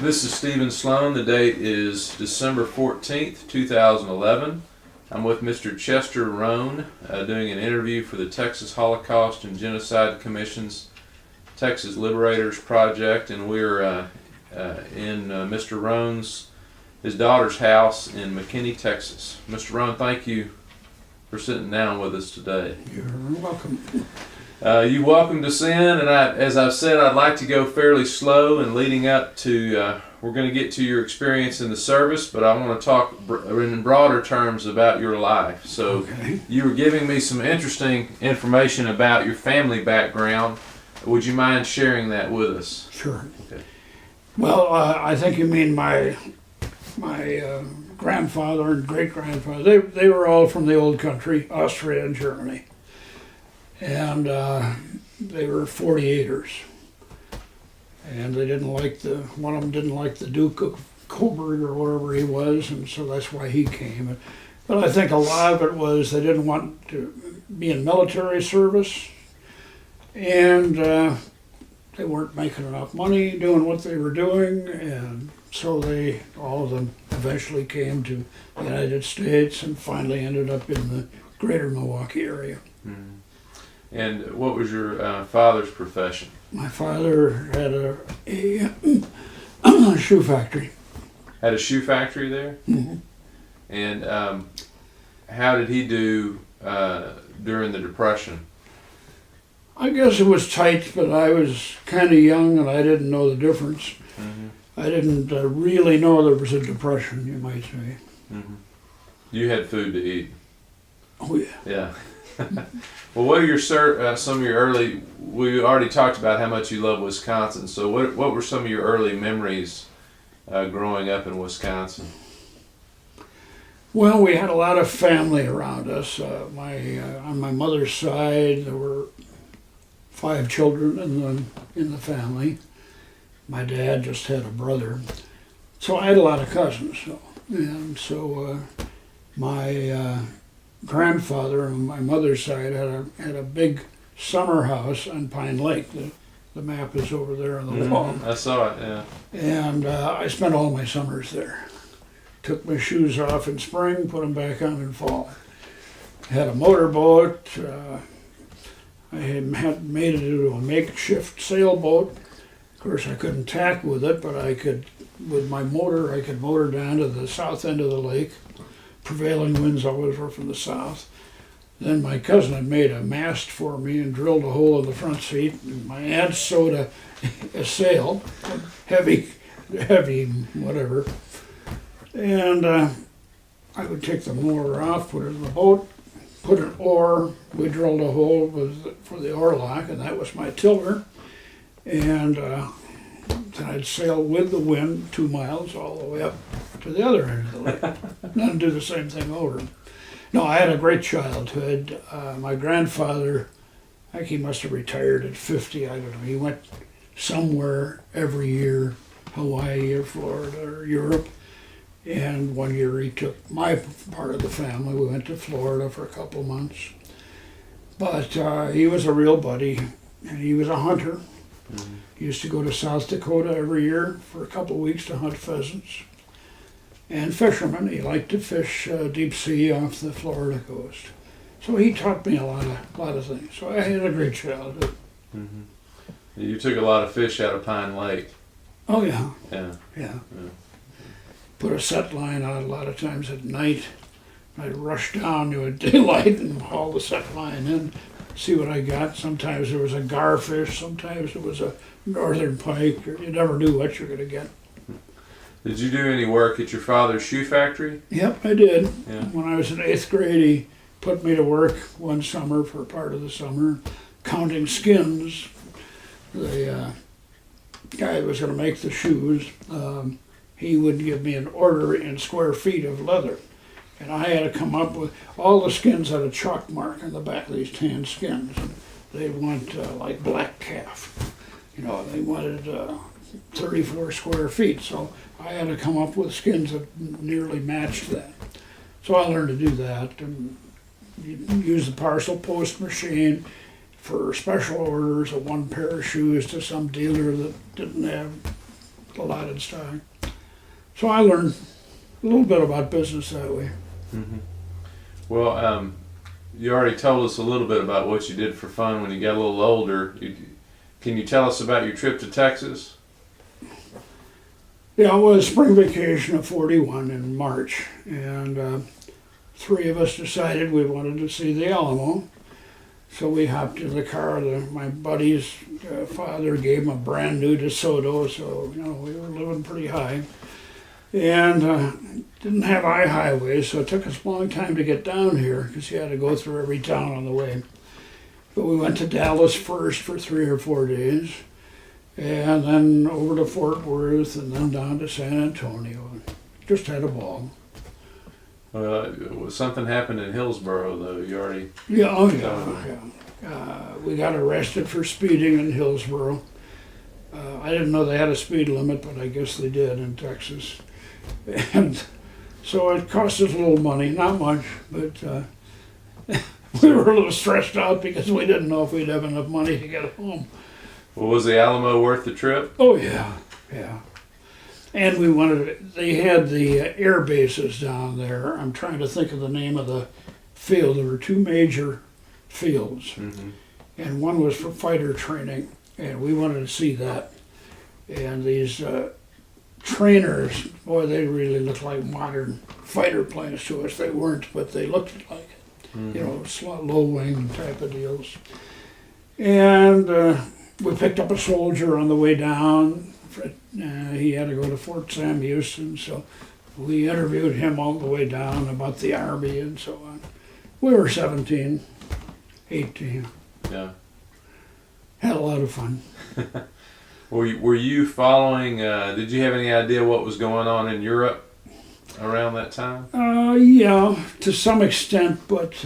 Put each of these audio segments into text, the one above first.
This is Stephen Sloan. The date is December 14th, 2011. I'm with Mr. Chester Rohn doing an interview for the Texas Holocaust and Genocide Commission's Texas Liberators project, and we're in Mr. Rohn's, his daughter's house in McKinney, Texas. Mr. Rohn, thank you for sitting down with us today. You're welcome. You're welcome to sin, and as I've said, I'd like to go fairly slow and leading up to, we're going to get to your experience in the service, but I want to talk in broader terms about your life. So Okay. you were giving me some interesting information about your family background. Would you mind sharing that with us? Sure. Okay. Well, I think you mean my grandfather and great-grandfather. They were all from the old country, Austria and Germany. And they were 48ers. And they didn't like one of them didn't like the Duke of Coburg or whatever he was, and so that's why he came. But I think a lot of it was they didn't want to be in military service, and they weren't making enough money doing what they were doing, and so all of them eventually came to the United States and finally ended up in the greater Milwaukee area. Mm-hmm. And what was your father's profession? My father had a shoe factory. Had a shoe factory there? Mm-hmm. And how did he do during the Depression? I guess it was tight, but I was kind of young and I didn't know the difference. Mm-hmm. I didn't really know there was a depression, you might say. Mm-hmm. You had food to eat. Oh yeah. Yeah. Well, what are your some of your early? We already talked about how much you love Wisconsin. So, what were some of your early memories growing up in Wisconsin? Well, we had a lot of family around us. On my mother's side, there were 5 children in the family. My dad just had a brother, so I had a lot of cousins. So my grandfather on my mother's side had a big summer house on Pine Lake. The map is over there on the wall. I saw it, yeah. And I spent all my summers there. Took my shoes off in spring, put them back on in fall. Had a motorboat. I had made it into a makeshift sailboat. Of course, I couldn't tack with it, but I could, with my motor, I could motor down to the south end of the lake. Prevailing winds always were from the south. Then my cousin had made a mast for me and drilled a hole in the front seat. And my aunt sewed a sail, heavy, whatever. And I would take the motor off, put it in the boat, put an oar. We drilled a hole for the oar lock, and that was my tiller. And then I'd sail with the wind 2 miles all the way up to the other end of the lake, and then do the same thing over. No, I had a great childhood. My grandfather, I think he must have retired at 50, I don't know. He went somewhere every year, Hawaii or Florida or Europe. And one year he took my part of the family. We went to Florida for a couple of months. But he was a real buddy, and he was a hunter. Mm-hmm. He used to go to South Dakota every year for a couple of weeks to hunt pheasants. And fisherman, he liked to fish deep sea off the Florida coast. So he taught me a lot of things. So I had a great childhood. Mm-hmm. You took a lot of fish out of Pine Lake. Oh yeah. Yeah. Put a set line out a lot of times at night. I'd rush down to a daylight and haul the set line in, see what I got. Sometimes there was a garfish, sometimes it was a northern pike. You never knew what you're going to get. Did you do any work at your father's shoe factory? Yep, I did. Yeah. When I was in 8th grade, he put me to work one summer for part of the summer, counting skins. The guy who was going to make the shoes, he would give me an order in square feet of leather. And I had to come up with, all the skins had a chalk mark on the back of these tan skins. And they want like black calf. They wanted 34 square feet. So I had to come up with skins that nearly matched that. So I learned to do that and use the parcel post machine for special orders of one pair of shoes to some dealer that didn't have allotted stock. So I learned a little bit about business that way. Mm-hmm. Well, you already told us a little bit about what you did for fun when you got a little older. Can you tell us about your trip to Texas? Yeah, it was spring vacation of 41 in March, and 3 of us decided we wanted to see the Alamo. So we hopped in the car. My buddy's father gave him a brand new DeSoto, so we were living pretty high. And didn't have highways, so it took us a long time to get down here because you had to go through every town on the way. But we went to Dallas first for 3 or 4 days, and then over to Fort Worth, and then down to San Antonio. Just had a ball. Something happened in Hillsboro, though. You already... Yeah, oh yeah. We got arrested for speeding in Hillsboro. I didn't know they had a speed limit, but I guess they did in Texas. And so it cost us a little money, not much, but we were a little stressed out because we didn't know if we'd have enough money to get home. Well, was the Alamo worth the trip? Oh yeah, yeah. And they had the air bases down there. I'm trying to think of the name of the field. There were 2 major fields, Mm-hmm. and one was for fighter training, and we wanted to see that. And these trainers, boy, they really looked like modern fighter planes to us. They weren't, but they looked like it. Mm-hmm. Low wing type of deals. And we picked up a soldier on the way down. He had to go to Fort Sam Houston, so we interviewed him all the way down about the Army and so on. We were 17, 18. Yeah. Had a lot of fun. Were you following, did you have any idea what was going on in Europe around that time? Yeah, to some extent, but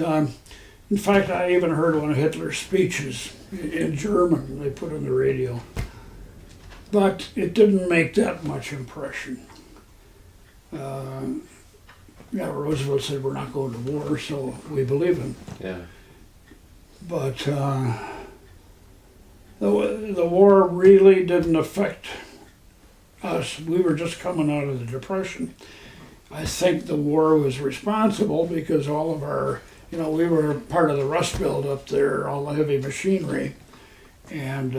in fact, I even heard one of Hitler's speeches in German they put on the radio. But it didn't make that much impression. Roosevelt said we're not going to war, so we believe him. Yeah. But the war really didn't affect us. We were just coming out of the Depression. I think the war was responsible because all of our, we were part of the Rust Belt up there, all the heavy machinery. And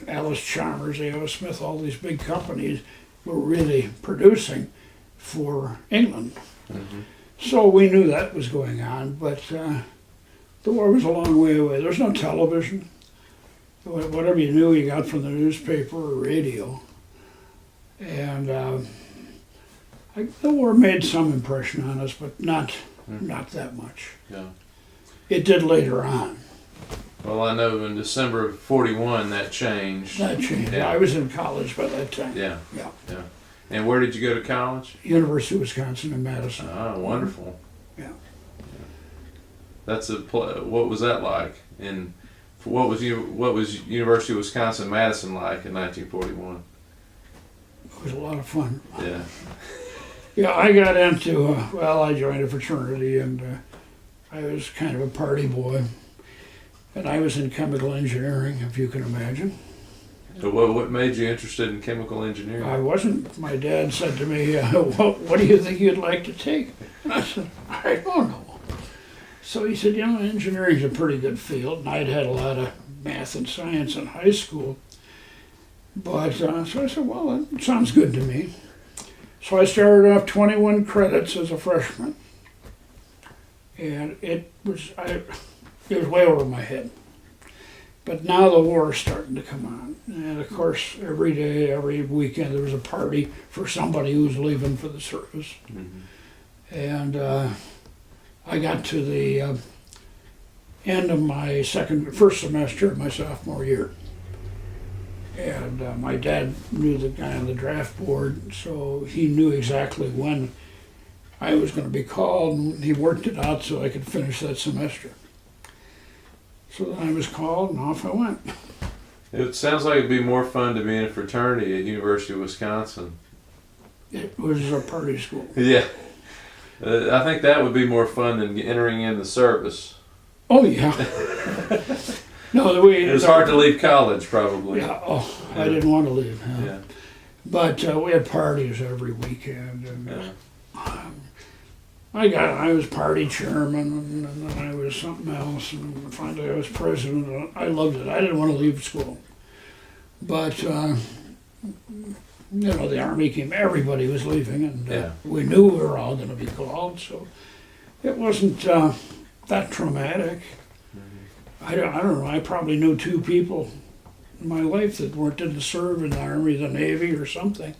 Alice Chalmers, A.O. Smith, all these big companies were really producing for England. Mm-hmm. So we knew that was going on, but the war was a long way away. There's no television. Whatever you knew, you got from the newspaper or radio. And the war made some impression on us, but not that much. Yeah. It did later on. Well, I know in December of 41 that changed. That changed. Yeah. I was in college by that time. Yeah. Yeah. Yeah. And where did you go to college? University of Wisconsin in Madison. Oh, wonderful. Yeah. That's what was that like? And what was University of Wisconsin Madison like in 1941? It was a lot of fun. Yeah. Yeah, I got into, I joined a fraternity and I was kind of a party boy. And I was in chemical engineering, if you can imagine. So what made you interested in chemical engineering? I wasn't. My dad said to me, what do you think you'd like to take? And I said, I don't know. So he said, engineering's a pretty good field. And I'd had a lot of math and science in high school. But, so I said, that sounds good to me. So I started off 21 credits as a freshman. And it was way over my head. But now the war is starting to come on. And of course, every day, every weekend, there was a party for somebody who was leaving for the service. Mm-hmm. And I got to the end of my first semester of my sophomore year. And my dad knew the guy on the draft board, so he knew exactly when I was going to be called, and he worked it out so I could finish that semester. So then I was called, and off I went. It sounds like it'd be more fun to be in a fraternity at University of Wisconsin. It was a party school. Yeah. I think that would be more fun than entering in the service. Oh, yeah. No, it was hard to leave college, probably. Yeah, I didn't want to leave. Yeah. But we had parties every weekend, and Yeah. I was party chairman, and then I was something else, and finally I was president. And I loved it. I didn't want to leave school, but the Army came. Everybody was leaving, and Yeah. we knew we were all going to be called, so it wasn't that traumatic. I don't know. I probably knew 2 people in my life that didn't serve in the Army, the Navy, or something.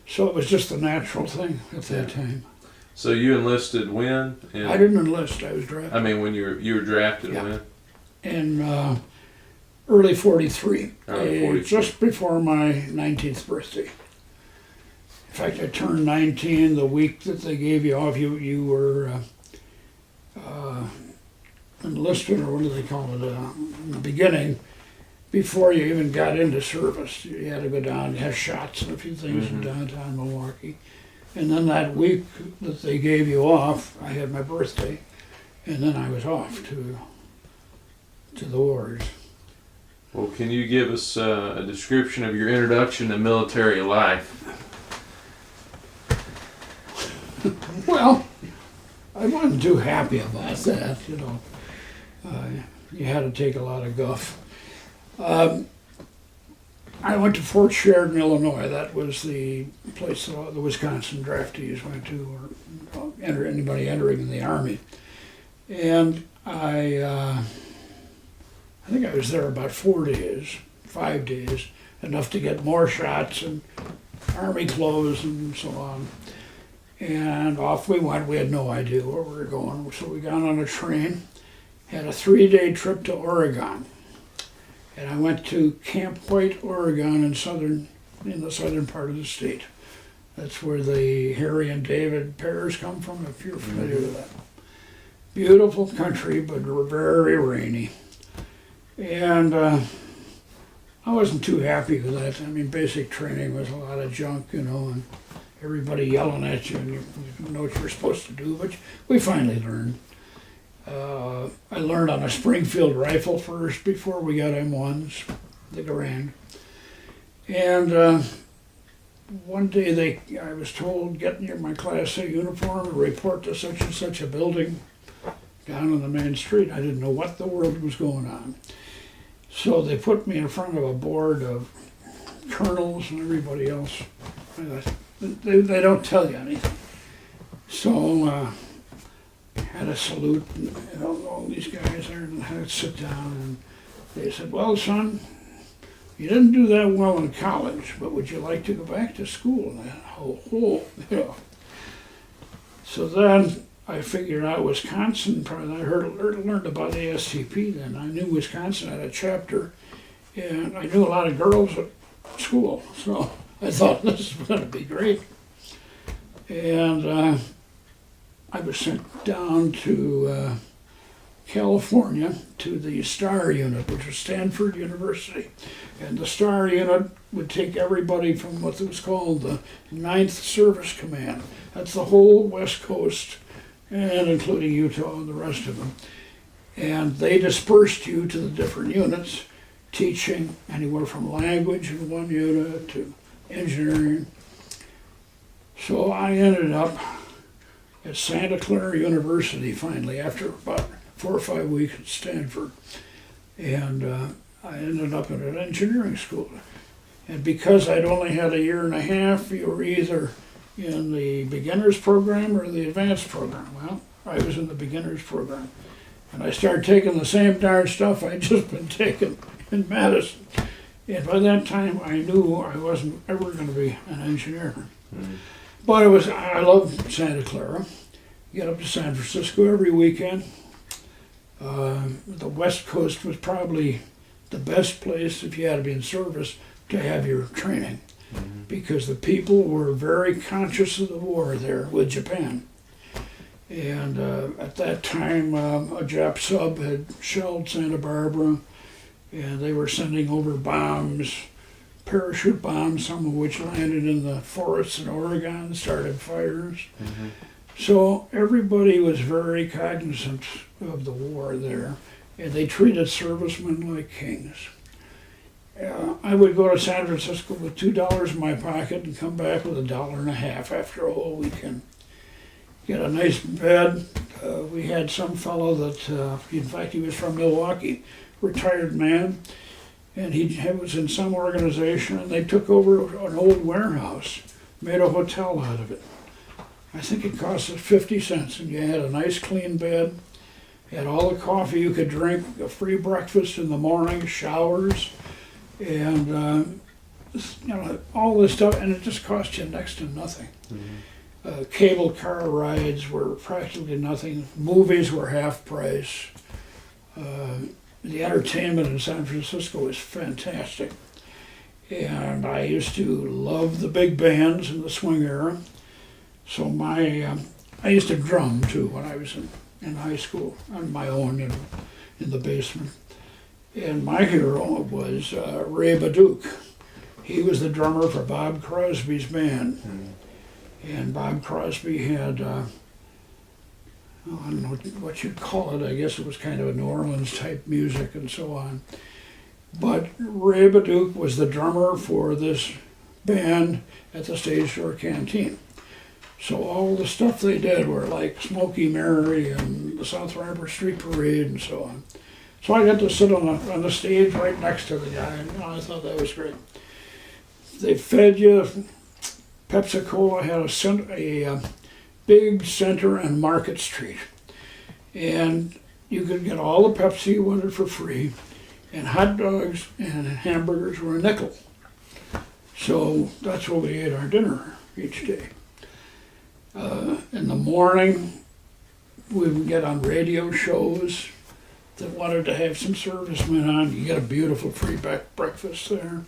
So it was just a natural thing at that time. So you enlisted when? I didn't enlist. I was drafted. I mean, when you were drafted Yeah. when? In early 43, Early 43. just before my 19th birthday. In fact, I turned 19 the week that they gave you off. You were enlisted, or what do they call it, in the beginning, before you even got into service. You had to go down and have shots and a few things in downtown Milwaukee. And then that week that they gave you off, I had my birthday, and then I was off to the wars. Well, can you give us a description of your introduction to military life? Well, I wasn't too happy about that, you had to take a lot of guff. I went to Fort Sheridan, Illinois. That was the place that all the Wisconsin draftees went to, or anybody entering in the Army. And I think I was there about 4 days, 5 days, enough to get more shots and Army clothes and so on. And off we went. We had no idea where we were going, so we got on a train, had a 3-day trip to Oregon. And I went to Camp White, Oregon, in the southern part of the state. That's where the Harry and David pears come from, if you're familiar with that. Beautiful country, but very rainy. And I wasn't too happy with that. I mean, basic training was a lot of junk, and everybody yelling at you, and you know what you're supposed to do, but we finally learned. I learned on a Springfield rifle first before we got M1s, the Garand. And one day I was told, get in my Class A uniform and report to such and such a building down on the main street. I didn't know what the world was going on. So they put me in front of a board of colonels and everybody else. They don't tell you anything. So had a salute, and all these guys there, and had to sit down, and they said, well, son, you didn't do that well in college, but would you like to go back to school? And I, So then I figured out Wisconsin, probably I learned about the STP then. I knew Wisconsin had a chapter, and I knew a lot of girls at school, so I thought this was going to be great. And I was sent down to California to the STAR unit, which was Stanford University. And the STAR unit would take everybody from what was called the 9th Service Command. That's the whole West Coast, and including Utah and the rest of them. And they dispersed you to the different units, teaching anywhere from language in one unit to engineering. So I ended up at Santa Clara University finally, after about 4 or 5 weeks at Stanford. And I ended up at an engineering school. And because I'd only had a year and a half, you were either in the beginner's program or the advanced program. Well, I was in the beginner's program. And I started taking the same darn stuff I'd just been taking in Madison. And by that time, I knew I wasn't ever going to be an engineer. Mm-hmm. But I loved Santa Clara. Get up to San Francisco every weekend. The West Coast was probably the best place, if you had to be in service, to have your training. Mm-hmm. Because the people were very conscious of the war there with Japan. And at that time, a Jap sub had shelled Santa Barbara, and they were sending over bombs, parachute bombs, some of which landed in the forests in Oregon and started fires. Mm-hmm. So everybody was very cognizant of the war there, and they treated servicemen like kings. I would go to San Francisco with $2 in my pocket and come back with $1.50 after a whole weekend. Get a nice bed. We had some fellow that, in fact, he was from Milwaukee, retired man, and he was in some organization, and they took over an old warehouse, made a hotel out of it. I think it cost us 50 cents, and you had a nice clean bed, had all the coffee you could drink, a free breakfast in the morning, showers, and all this stuff, and it just cost you next to nothing. Cable car rides were practically nothing. Movies were half price. The entertainment in San Francisco was fantastic. And I used to love the big bands in the swing era. So I used to drum too when I was in high school on my own in the basement. And my hero was Ray Baduke. He was the drummer for Bob Crosby's band. And Bob Crosby had, I don't know what you'd call it, I guess it was kind of a New Orleans type music and so on. But Ray Baduke was the drummer for this band at the Stage Door Canteen. So all the stuff they did were like Smokey Mary and the South Harbor Street Parade and so on. So I got to sit on the stage right next to the guy, and I thought that was great. They fed you. Pepsi-Cola had a big center on Market Street, and you could get all the Pepsi you wanted for free, and hot dogs and hamburgers were a nickel. So that's what we ate our dinner each day. In the morning, we would get on radio shows that wanted to have some servicemen on. You get a beautiful free breakfast there,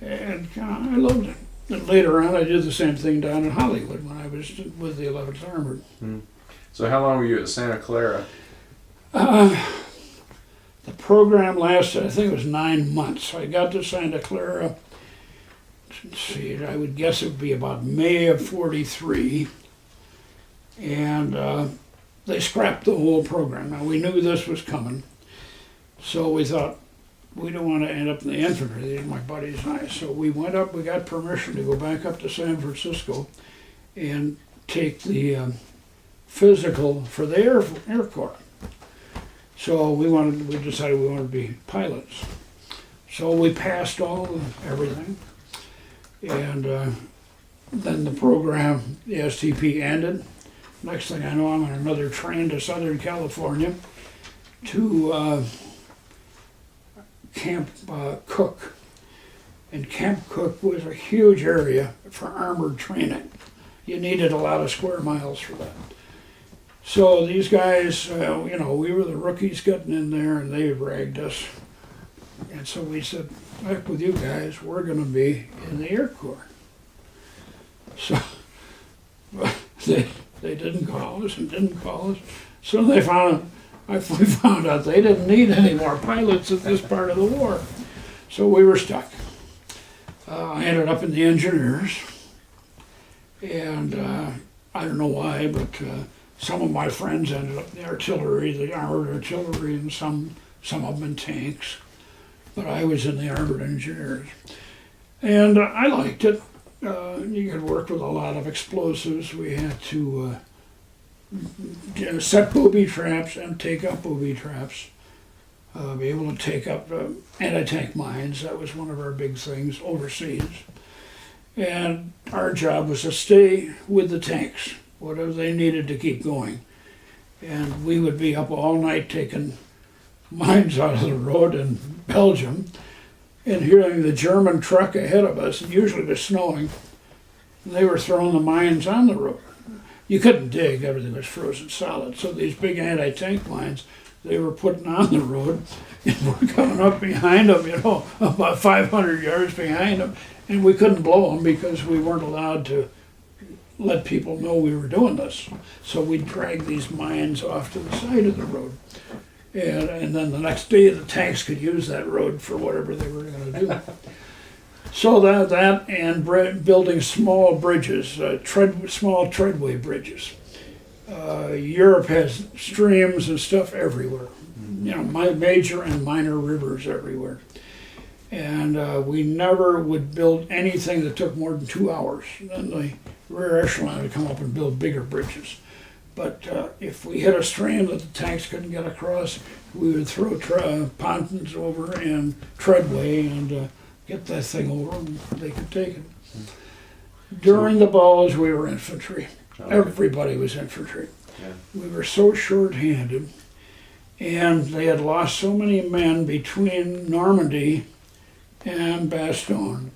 and I loved it. And later on, I did the same thing down in Hollywood when I was with the 11th Armored. So how long were you at Santa Clara? The program lasted, I think it was 9 months. I got to Santa Clara, let's see, I would guess it would be about May of '43. And they scrapped the whole program. Now, we knew this was coming. So we thought, we don't want to end up in the infantry, my buddies and I. So we went up, we got permission to go back up to San Francisco and take the physical for the Air Corps. So we decided we wanted to be pilots. So we passed everything. And then the program, the STP ended. Next thing I know, I'm on another train to Southern California to Camp Cook. And Camp Cook was a huge area for armored training. You needed a lot of square miles for that. So these guys, we were the rookies getting in there, and they ragged us. And so we said, heck with you guys, we're going to be in the Air Corps. So they didn't call us and didn't call us. So we found out they didn't need any more pilots at this part of the war. So we were stuck. I ended up in the engineers, and I don't know why, but some of my friends ended up in the artillery, the armored artillery, and some of them in tanks. But I was in the armored engineers. And I liked it. You could work with a lot of explosives. We had to set booby traps and take up booby traps. Be able to take up anti-tank mines. That was one of our big things overseas. And our job was to stay with the tanks, whatever they needed to keep going. And we would be up all night taking mines out of the road in Belgium and hearing the German truck ahead of us, and usually it was snowing, and they were throwing the mines on the road. You couldn't dig, everything was frozen solid. So these big anti-tank mines, they were putting on the road, and we're coming up behind them, about 500 yards behind them, and we couldn't blow them because we weren't allowed to let people know we were doing this. So we'd drag these mines off to the side of the road. And then the next day the tanks could use that road for whatever they were going to do. So that and building small bridges, small treadway bridges. Europe has streams and stuff everywhere. My major and minor rivers everywhere. And we never would build anything that took more than 2 hours. Then the rear echelon would come up and build bigger bridges. But if we hit a stream that the tanks couldn't get across, we would throw pontons over and treadway and get that thing over, and they could take it. During the balls, we were infantry. Okay. Everybody was infantry. Yeah. We were so short-handed, and they had lost so many men between Normandy and Bastogne.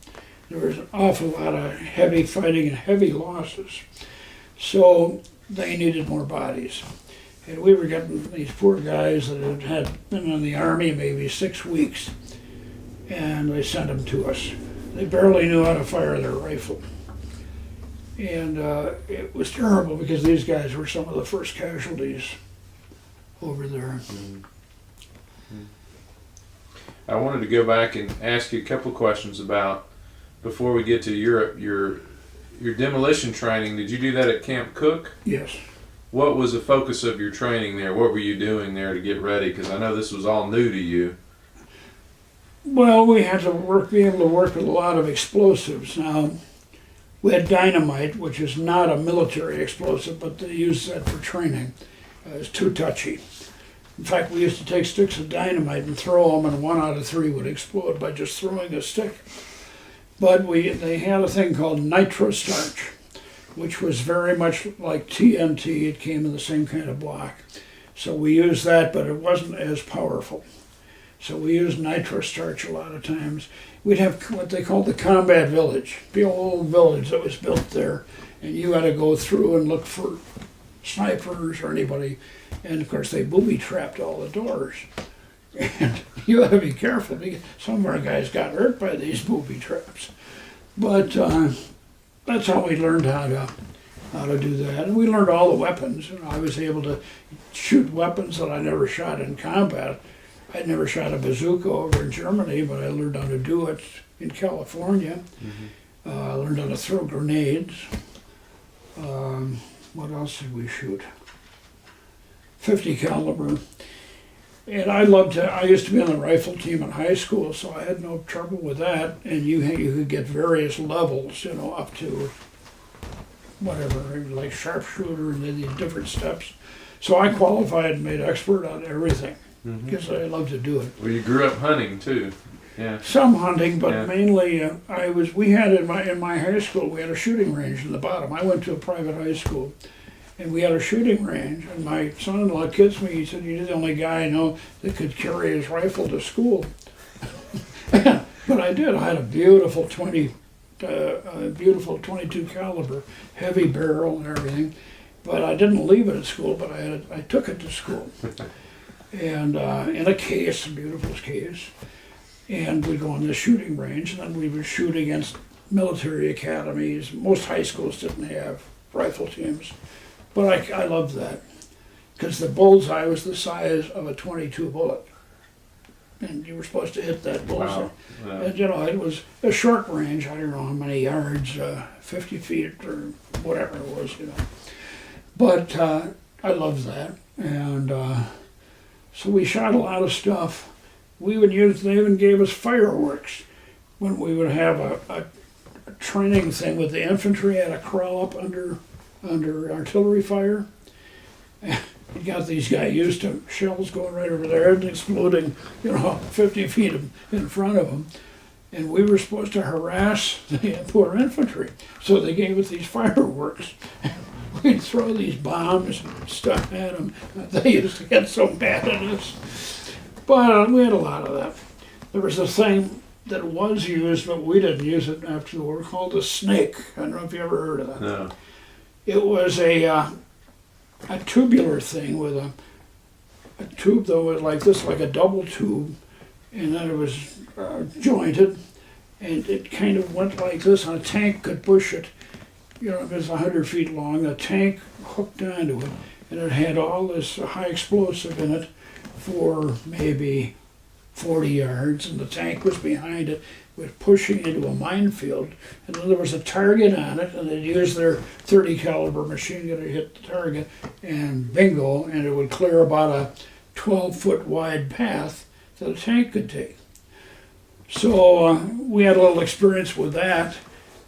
There was an awful lot of heavy fighting and heavy losses. So they needed more bodies. And we were getting these poor guys that had been in the army maybe 6 weeks, and they sent them to us. They barely knew how to fire their rifle. And it was terrible because these guys were some of the first casualties over there. I wanted to go back and ask you a couple of questions about, before we get to Europe, your demolition training. Did you do that at Camp Cook? Yes. What was the focus of your training there? What were you doing there to get ready? Because I know this was all new to you. Well, we had to be able to work with a lot of explosives. Now, we had dynamite, which is not a military explosive, but they use that for training. It's too touchy. In fact, we used to take sticks of dynamite and throw them, and 1 out of 3 would explode by just throwing a stick. But they had a thing called nitrostarch, which was very much like TNT. It came in the same kind of block. So we used that, but it wasn't as powerful. So we used nitrostarch a lot of times. We'd have what they called the combat village, the old village that was built there, and you had to go through and look for snipers or anybody. And of course, they booby-trapped all the doors. And you had to be careful because some of our guys got hurt by these booby traps. But that's how we learned how to do that. And we learned all the weapons. And I was able to shoot weapons that I never shot in combat. I'd never shot a bazooka over in Germany, but I learned how to do it in California. I learned how to throw grenades. What else did we shoot? 50 caliber. And I used to be on the rifle team in high school, so I had no trouble with that. And you could get various levels, up to whatever, like sharpshooter and these different steps. So I qualified and made expert on everything because I love to do it. Well, you grew up hunting too. Yeah. Some hunting, but Yeah. mainly we had in my high school, we had a shooting range in the bottom. I went to a private high school. And we had a shooting range, and my son-in-law kissed me. He said, "You're the only guy I know that could carry his rifle to school." But I did. I had a beautiful 22 caliber, heavy barrel and everything. But I didn't leave it at school. But I took it to school, and in a case, a beautiful case. And we'd go on the shooting range, and then we would shoot against military academies. Most high schools didn't have rifle teams. But I loved that, because the bullseye was the size of a .22 bullet. And you were supposed to hit that bullseye. Wow. Yeah. And it was a short range, I don't know how many yards, 50 feet or whatever it was, But I loved that. And so we shot a lot of stuff. They even gave us fireworks when we would have a training thing with the infantry. Had to crawl up under artillery fire. You got these guys used to shells going right over their head and exploding, 50 feet in front of them. And we were supposed to harass the poor infantry. So they gave us these fireworks. We'd throw these bombs and stuff at them. They used to get so mad at us. But we had a lot of that. There was a thing that was used, but we didn't use it after the war, called a snake. I don't know if you ever heard of that. No. It was a tubular thing with a tube that was like this, like a double tube, and then it was jointed, and it kind of went like this, and a tank could push it. It was 100 feet long. The tank hooked onto it, and it had all this high explosive in it for maybe 40 yards, and the tank was behind it, was pushing into a minefield, and then there was a target on it, and they'd use their 30 caliber machine gun to hit the target, and bingo, and it would clear about a 12-foot wide path that a tank could take. So we had a little experience with that,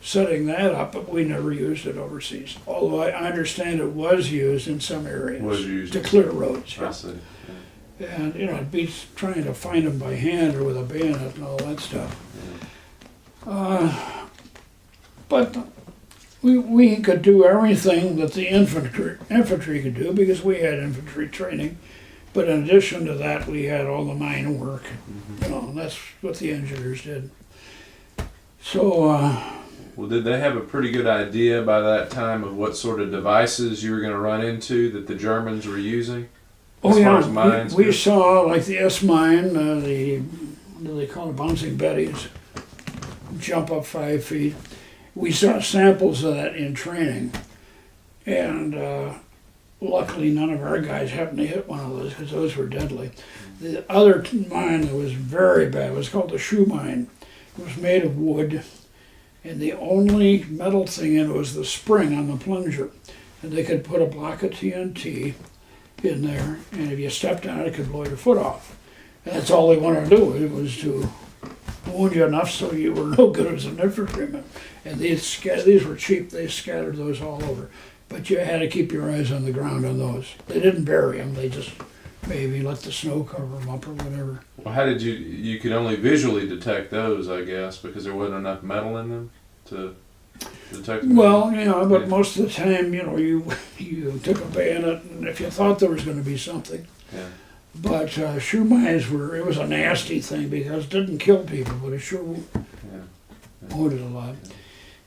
setting that up, but we never used it overseas. Although I understand it was used in some areas Was used. to clear roads. I see. And, you know, it beats trying to find them by hand or with a bayonet and all that stuff. But we could do everything that the infantry could do because we had infantry training. But in addition to that, we had all the mine work. You know, and that's what the engineers did. So, Well, did they have a pretty good idea by that time of what sort of devices you were going to run into that the Germans were using? As far as mines we go? saw like the S mine, what do they call it, bouncing betties, jump up 5 feet. We saw samples of that in training, and luckily none of our guys happened to hit one of those because those were deadly. The other mine that was very bad was called the shoe mine. It was made of wood, and the only metal thing in it was the spring on the plunger, and they could put a block of TNT in there, and if you stepped on it, it could blow your foot off. And that's all they wanted to do. It was to wound you enough so you were no good as an infantryman. And these were cheap. They scattered those all over. But you had to keep your eyes on the ground on those. They didn't bury them. They just maybe let the snow cover them up or whatever. Well, how did you could only visually detect those, I guess, because there wasn't enough metal in them to detect them? Well, you know, but Yeah. most of the time, you know, you took a bayonet, and if you thought there was going to be something. Yeah. But shoe mines it was a nasty thing because it didn't kill people, but it sure wounded a lot.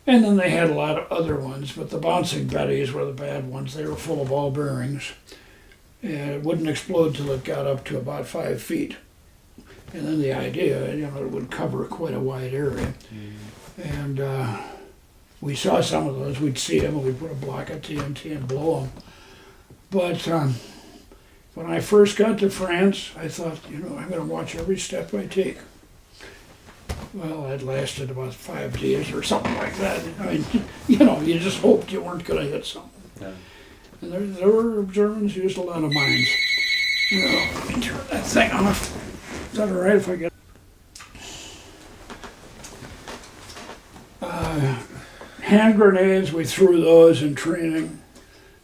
And then they had a lot of other ones, but the bouncing betties were the bad ones. They were full of ball bearings. And it wouldn't explode till it got up to about 5 feet. And then the idea, you know, it would cover quite a wide area. And we saw some of those. We'd see them, and we'd put a block of TNT and blow them. But when I first got to France, I thought, you know, I'm going to watch every step I take. Well, that lasted about 5 days or something like that. I mean, you know, you just hoped you weren't going to hit something. Yeah. And there were Germans who used a lot of mines. You know, let me turn that thing off. Is that all right if I get... hand grenades, we threw those in training.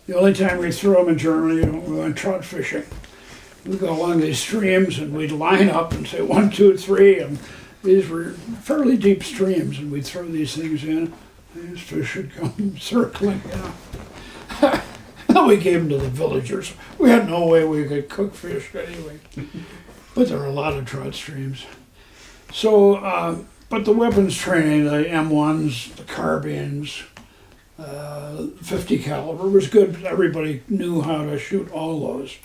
The only time we threw them in Germany, you know, we went trout fishing. We'd go along these streams and we'd line up and say 1, 2, 3, and these were fairly deep streams, and we'd throw these things in. These fish would come circling, you know. We gave them to the villagers. We had no way we could cook fish anyway. But there were a lot of trout streams. So, but the weapons training, the M1s, the carbines, 50 caliber was good. Everybody knew how to shoot all those.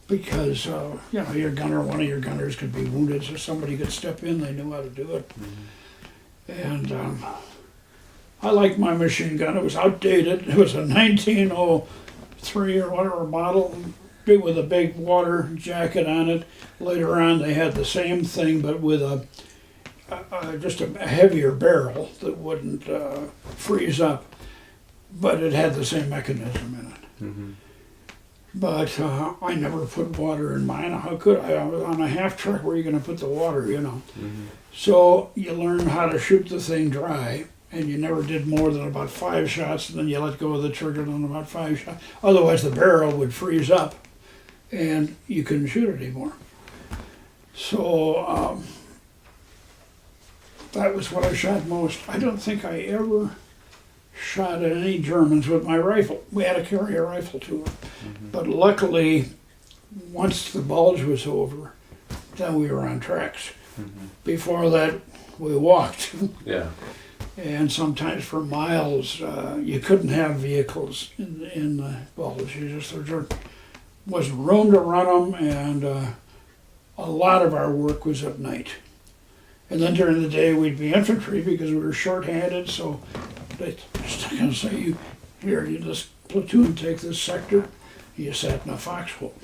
Because, you know, your gunner, one of your gunners could be wounded, so somebody could step in, they knew how to do it. And I liked my machine gun. It was outdated. It was a 1903 or whatever model, with a big water jacket on it. Later on, they had the same thing, but with just a heavier barrel that wouldn't freeze up. But it had the same mechanism in it. But I never put water in mine. How could I? I was on a half track. Where are you going to put the water, you know? So you learn how to shoot the thing dry, and you never did more than about 5 shots, and then you let go of the trigger on about 5 shots. Otherwise, the barrel would freeze up, and you couldn't shoot it anymore. So that was what I shot most. I don't think I ever shot at any Germans with my rifle. We had to carry a rifle to it. But luckily, once the bulge was over, then we were on tracks. Before that, we walked. Yeah. And sometimes for miles, you couldn't have vehicles in the bulge. There wasn't room to run them, and a lot of our work was at night. And then during the day, we'd be infantry because we were short-handed, so they just going to say, you just platoon take this sector. You sat in a foxhole.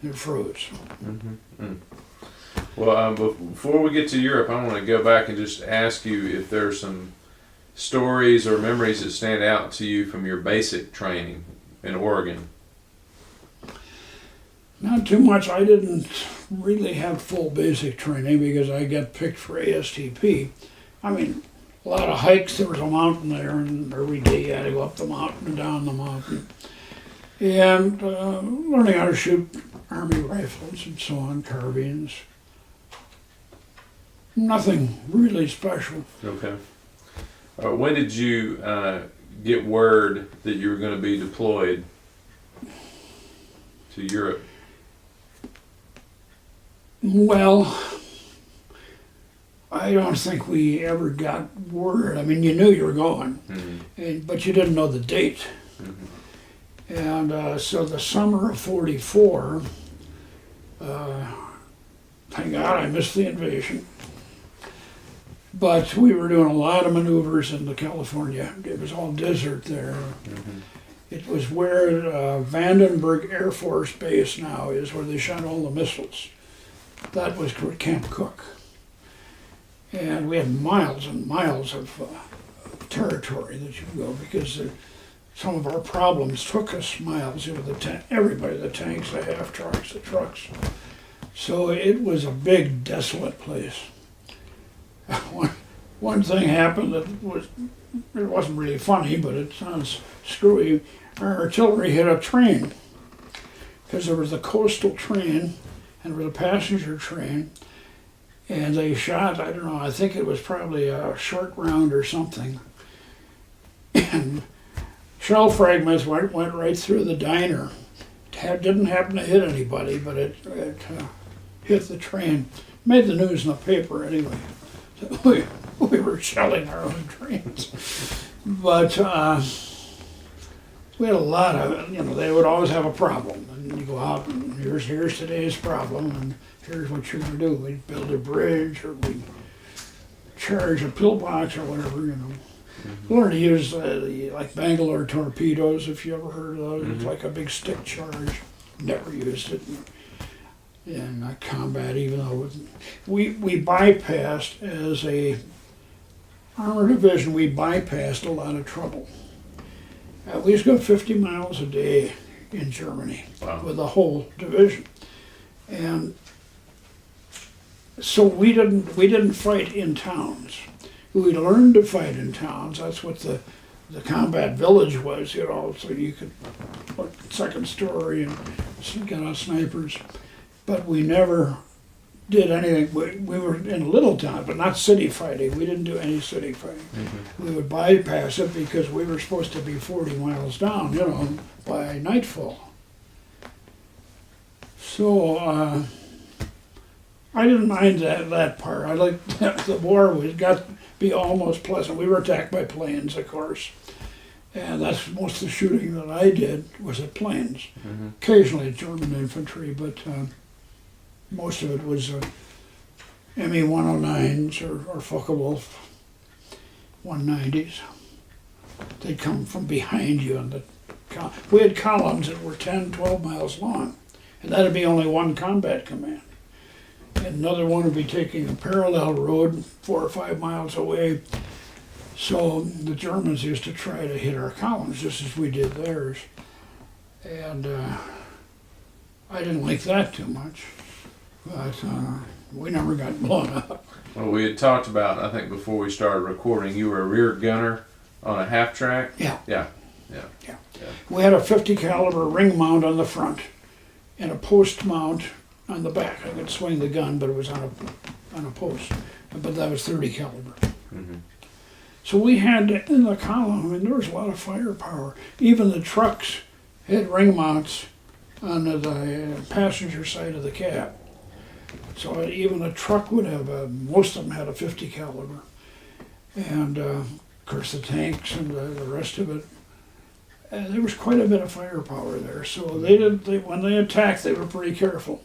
It froze. Well, before we get to Europe, I want to go back and just ask you if there's some stories or memories that stand out to you from your basic training in Oregon. Not too much. I didn't really have full basic training because I got picked for ASTP. I mean, a lot of hikes. There was a mountain there, and every day you had to go up the mountain and down the mountain. And learning how to shoot Army rifles and so on, carbines. Nothing really special. Okay. When did you get word that you were going to be deployed to Europe? Well, I don't think we ever got word. I mean, you knew you were going, but you didn't know the date. And so the summer of '44, thank God I missed the invasion. But we were doing a lot of maneuvers into California. It was all desert there. It was where Vandenberg Air Force Base now is, where they shot all the missiles. That was Camp Cook. And we had miles and miles of territory that you could go, because some of our problems took us miles. Everybody, the tanks, the half trucks, the trucks. So it was a big, desolate place. One thing happened that it wasn't really funny, but it sounds screwy. Our artillery hit a train, because there was a coastal train and there was a passenger train, and they shot, I don't know, I think it was probably a short round or something, and shell fragments went right through the diner. It didn't happen to hit anybody, but it hit the train. Made the news in the paper anyway. So we were shelling our own trains. But we had a lot of, they would always have a problem. And you go out and here's today's problem, and here's what you're going to do. We'd build a bridge, or we'd charge a pillbox or whatever, Learn to use like Bangalore torpedoes, if you ever heard of those. It's like a big stick charge. Never used it in combat, even though we bypassed, as a armor division, we bypassed a lot of trouble. We used to go 50 miles a day in Germany. Wow. With the whole division. And so we didn't fight in towns. We learned to fight in towns. That's what the combat village was, so you could put second story and get out snipers. But we never did anything. We were in a little town, but not city fighting. We didn't do any city fighting. We would bypass it because we were supposed to be 40 miles down, by nightfall. So I didn't mind that part. I liked the war got to be almost pleasant. We were attacked by planes, of course. And that's most of the shooting that I did was at planes. Occasionally German infantry, but most of it was ME-109s or Focke-Wulf 190s. They'd come from behind you, and we had columns that were 10, 12 miles long, and that'd be only one combat command. And another one would be taking a parallel road 4 or 5 miles away. So the Germans used to try to hit our columns just as we did theirs. And I didn't like that too much. But we never got blown up. Well, we had talked about, I think before we started recording, you were a rear gunner on a half track? Yeah. Yeah. We had a 50 caliber ring mount on the front and a post mount on the back. I could swing the gun, but it was on a post. But that was 30 caliber. So we had in the column, there was a lot of firepower. Even the trucks had ring mounts on the passenger side of the cab. So even a truck would have, most of them had a 50 caliber. And of course the tanks and the rest of it. There was quite a bit of firepower there. So when they attacked, they were pretty careful.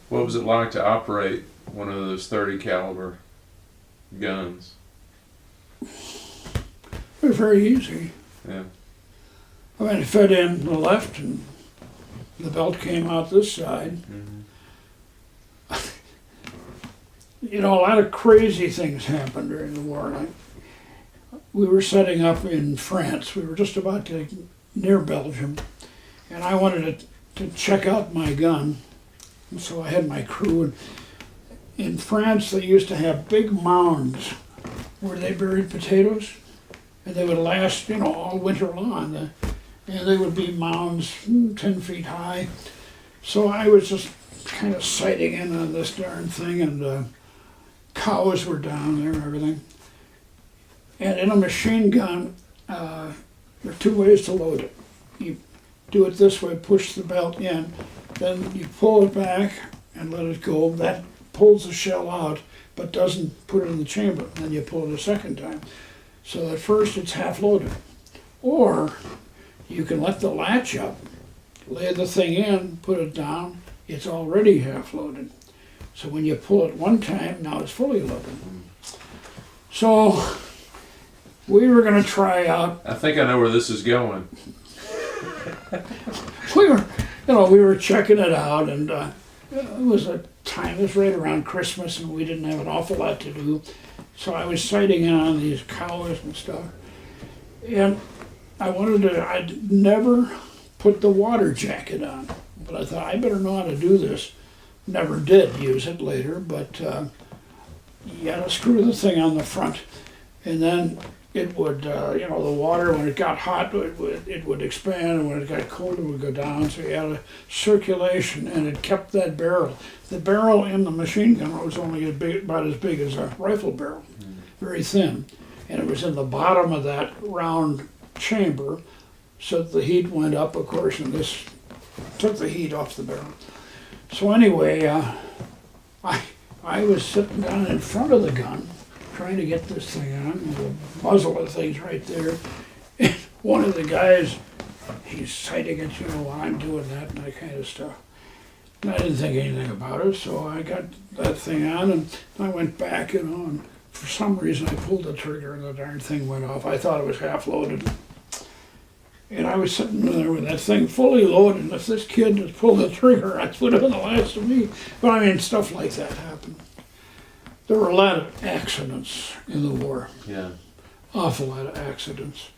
What was it like to operate one of those 30 caliber guns? It was very easy. Yeah. I mean, it fed in the left and the belt came out this side. A lot of crazy things happened during the war. We were setting up in France. We were just about to near Belgium, and I wanted to to check out my gun. And so I had my crew. And in France, they used to have big mounds where they buried potatoes, and they would last, all winter long. And they would be mounds 10 feet high. So I was just kind of sighting in on this darn thing, and cows were down there and everything. And in a machine gun, there are two ways to load it. You do it this way, push the belt in, then you pull it back and let it go. That pulls the shell out, but doesn't put it in the chamber. Then you pull it a second time. So at first it's half loaded. Or you can let the latch up, lay the thing in, put it down, it's already half loaded. So when you pull it one time, now it's fully loaded. So we were going to try out. I think I know where this is going. We were checking it out, and it was right around Christmas, and we didn't have an awful lot to do. So I was sighting in on these cows and stuff. And I'd never put the water jacket on, but I thought I better know how to do this. Never did use it later, but you had to screw the thing on the front, and then it would, the water, when it got hot, it would expand, and when it got cold, it would go down. So you had a circulation, and it kept that barrel. The barrel in the machine gun was only about as big as a rifle barrel, very thin, and it was in the bottom of that round chamber, so the heat went up, of course, and this took the heat off the barrel. So anyway, I was sitting down in front of the gun, trying to get this thing on, and the muzzle of the thing's right there. And one of the guys, he's sighting it, while I'm doing that and that kind of stuff. And I didn't think anything about it, so I got that thing on, and I went back, and for some reason I pulled the trigger and the darn thing went off. I thought it was half loaded. And I was sitting there with that thing fully loaded, and if this kid had pulled the trigger, that would have been the last of me. But stuff like that happened. There were a lot of accidents in the war. Yeah. Awful lot of accidents.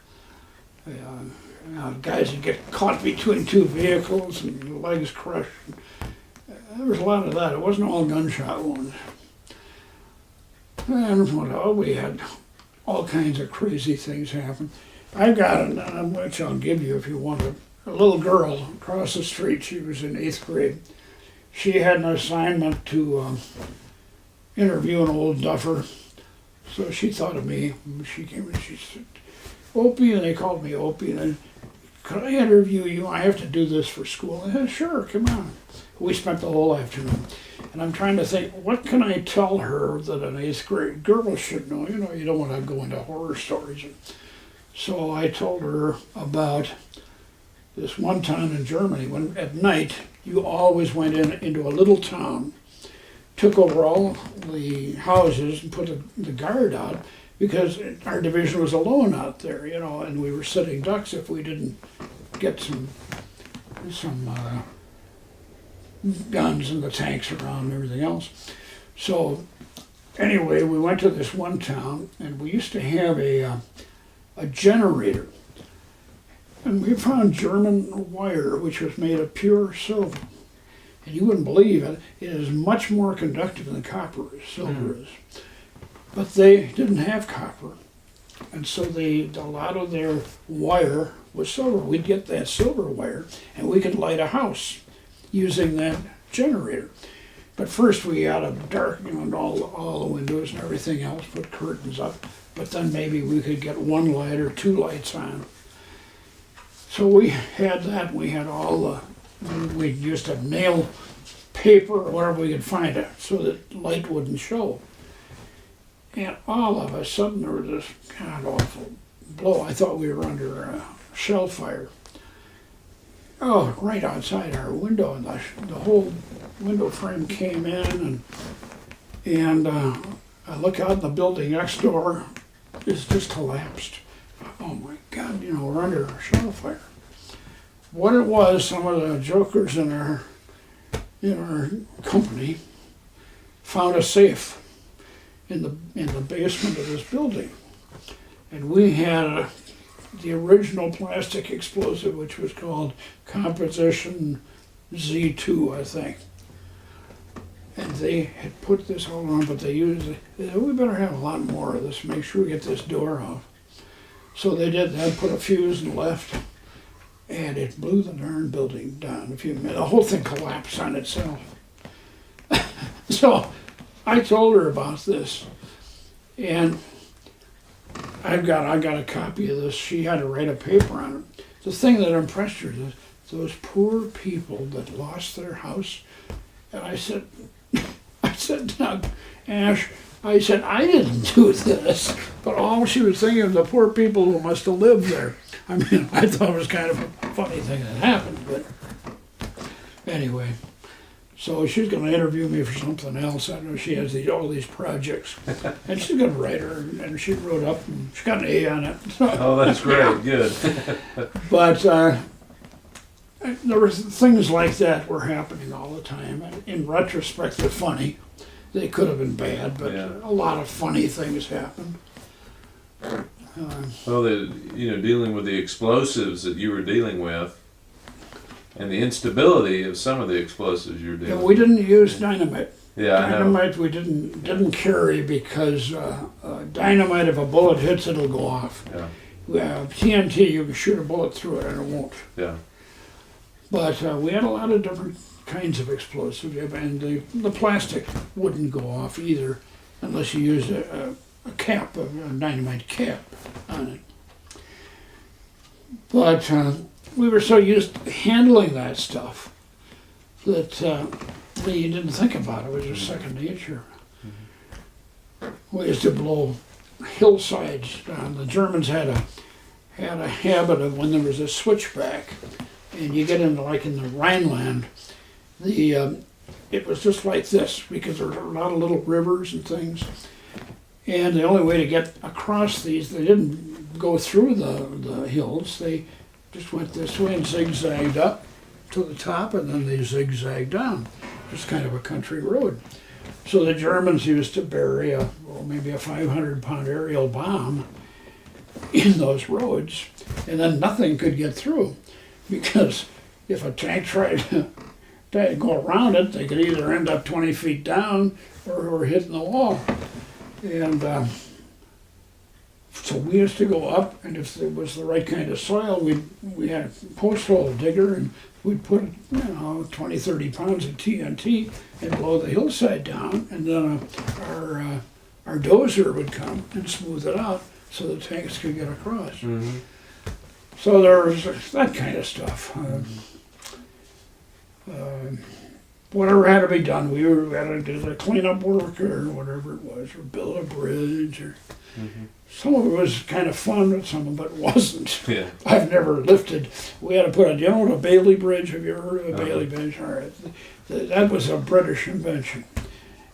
Guys would get caught between two vehicles and legs crushed. There was a lot of that. It wasn't all gunshot wounds. And we had all kinds of crazy things happen. I got it, which I'll give you if you want it. A little girl across the street, she was in 8th grade. She had an assignment to interview an old duffer. So she thought of me. She came and she said, Opie, and they called me Opie, and could I interview you? I have to do this for school. I said, sure, come on. We spent the whole afternoon. And I'm trying to think, what can I tell her that an 8th grade girl should know? You don't want to go into horror stories. So I told her about this one town in Germany when at night you always went into a little town, took over all the houses and put the guard out because our division was alone out there, and we were sitting ducks if we didn't get some guns and the tanks around and everything else. So anyway, we went to this one town, and we used to have a generator, and we found German wire which was made of pure silver, and you wouldn't believe it, it is much more conductive than copper is, silver is. But they didn't have copper, and so a lot of their wire was silver. We'd get that silver wire and we could light a house using that generator. But first we had to darken all the windows and everything else, put curtains up. But then maybe we could get one light or two lights on. So we had that. We had we used to nail paper or whatever we could find it so that light wouldn't show. And all of a sudden there was this kind of awful blow. I thought we were under a shell fire. Oh, right outside our window, and the whole window frame came in, and I look out in the building next door. It's just collapsed. Oh my God, we're under a shell fire. What it was, some of the jokers in our company found a safe in the basement of this building. And we had the original plastic explosive, which was called composition Z2, I think. And they had put this all on, but they used it. They said, we better have a lot more of this, make sure we get this door off. So they did that, put a fuse and left, and it blew the darn building down. The whole thing collapsed on itself. So I told her about this, and I got a copy of this. She had to write a paper on it. The thing that impressed her is those poor people that lost their house. And I said, Doug, Ash, I said, I didn't do this, but all she was thinking of the poor people who must have lived there. I mean, I thought it was kind of a funny thing that happened, but anyway. So she's going to interview me for something else. I know she has all these projects, and she's going to write her, and she wrote up, and she got an A on it. Oh, that's great, good. But there were things like that were happening all the time. And in retrospect, they're funny. They could have been bad, but Yeah. a lot of funny things happened. Well, dealing with the explosives that you were dealing with, and the instability of some of the explosives you're dealing And with. we didn't use dynamite. Yeah, I know. Dynamite we didn't carry because dynamite, if a bullet hits, it'll go off. Yeah, TNT, you can shoot a bullet through it and it won't. yeah. But we had a lot of different kinds of explosives, and the plastic wouldn't go off either unless you used a cap, a dynamite cap on it. But we were so used to handling that stuff that you didn't think about it. It was just second nature. We used to blow hillsides down. The Germans had a habit of, when there was a switchback, and you get into, like in the Rhineland, it was just like this, because there were a lot of little rivers and things. And the only way to get across these, they didn't go through the hills, they just went this way and zigzagged up to the top, and then they zigzagged down. Just kind of a country road. So the Germans used to bury maybe a 500-pound aerial bomb in those roads, and then nothing could get through, because if a tank tried to go around it, they could either end up 20 feet down or hitting the wall. And so we used to go up, and if it was the right kind of soil, we had a post hole digger, and we'd put 20, 30 pounds of TNT and blow the hillside down, and then our dozer would come and smooth it out so the tanks could get across. Mm-hmm. So there was that kind of stuff. Whatever had to be done, we had to do the cleanup work or whatever it was, or build a bridge, or some of it was kind of fun, but some of it wasn't. Yeah. I've never lifted. We had to put do you know what a Bailey Bridge? Have you ever heard of a Bailey Bridge? All right, that was a British invention,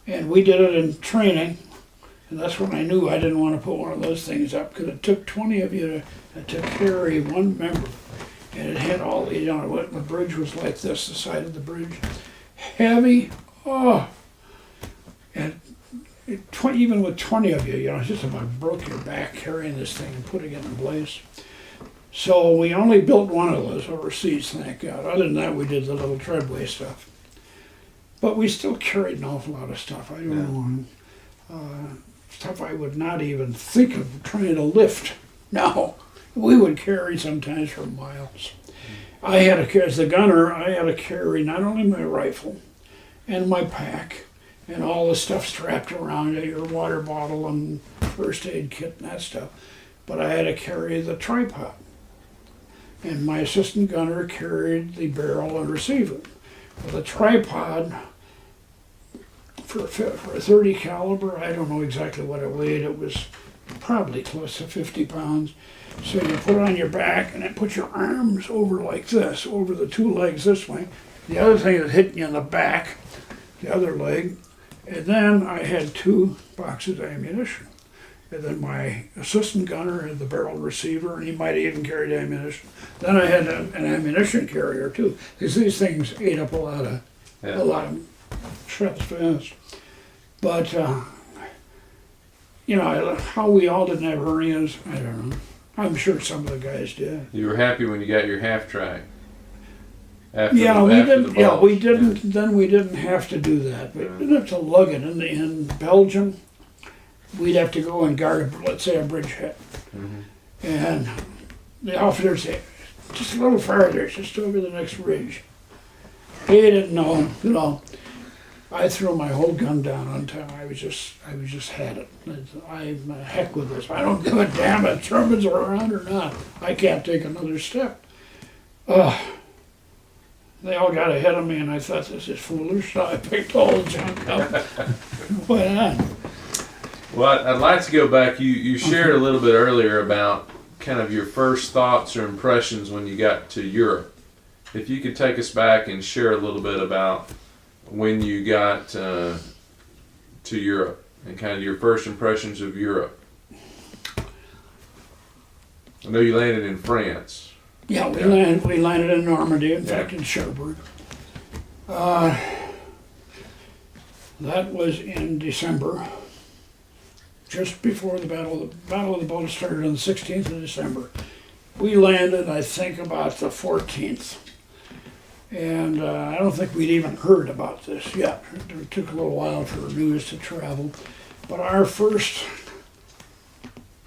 and we did it in training, and that's when I knew I didn't want to put one of those things up, because it took 20 of you to carry one member, and it had all the the bridge was like this, the side of the bridge. Heavy, and even with 20 of you, it just about broke your back carrying this thing and putting it in place. So we only built one of those overseas, thank God. Other than that, we did the little treadway stuff. But we still carried an awful lot of stuff. I don't know, stuff I would not even think of trying to lift. No, we would carry sometimes for miles. As the gunner, I had to carry not only my rifle and my pack and all the stuff strapped around it, your water bottle and first aid kit and that stuff, but I had to carry the tripod. And my assistant gunner carried the barrel and receiver. With a tripod, for a 30 caliber, I don't know exactly what it weighed, it was probably close to 50 pounds. So you put it on your back and then put your arms over like this, over the two legs this way. The other thing is hitting you in the back, the other leg. And then I had 2 boxes of ammunition. And then my assistant gunner had the barrel receiver, and he might have even carried ammunition. Then I had an ammunition carrier too, because these things ate up a lot of shells fast. But how we all didn't have hernias, I don't know. I'm sure some of the guys did. You were happy when you got your half track. After Yeah, we after didn't. the Yeah, bulge? we didn't. Then we didn't have to do that. We didn't have to lug it in Belgium. We'd have to go and guard, let's say, a bridgehead, and the officer would say, "Just a little farther, just over the next ridge." He didn't know. You know, I threw my whole gun down on time. I was just had it. I'm heck with this. I don't give a damn if Germans are around or not. I can't take another step. They all got ahead of me, and I thought, this is foolish, so I picked all the junk up and went on. Well, I'd like to go back. You shared a little bit earlier about kind of your first thoughts or impressions when you got to Europe. If you could take us back and share a little bit about when you got to Europe and kind of your first impressions of Europe. I know you landed in France. Yeah, we landed in Normandy, in fact, in Cherbourg. That was in December, just before the Battle of the Bulge started on the 16th of December. We landed, I think, about the 14th. And I don't think we'd even heard about this yet. It took a little while for news to travel. But our first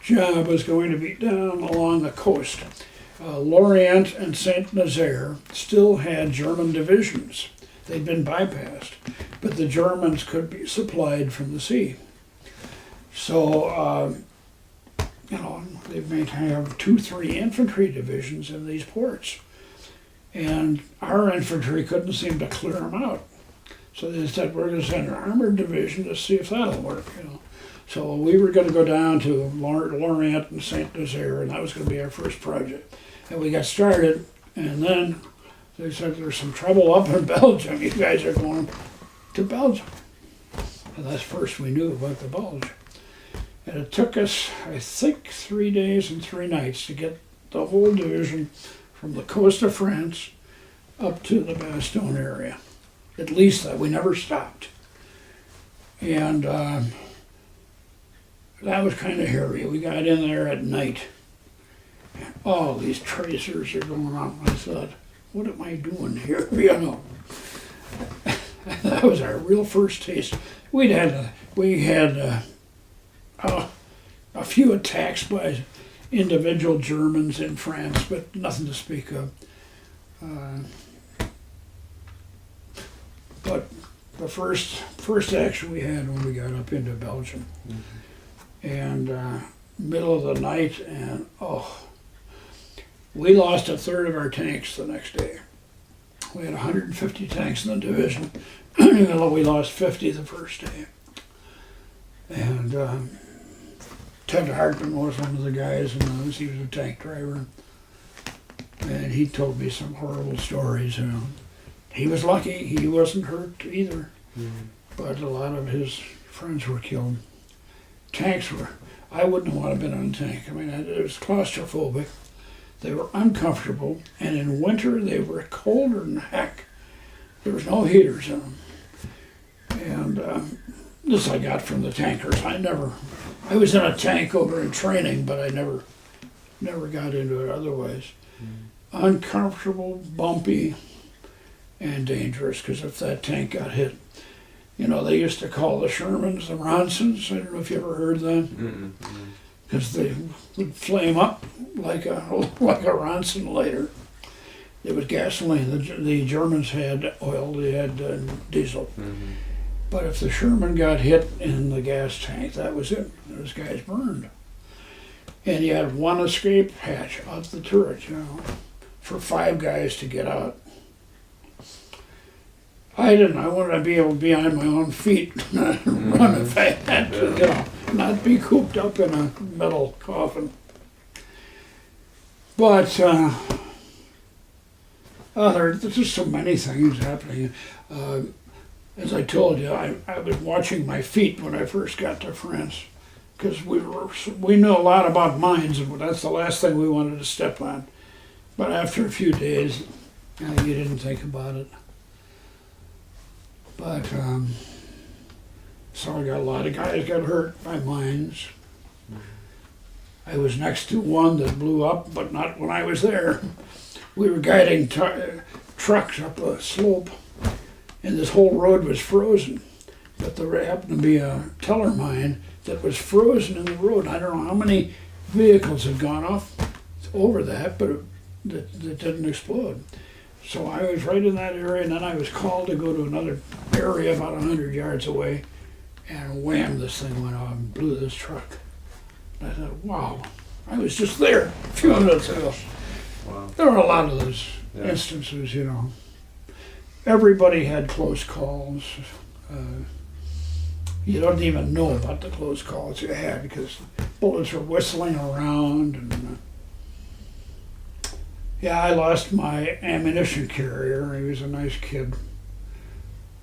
job was going to be down along the coast. Lorient and Saint-Nazaire still had German divisions. They'd been bypassed, but the Germans could be supplied from the sea. So, they may have 2-3 infantry divisions in these ports. And our infantry couldn't seem to clear them out. So they said, we're going to send an armored division to see if that'll work, So we were going to go down to Lorient and Saint-Nazaire, and that was going to be our first project. And we got started, and then they said, there's some trouble up in Belgium. You guys are going to Belgium. And that's first we knew about the Bulge. And it took us, I think, 3 days and 3 nights to get the whole division from the coast of France up to the Bastogne area. At least that, we never stopped. And that was kind of hairy. We got in there at night. And all these tracers are going on. I thought, what am I doing here? That was our real first taste. We had a few attacks by individual Germans in France, but nothing to speak of. But the first action we had when we got up into Belgium, and middle of the night, and we lost a third of our tanks the next day. We had 150 tanks in the division, even though we lost 50 the first day. And Ted Hartman was one of the guys, and he was a tank driver. And he told me some horrible stories. He was lucky; he wasn't hurt either. But a lot of his friends were killed. Tanks were. I wouldn't want to have been on a tank. I mean, it was claustrophobic. They were uncomfortable, and in winter they were colder than heck. There was no heaters in them. And this I got from the tankers. I was in a tank over in training, but I never got into it otherwise. Uncomfortable, bumpy, and dangerous, because if that tank got hit, they used to call the Shermans the Ronsons. I don't know if you ever heard that. Because they would flame up like a Ronson later. It was gasoline. The Germans had oil, they had diesel. But if the Sherman got hit in the gas tank, that was it. Those guys burned. And you had one escape hatch out the turret, for 5 guys to get out. I didn't. I wanted to be able to be on my own feet and run if I had to, not be cooped up in a metal coffin. But there's just so many things happening. As I told you, I was watching my feet when I first got to France, because we knew a lot about mines, and that's the last thing we wanted to step on. But after a few days, you didn't think about it. But so I got a lot of guys got hurt by mines. I was next to one that blew up, but not when I was there. We were guiding trucks up a slope, and this whole road was frozen. But there happened to be a teller mine that was frozen in the road. I don't know how many vehicles had gone off over that, but that didn't explode. So I was right in that area, and then I was called to go to another area about 100 yards away, and wham, this thing went off and blew this truck. And I thought, wow, I was just there a few minutes ago. Wow. There were a lot of those instances, you know. Everybody had close calls. You don't even know about the close calls you had because bullets were whistling around. And yeah, I lost my ammunition carrier. He was a nice kid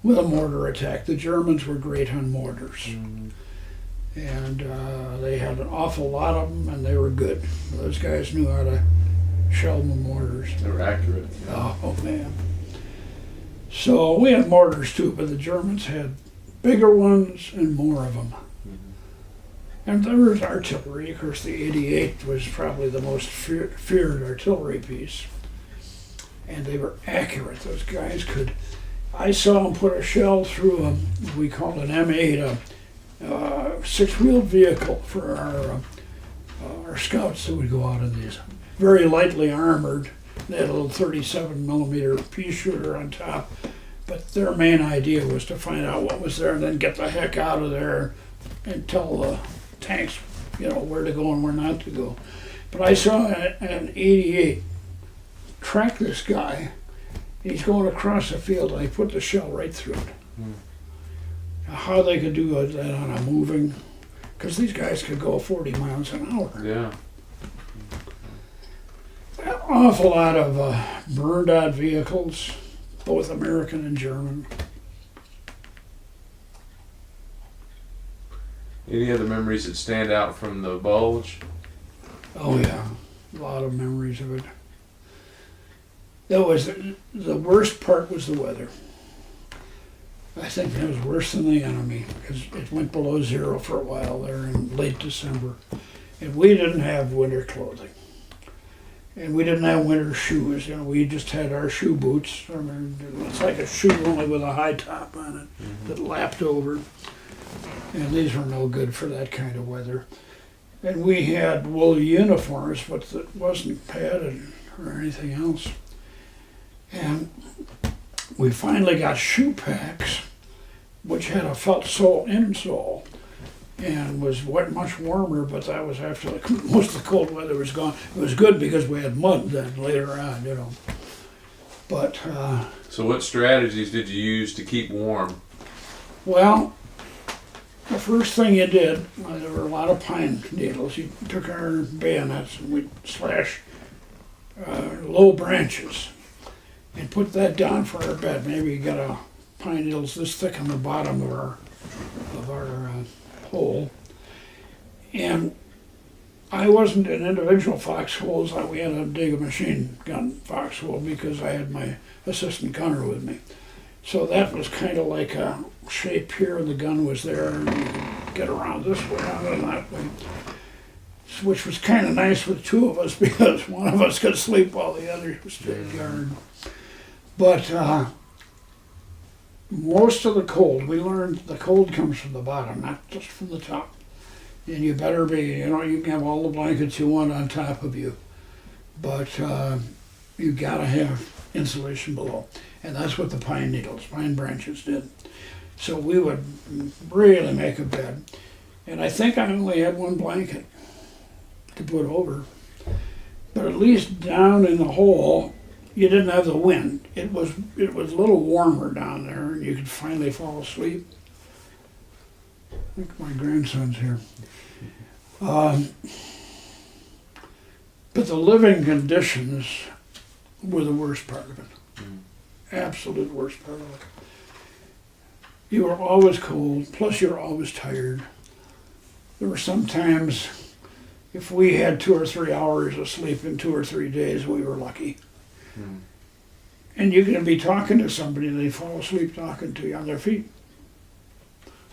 with a mortar attack. The Germans were great on mortars. Mm-hmm. And they had an awful lot of them, and they were good. Those guys knew how to shell the mortars. They were accurate. Yeah. Oh, man. So we had mortars too, but the Germans had bigger ones and more of them. Mm-hmm. And there was artillery. Of course, the 88 was probably the most feared artillery piece. And they were accurate. Those guys could... I saw them put a shell through we called an M8, six-wheeled vehicle for our scouts that would go out in these. Very lightly armored. They had a little 37 millimeter pea shooter on top, but their main idea was to find out what was there and then get the heck out of there and tell the tanks, you know, where to go and where not to go. But I saw an 88 track this guy. He's going across the field and he put the shell right through it. How they could do that on a moving, because these guys could go 40 miles an hour. Yeah. An awful lot of burned out vehicles, both American and German. Any other memories that stand out from the Bulge? Oh yeah, a lot of memories of it. That was the worst part was the weather. I think that was worse than the enemy because it went below zero for a while there in late December, and we didn't have winter clothing. And we didn't have winter shoes, you know, we just had our shoe boots. I mean, it's like a shoe only with a high top on it that lapped over. And these were no good for that kind of weather. And we had wool uniforms, but it wasn't padded or anything else. And we finally got shoe packs, which had a felt sole insole. And was much warmer, but that was after most of the cold weather was gone. It was good because we had mud then later on, you know. But so, what strategies did you use to keep warm? Well, the first thing you did, there were a lot of pine needles. You took our bayonets and we'd slash low branches and put that down for our bed. Maybe you got a pine needles this thick on the bottom of our hole, and I wasn't in individual foxholes. We had to dig a machine gun foxhole because I had my assistant gunner with me. So that was kind of like a shape here, and the gun was there, and you could get around this way, out and that way, which was kind of nice with two of us because one of us could sleep while the other was stayed guard. But most of the cold, we learned the cold comes from the bottom, not just from the top. And you better be, you know, you can have all the blankets you want on top of you, but you gotta have insulation below. And that's what the pine needles, pine branches did. So we would really make a bed. And I think I only had one blanket to put over. But at least down in the hole, you didn't have the wind. It was a little warmer down there, and you could finally fall asleep. I think my grandson's here. But the living conditions were the worst part of it. Absolute worst part of it. You were always cold, plus you were always tired. There were some times, if we had 2 or 3 hours of sleep in 2 or 3 days, we were lucky. And you can be talking to somebody and they fall asleep talking to you on their feet.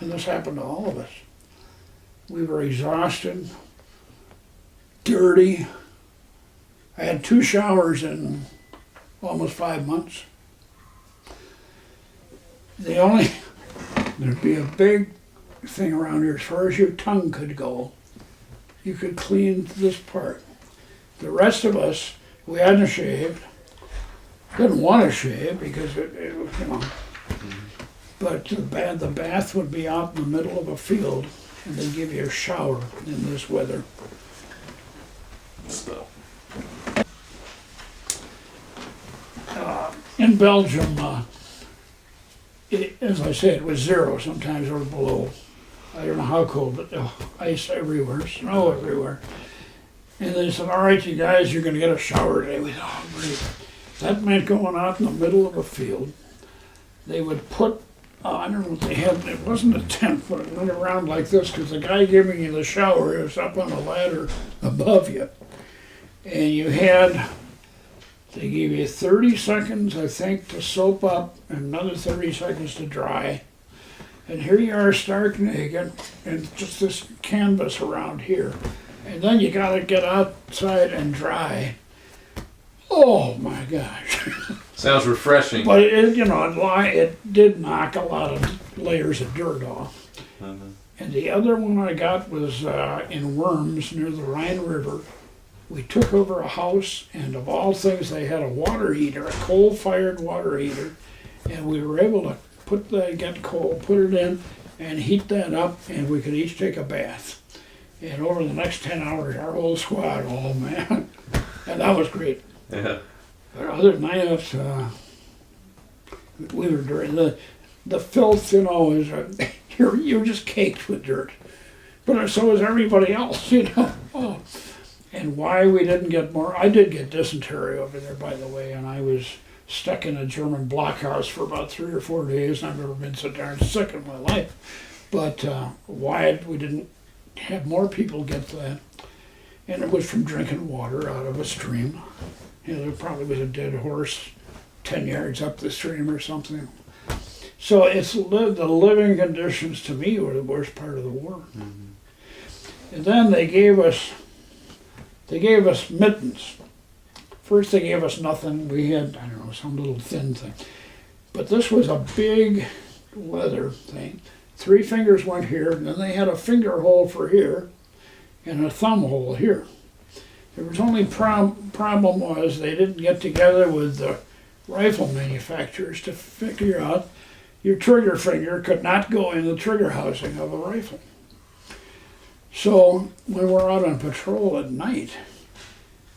And this happened to all of us. We were exhausted, dirty. I had 2 showers in almost 5 months. there'd be a big thing around here as far as your tongue could go. You could clean this part. The rest of us, we hadn't shaved. Didn't want to shave because you know. But the bath would be out in the middle of a field, and they'd give you a shower in this weather. In Belgium, as I said, it was 0, sometimes or below. I don't know how cold, but ice everywhere, snow everywhere. And they said, all right, you guys, you're going to get a shower today. We thought, oh, great. That meant going out in the middle of a field. They would put, I don't know what they had, it wasn't a tent, but it went around like this, because the guy giving you the shower was up on a ladder above you. And you had, they gave you 30 seconds, I think, to soap up, and another 30 seconds to dry. And here you are stark naked, and just this canvas around here. And then you gotta get outside and dry. Oh my gosh. Sounds refreshing. But it did knock a lot of layers of dirt off. And the other one I got was in Worms near the Rhine River. We took over a house, and of all things, they had a water heater, a coal-fired water heater, and we were able to get coal, put it in, and heat that up, and we could each take a bath. And over the next 10 hours, our whole squad, oh man, and that was great. Yeah. But other than that, we were dirty. The filth, is you're just caked with dirt. But so is everybody else, Oh. And why we didn't get more, I did get dysentery over there, by the way, and I was stuck in a German blockhouse for about 3 or 4 days, and I've never been so darn sick in my life. But why we didn't have more people get that, and it was from drinking water out of a stream. There probably was a dead horse 10 yards up the stream or something. So the living conditions to me were the worst part of the war. Mm-hmm. And then they gave us mittens. First they gave us nothing. We had, I don't know, some little thin thing. But this was a big leather thing. 3 fingers went here, and then they had a finger hole for here, and a thumb hole here. There was only problem was they didn't get together with the rifle manufacturers to figure out your trigger finger could not go in the trigger housing of a rifle. So when we're out on patrol at night,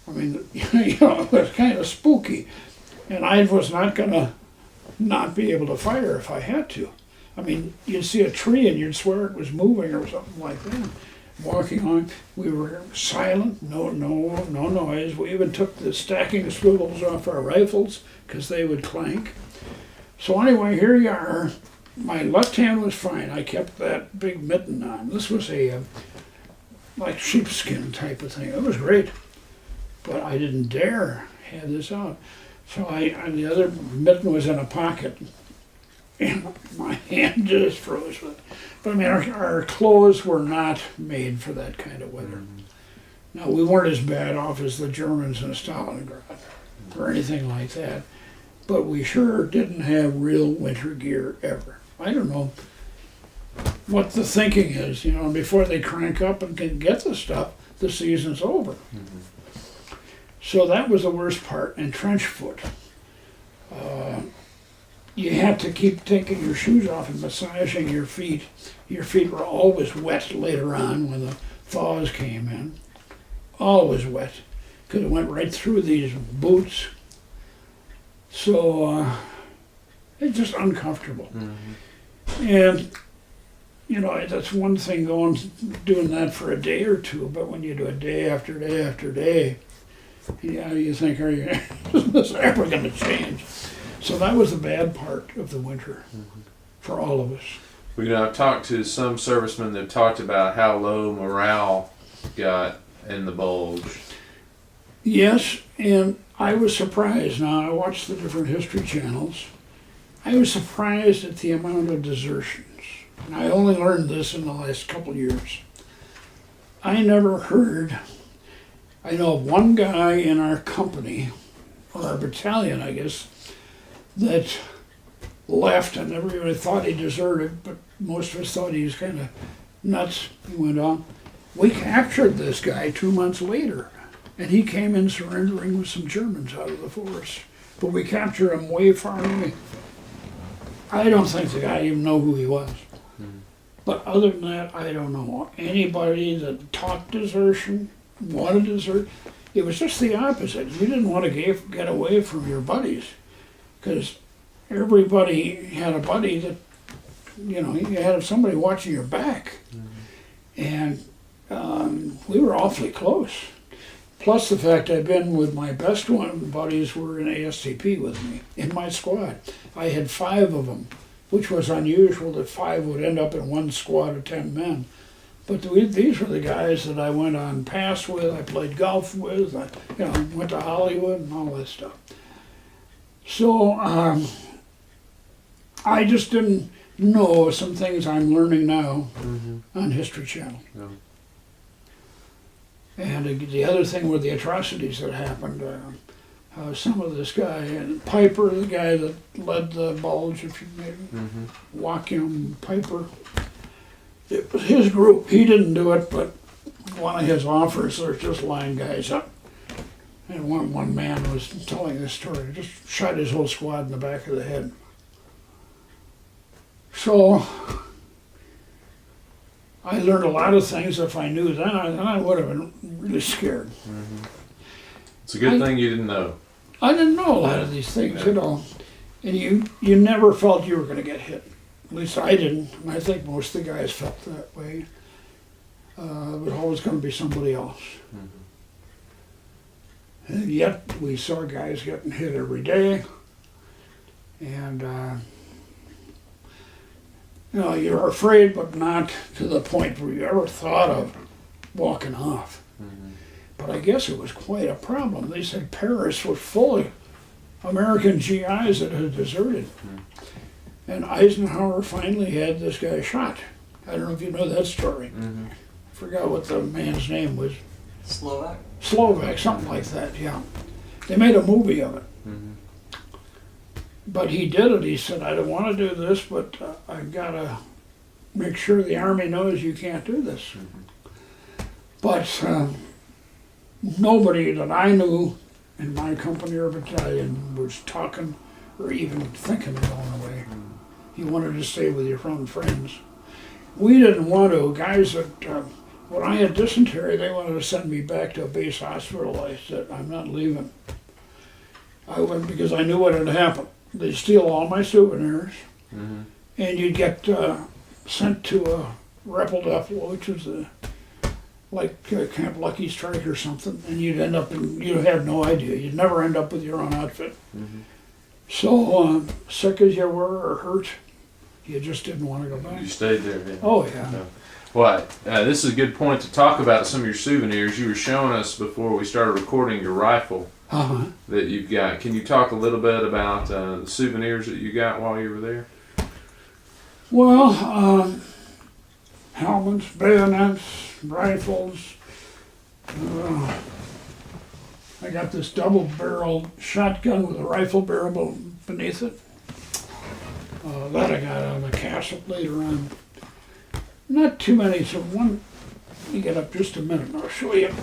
it was kind of spooky, and I was not going to not be able to fire if I had to. You'd see a tree and you'd swear it was moving or something like that. Walking on, we were silent, no noise. We even took the stacking swivels off our rifles because they would clank. So anyway, here you are. My left hand was fine. I kept that big mitten on. This was a like sheepskin type of thing. It was great, but I didn't dare have this out. So the other mitten was in a pocket, and my hand just froze with it. But our clothes were not made for that kind of weather. Now, we weren't as bad off as the Germans in Stalingrad or anything like that, but we sure didn't have real winter gear ever. I don't know what the thinking is, before they crank up and can get the stuff, the season's over. Mm-hmm. So that was the worst part, and trench foot. You had to keep taking your shoes off and massaging your feet. Your feet were always wet later on when the thaws came in. Always wet, because it went right through these boots. So it's just uncomfortable. Mm-hmm. And that's one thing doing that for a day or two, but when you do it day after day after day, you think, is this ever going to change? So that was the bad part of the winter for all of us. Well, I've talked to some servicemen that talked about how low morale got in the bulge. Yes, and I was surprised. Now, I watched the different history channels. I was surprised at the amount of desertions. And I only learned this in the last couple of years. I never heard, I know of one guy in our company, or our battalion, I guess, that left, and everybody thought he deserted, but most of us thought he was kind of nuts. He went on. We captured this guy 2 months later, and he came in surrendering with some Germans out of the forest. But we captured him way far away. I don't think the guy even know who he was. But other than that, I don't know. Anybody that taught desertion, wanted to desert, it was just the opposite. You didn't want to get away from your buddies, because everybody had a buddy that, you know, you had somebody watching your back. And we were awfully close. Plus the fact I've been with my best one buddies were in ASCP with me, in my squad. I had 5 of them, which was unusual that 5 would end up in one squad of 10 men. But these were the guys that I went on pass with, I played golf with, I went to Hollywood and all that stuff. So I just didn't know some things I'm learning now on History Channel. Yeah. And the other thing were the atrocities that happened. Some of this guy, and Piper, the guy that led the bulge, if you maybe, Joachim Piper, it was his group. He didn't do it, but one of his officers just lined guys up. And one man was telling this story, just shot his whole squad in the back of the head. So I learned a lot of things. If I knew then, I would have been really scared. It's a good thing you didn't know. I didn't know a lot of these things at all. And you never felt you were going to get hit. At least I didn't. And I think most of the guys felt that way. It was always going to be somebody else. And yet we saw guys getting hit every day. And you're afraid, but not to the point where you ever thought of walking off. But I guess it was quite a problem. They said Paris was full of American GIs that had deserted. And Eisenhower finally had this guy shot. I don't know if you know that story. I forgot what the man's name was. Slovak, something like that, yeah. They made a movie of it. But he did it. He said, I don't want to do this, but I've got to make sure the Army knows you can't do this. But nobody that I knew in my company or battalion was talking or even thinking of going away. You wanted to stay with your own friends. We didn't want to. Guys that, when I had dysentery, they wanted to send me back to a base hospital. I said, I'm not leaving. I went because I knew what had happened. They'd steal all my souvenirs, and you'd get sent to a Rebel Depot, which was like Camp Lucky Strike or something, and you'd end up you'd have no idea. You'd never end up with your own outfit. So sick as you were or hurt, you just didn't want to go back. You stayed there. Yeah. Oh, yeah. So, well, this is a good point to talk about some of your souvenirs. You were showing us before we started recording your rifle that you've got. Can you talk a little bit about the souvenirs that you got while you were there? Well, helmets, bayonets, rifles. I got this double-barreled shotgun with a rifle barrel beneath it. That I got on the cassette later on. Not too many, so one, let me get up just a minute and I'll show you.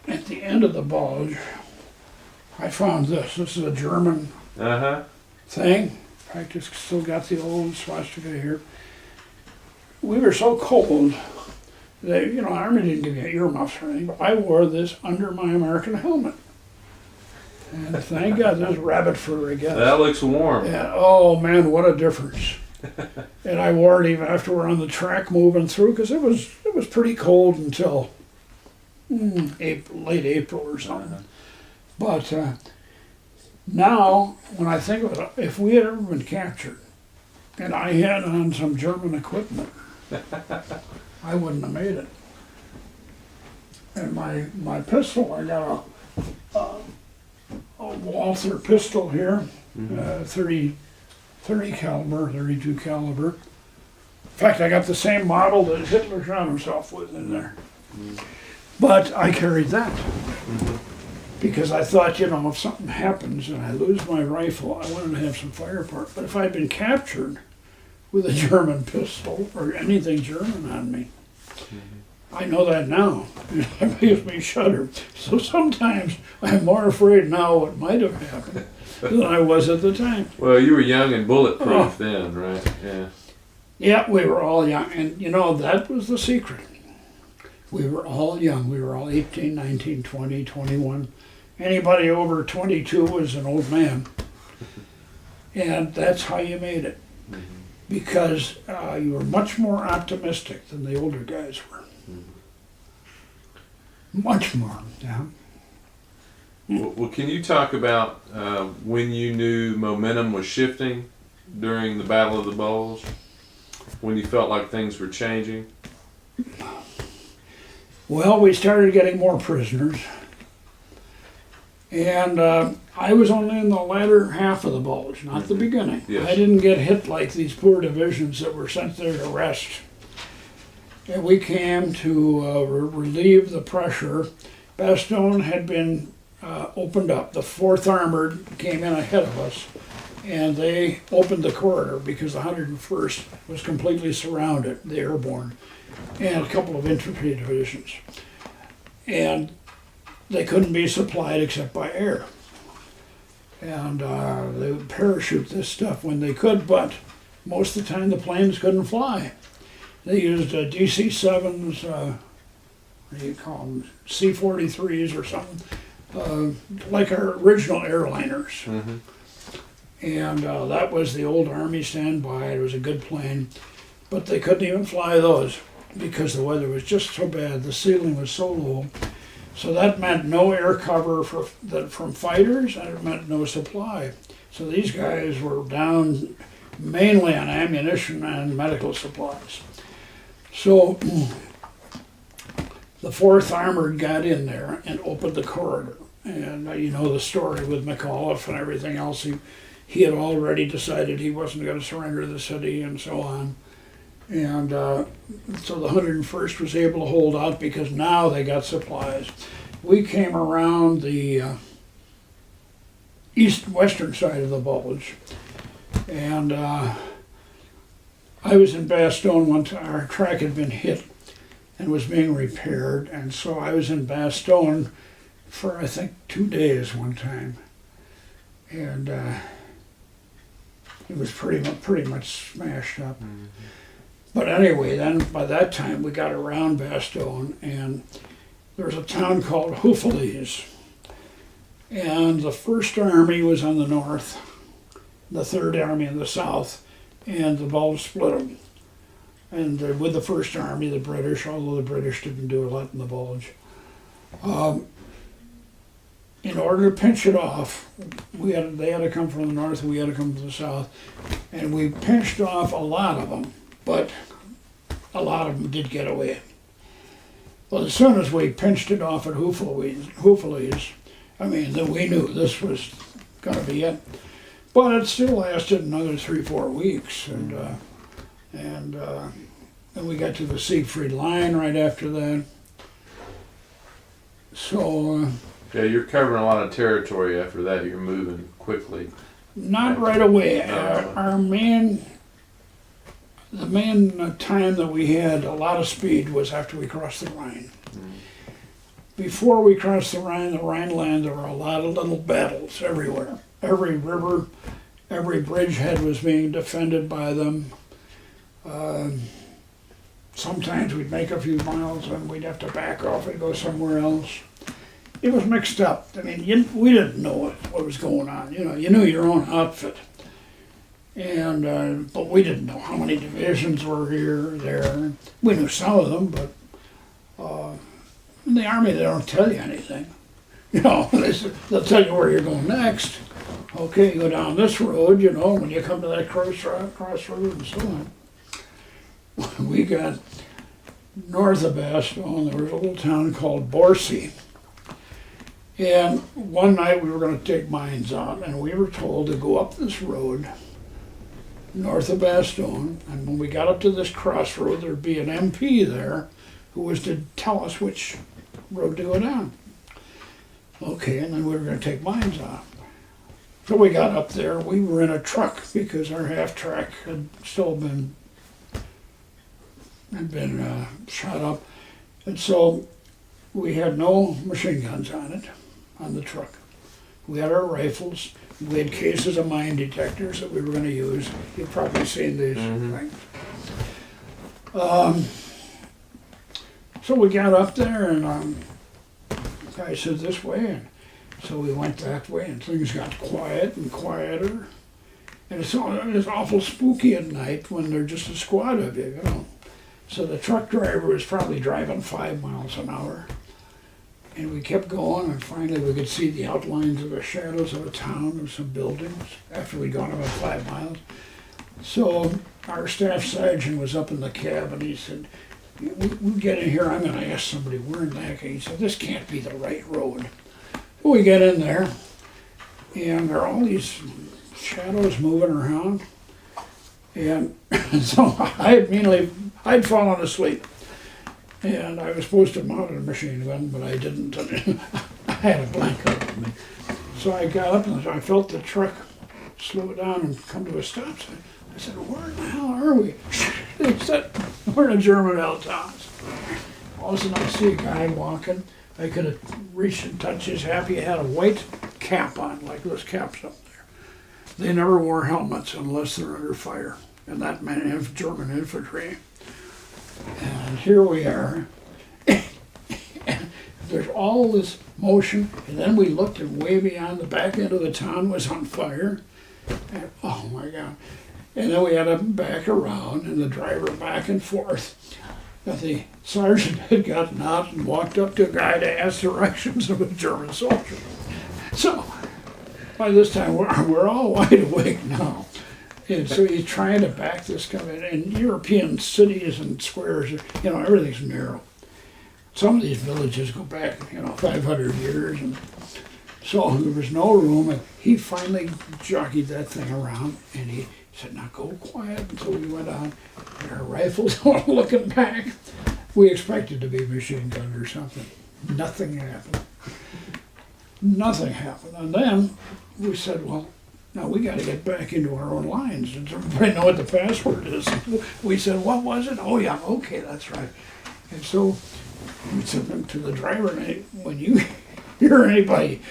At the end of the bulge, I found this. This is a German thing. In fact, it's still got the old swastika here. We were so cold that, Army didn't give you earmuffs or anything, but I wore this under my American helmet. And thank God there's rabbit fur, I guess. That looks warm. Yeah, oh man, what a difference. And I wore it even after we're on the track moving through, because it was pretty cold until late April or something. But now, when I think of it, if we had ever been captured, and I had on some German equipment, I wouldn't have made it. And my pistol, I got a Walther pistol here, 30 caliber, 32 caliber. In fact, I got the same model that Hitler shot himself with in there. But I carried that. Because I thought, you know, if something happens and I lose my rifle, I wanted to have some fire part. But if I'd been captured with a German pistol or anything German on me, I know that now. It makes me shudder. So sometimes I'm more afraid now what might have happened than I was at the time. Well, you were young and bulletproof then, right? Yeah. Yeah, we were all young. And, you know, that was the secret. We were all young. We were all 18, 19, 20, 21. Anybody over 22 was an old man. And that's how you made it. Because you were much more optimistic than the older guys were. Much more, yeah. Well, can you talk about when you knew momentum was shifting during the Battle of the Bulge? When you felt like things were changing? Well, we started getting more prisoners. And I was only in the latter half of the Bulge, not the beginning. Yes. I didn't get hit like these poor divisions that were sent there to rest. And we came to relieve the pressure. Bastogne had been opened up. The 4th Armored came in ahead of us, and they opened the corridor because the 101st was completely surrounded, the airborne, and a couple of infantry divisions. And they couldn't be supplied except by air. And they would parachute this stuff when they could, but most of the time the planes couldn't fly. They used DC-7s, what do you call them, C-43s or something, like our original airliners. And that was the old Army standby. It was a good plane, but they couldn't even fly those because the weather was just so bad. The ceiling was so low. So that meant no air cover from fighters, and it meant no supply. So these guys were down mainly on ammunition and medical supplies. So the 4th Armored got in there and opened the corridor. And you know the story with McAuliffe and everything else. He had already decided he wasn't going to surrender the city and so on. And so the 101st was able to hold out because now they got supplies. We came around the western side of the Bulge. And I was in Bastogne one time. Our track had been hit and was being repaired, and so I was in Bastogne for I think 2 days one time, and it was pretty much smashed up. But anyway, then by that time we got around Bastogne, and there was a town called Houffalize, and the 1st Army was on the north, the 3rd Army in the south, and the Bulge split them. And with the 1st Army, the British, although the British didn't do a lot in the Bulge, in order to pinch it off, they had to come from the north, we had to come from the south, and we pinched off a lot of them, but a lot of them did get away. Well, as soon as we pinched it off at Houffalize, I mean, then we knew this was going to be it. But it still lasted another 3-4 weeks, and then we got to the Siegfried Line right after that. So Yeah, you're covering a lot of territory after that. You're moving quickly. not right away. No. The main time that we had a lot of speed was after we crossed the Rhine. Before we crossed the Rhineland, there were a lot of little battles everywhere. Every river, every bridgehead was being defended by them. Sometimes we'd make a few miles and we'd have to back off and go somewhere else. It was mixed up. I mean, we didn't know what was going on. You knew your own outfit. And but we didn't know how many divisions were here or there. We knew some of them, but in the Army they don't tell you anything. They'll tell you where you're going next. Okay, you go down this road, when you come to that crossroad and so on. We got north of Bastogne, there was a little town called Borsy. And one night we were going to take mines out, and we were told to go up this road north of Bastogne, and when we got up to this crossroad, there'd be an MP there who was to tell us which road to go down. Okay, and then we were going to take mines off. So we got up there. We were in a truck because our half-track had still been shot up, and so we had no machine guns on it, on the truck. We had our rifles. We had cases of mine detectors that we were going to use. You've probably seen these things. So we got up there, and the guy said this way, and so we went that way, and things got quiet and quieter. And it's awful spooky at night when there's just a squad of you, you know. So the truck driver was probably driving 5 miles an hour. And we kept going, and finally we could see the outlines of the shadows of a town and some buildings after we'd gone about 5 miles. So our staff sergeant was up in the cab, and he said, we get in here, I'm going to ask somebody, we're in that. He said, this can't be the right road. So we get in there, and there are all these shadows moving around. And so I'd fallen asleep. And I was supposed to mount a machine gun, but I didn't. I had a blanket on me. So I got up and I felt the truck slow down and come to a stop sign. I said, where the hell are we? They said, we're in a German Altas. All of a sudden I see a guy walking. I could have reached and touched his hat. He had a white cap on, like those caps up there. They never wore helmets unless they're under fire. And that meant German infantry. And here we are. And there's all this motion, and then we looked, and way beyond the back end of the town was on fire. And oh my God. And then we had to back around, and the driver back and forth. But the sergeant had gotten out and walked up to a guy to ask directions of a German soldier. So by this time, we're all wide awake now. And so he's trying to back this guy in. And European cities and squares, you know, everything's narrow. Some of these villages go back, 500 years. And so there was no room. And he finally jockeyed that thing around, and he said, now go quiet. And so we went on, and our rifles were looking back. We expected to be machine gun or something. Nothing happened. Nothing happened. And then we said, well, now we got to get back into our own lines. Does everybody know what the password is? We said, what was it? Oh yeah, okay, that's right. And so we said to the driver, when you hear anybody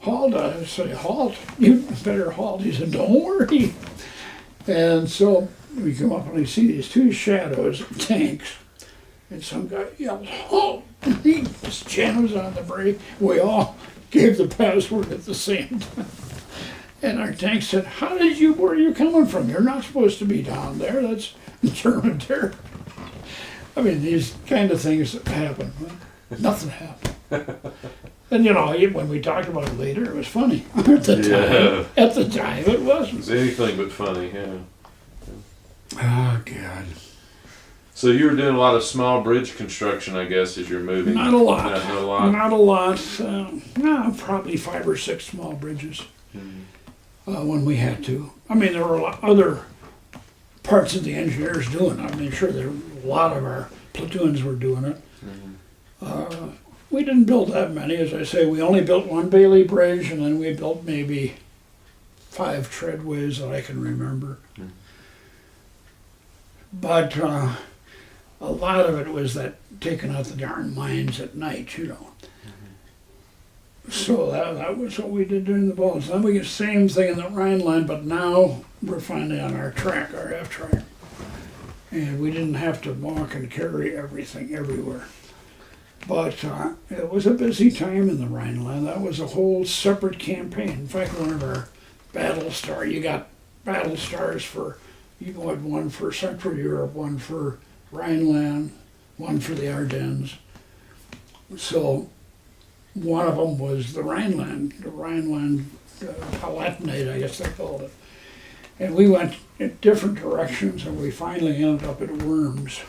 halt, I say, halt, you better halt. He said, don't worry. And so we come up and we see these two shadows, tanks, and some guy yells, halt! And he just jams on the brake. We all gave the password at the same time. And our tank said, where are you coming from? You're not supposed to be down there. That's German territory. I mean, these kind of things happen. Nothing happened. And when we talked about it later, it was funny. At the time, it wasn't. It's anything but funny, yeah. Oh, God. So you were doing a lot of small bridge construction, I guess, as you're moving? Not a lot. Not a lot? Not a lot. No, probably 5 or 6 small bridges. Mm-hmm. When we had to. I mean, there were other parts of the engineers doing it. I mean, sure, a lot of our platoons were doing it. Mm-hmm. We didn't build that many. As I say, we only built 1 Bailey Bridge, and then we built maybe 5 treadways that I can remember. Mm-hmm. But a lot of it was that taking out the darn mines at night, So that was what we did during the balls. Then we get the same thing in the Rhineland, but now we're finally on our track, our half-track. And we didn't have to walk and carry everything everywhere. But it was a busy time in the Rhineland. That was a whole separate campaign. In fact, one of our battle stars, you got battle stars you had one for Central Europe, one for Rhineland, one for the Ardennes. So one of them was the Rhineland Palatinate, I guess they called it. And we went in different directions, and we finally ended up at Worms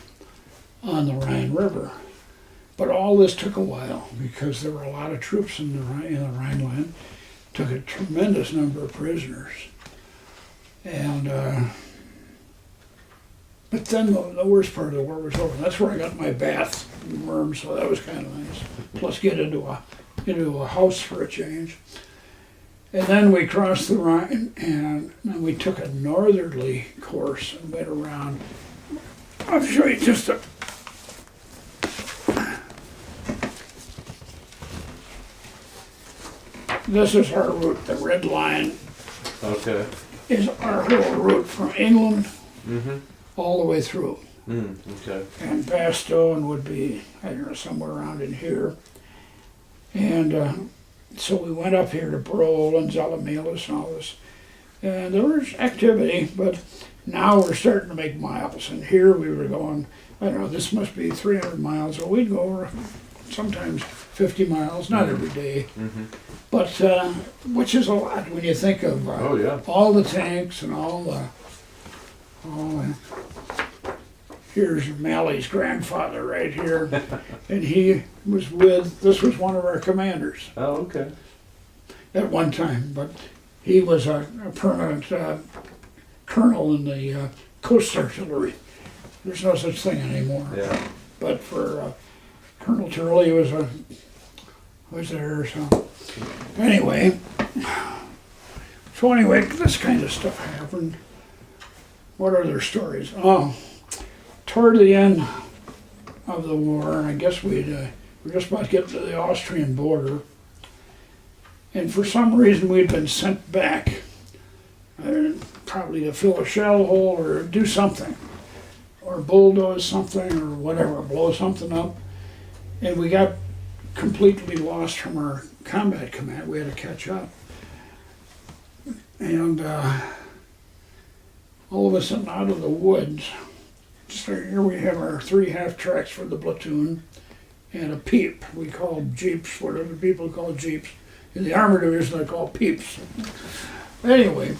on the Rhine River. But all this took a while because there were a lot of troops in the Rhineland. Took a tremendous number of prisoners. And But then the worst part of the war was over. That's where I got my bath and worms, so that was kind of nice. Plus get into a house for a change. And then we crossed the Rhine, and then we took a northerly course and went around. I'll show you just a. This is our route. The red line Okay. is our whole route from England Mm-hmm. all the way through. Okay. And Bastogne would be, I don't know, somewhere around in here. And so we went up here to Brole and Zalamelis and all this. And there was activity, but now we're starting to make miles. And here we were going, I don't know, this must be 300 miles. So we'd go over sometimes 50 miles, not every day. Mm-hmm. But, which is a lot when you think of Oh yeah. all the tanks and all the, here's Mally's grandfather right here. And he was this was one of our commanders Oh okay. at one time, but he was a permanent colonel in the Coast Artillery. There's no such thing anymore. Yeah. But for Colonel Turley was there, so anyway. So anyway, this kind of stuff happened. What are their stories? Oh, toward the end of the war, and I guess we were just about to get to the Austrian border, and for some reason we'd been sent back, probably to fill a shell hole or do something, or bulldoze something or whatever, blow something up, and we got completely lost from our combat command. We had to catch up, and all of a sudden out of the woods, so here we have our 3 half-tracks for the platoon and a peep. We call jeeps, whatever people call jeeps. In the armor division, they're called peeps. Anyway,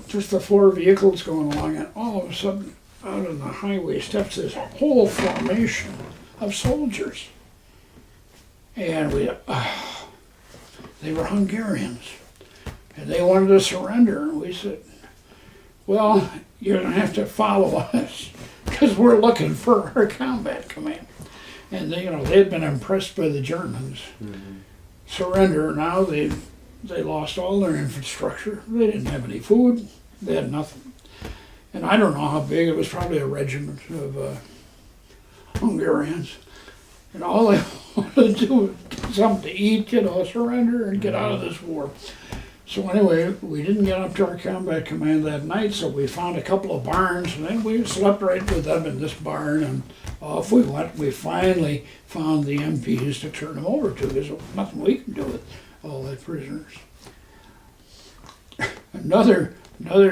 just the 4 vehicles going along, and all of a sudden, out on the highway steps this whole formation of soldiers. And they were Hungarians, and they wanted to surrender. And we said, well, you're going to have to follow us because we're looking for our combat command. And they had been impressed by the Germans. Mm-hmm. Surrender. Now they lost all their infrastructure. They didn't have any food. They had nothing. And I don't know how big. It was probably a regiment of Hungarians. And all they wanted to do was get something to eat, surrender, and get out of this war. So anyway, we didn't get up to our combat command that night, so we found a couple of barns, and then we slept right with them in this barn, and off we went. We finally found the MPs to turn them over to. There's nothing we can do with all the prisoners. Another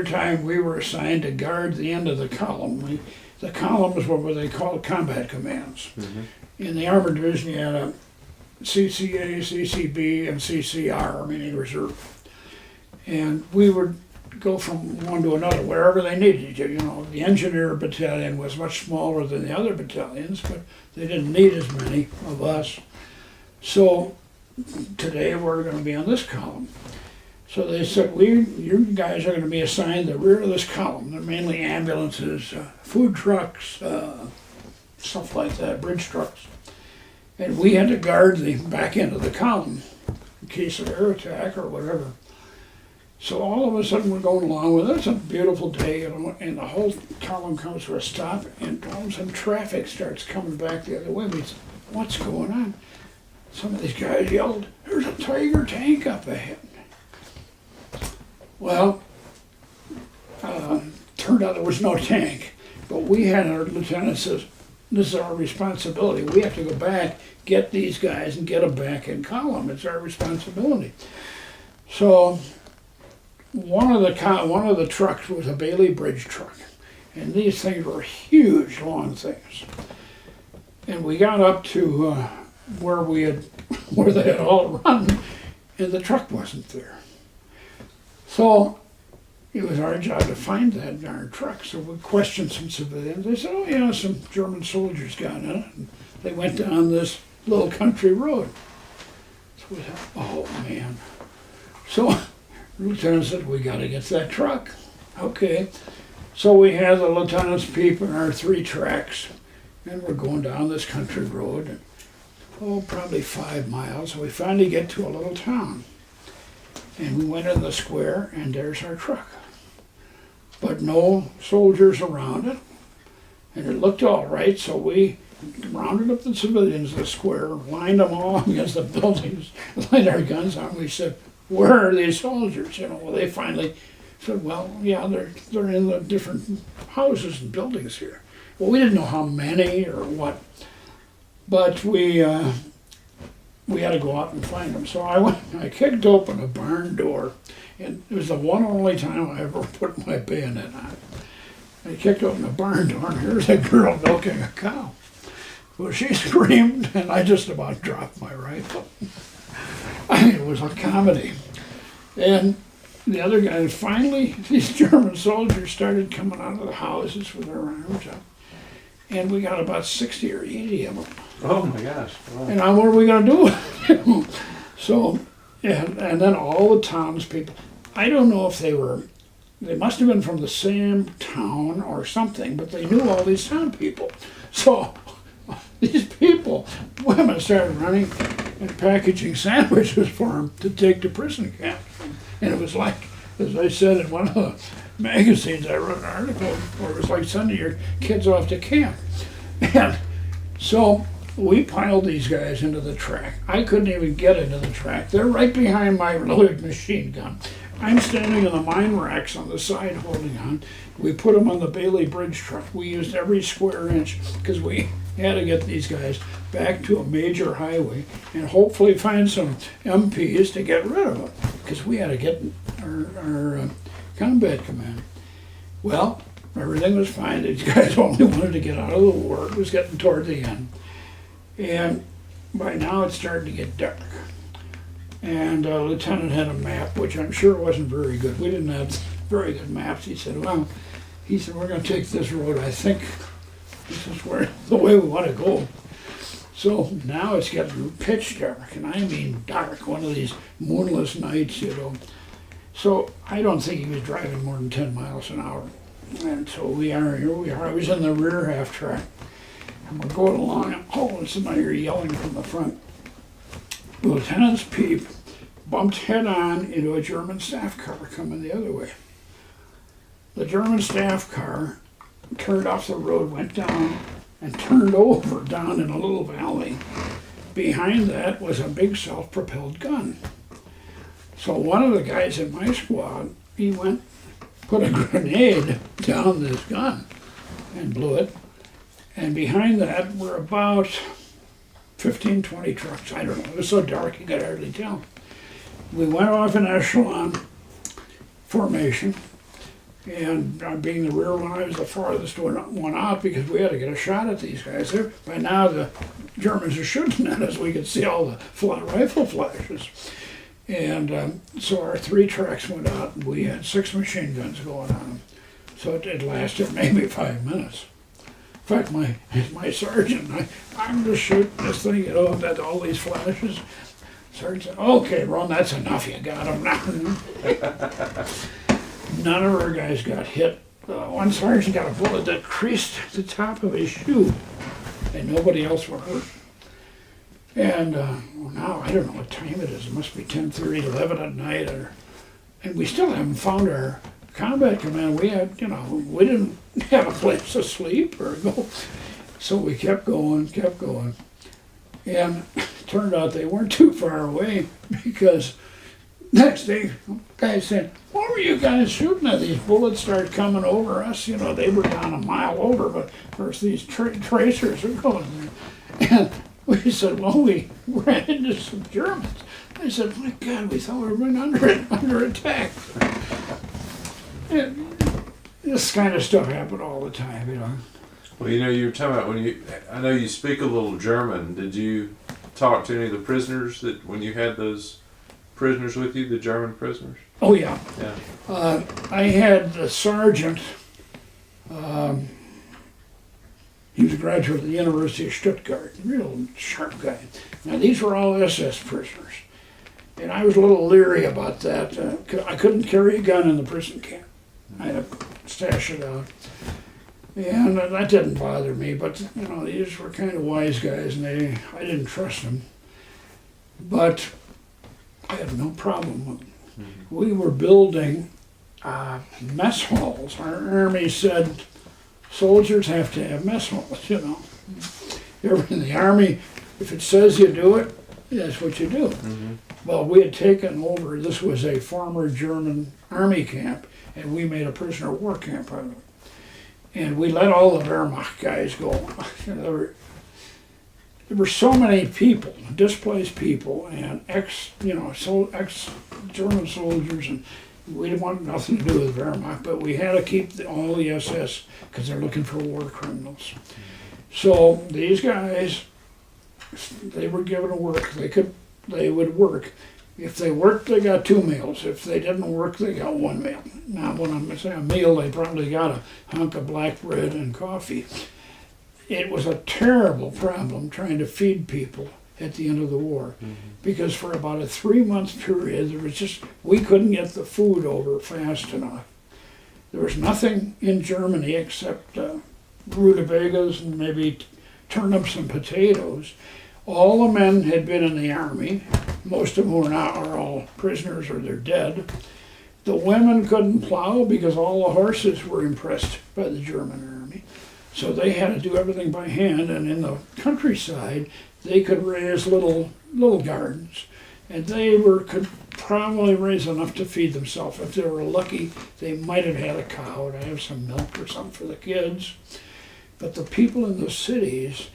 time we were assigned to guard the end of the column. The columns were what they called combat commands. Mm-hmm. In the armored division, you had a CCA, CCB, and CCR, meaning reserve. And we would go from one to another, wherever they needed you. The engineer battalion was much smaller than the other battalions, but they didn't need as many of us. So today we're going to be on this column. So they said, you guys are going to be assigned the rear of this column. They're mainly ambulances, food trucks, stuff like that, bridge trucks. And we had to guard the back end of the column in case of air attack or whatever. So all of a sudden we're going along with it. It's a beautiful day, and the whole column comes to a stop, and all of a sudden traffic starts coming back the other way. We said, what's going on? Some of these guys yelled, there's a Tiger tank up ahead. Well, turned out there was no tank, but we had our lieutenant says, this is our responsibility. We have to go back, get these guys, and get them back in column. It's our responsibility. So one of the trucks was a Bailey Bridge truck, and these things were huge, long things. And we got up to where they had all run, and the truck wasn't there. So it was our job to find that darn truck. So we questioned some civilians. They said, oh yeah, some German soldiers got in it. And they went down this little country road. So we thought, oh man. So the lieutenant said, we got to get that truck. Okay. So we had the lieutenant's peep in our 3 tracks, and we're going down this country road, and, probably 5 miles. We finally get to a little town, and we went in the square, and there's our truck. But no soldiers around it, and it looked all right, so we rounded up the civilians in the square, lined them all against the buildings, lined our guns on. We said, where are these soldiers? Well, they finally said, well, yeah, they're in the different houses and buildings here. Well, we didn't know how many or what, but we had to go out and find them. So I kicked open a barn door, and it was the one only time I ever put my bayonet on. I kicked open the barn door, and here's a girl milking a cow. Well, she screamed, and I just about dropped my rifle. I mean, it was a comedy. And the other guys, finally, these German soldiers started coming out of the houses with their arms up. And we got about 60 or 80 of them. Oh my gosh. Wow. And what are we going to do with them? So, and then all the townspeople, I don't know if they must have been from the same town or something, but they knew all these town people. So these people, women started running and packaging sandwiches for them to take to prison camp. And it was like, as I said in one of the magazines, I wrote an article where it was like sending your kids off to camp. And so we piled these guys into the track. I couldn't even get into the track. They're right behind my loaded machine gun. I'm standing in the mine racks on the side holding on. We put them on the Bailey Bridge truck. We used every square inch because we had to get these guys back to a major highway and hopefully find some MPs to get rid of them because we had to get our combat command. Well, everything was fine. These guys only wanted to get out of the war. It was getting toward the end. And by now it's starting to get dark. And Lieutenant had a map, which I'm sure wasn't very good. We didn't have very good maps. He said, we're going to take this road. I think this is the way we want to go. So now it's getting pitch dark, and I mean dark, one of these moonless nights, So I don't think he was driving more than 10 miles an hour. And so here we are. I was in the rear half track. And we're going along, and all of a sudden I hear yelling from the front. Lieutenant's peep bumped head on into a German staff car coming the other way. The German staff car turned off the road, went down, and turned over down in a little valley. Behind that was a big self-propelled gun. So one of the guys in my squad, he put a grenade down this gun and blew it. And behind that were about 15, 20 trucks. I don't know. It was so dark you could hardly tell. We went off in echelon formation. And being the rear one, I was the farthest one out because we had to get a shot at these guys. By now the Germans are shooting at us. We could see all the rifle flashes. And so our 3 tracks went out, and we had 6 machine guns going on them. So it lasted maybe 5 minutes. In fact, my sergeant, I'm just shooting this thing, that all these flashes. Sergeant said, okay, Ron, that's enough. You got him now. None of our guys got hit. One sergeant got a bullet that creased the top of his shoe, and nobody else were hurt. And now, I don't know what time it is. It must be 10:30, 11 at night. And we still haven't found our combat command. We had, we didn't have a place to sleep or go. So we kept going. And it turned out they weren't too far away because next day, guys said, what were you guys shooting at? These bullets started coming over us. They were down a mile over, but of course these tracers are going there. And we said, well, we ran into some Germans. I said, my God, we thought we were under attack. And this kind of stuff happened all the time, Well, you were talking about I know you speak a little German. Did you talk to any of the prisoners when you had those prisoners with you, the German prisoners? Oh, yeah. Yeah. I had a sergeant. He was a graduate of the University of Stuttgart, real sharp guy. Now, these were all SS prisoners. And I was a little leery about that. I couldn't carry a gun in the prison camp. I had a stash it out. And that didn't bother me, but you know, these were kind of wise guys, and I didn't trust them. But I had no problem with them. We were building mess halls. Our army said soldiers have to have mess halls, you know. In the army, if it says you do it, that's what you do. Well, we had taken over, this was a former German army camp, and we made a prisoner of war camp out of it. And we let all the Wehrmacht guys go. There were so many people, displaced people, and ex-German soldiers, and we didn't want nothing to do with Wehrmacht, but we had to keep all the SS because they're looking for war criminals. So these guys, they were given work. They would work. If they worked, they got 2 meals. If they didn't work, they got 1 meal. Now, when I say a meal, they probably got a hunk of black bread and coffee. It was a terrible problem trying to feed people at the end of the war, because for about a 3-month period, we couldn't get the food over fast enough. There was nothing in Germany except rutabagas and maybe turnips and potatoes. All the men had been in the army. Most of them are all prisoners or they're dead. The women couldn't plow because all the horses were impressed by the German army. So they had to do everything by hand, and in the countryside, they could raise little gardens. And they could probably raise enough to feed themselves. If they were lucky, they might have had a cow to have some milk or something for the kids. But the people in the cities,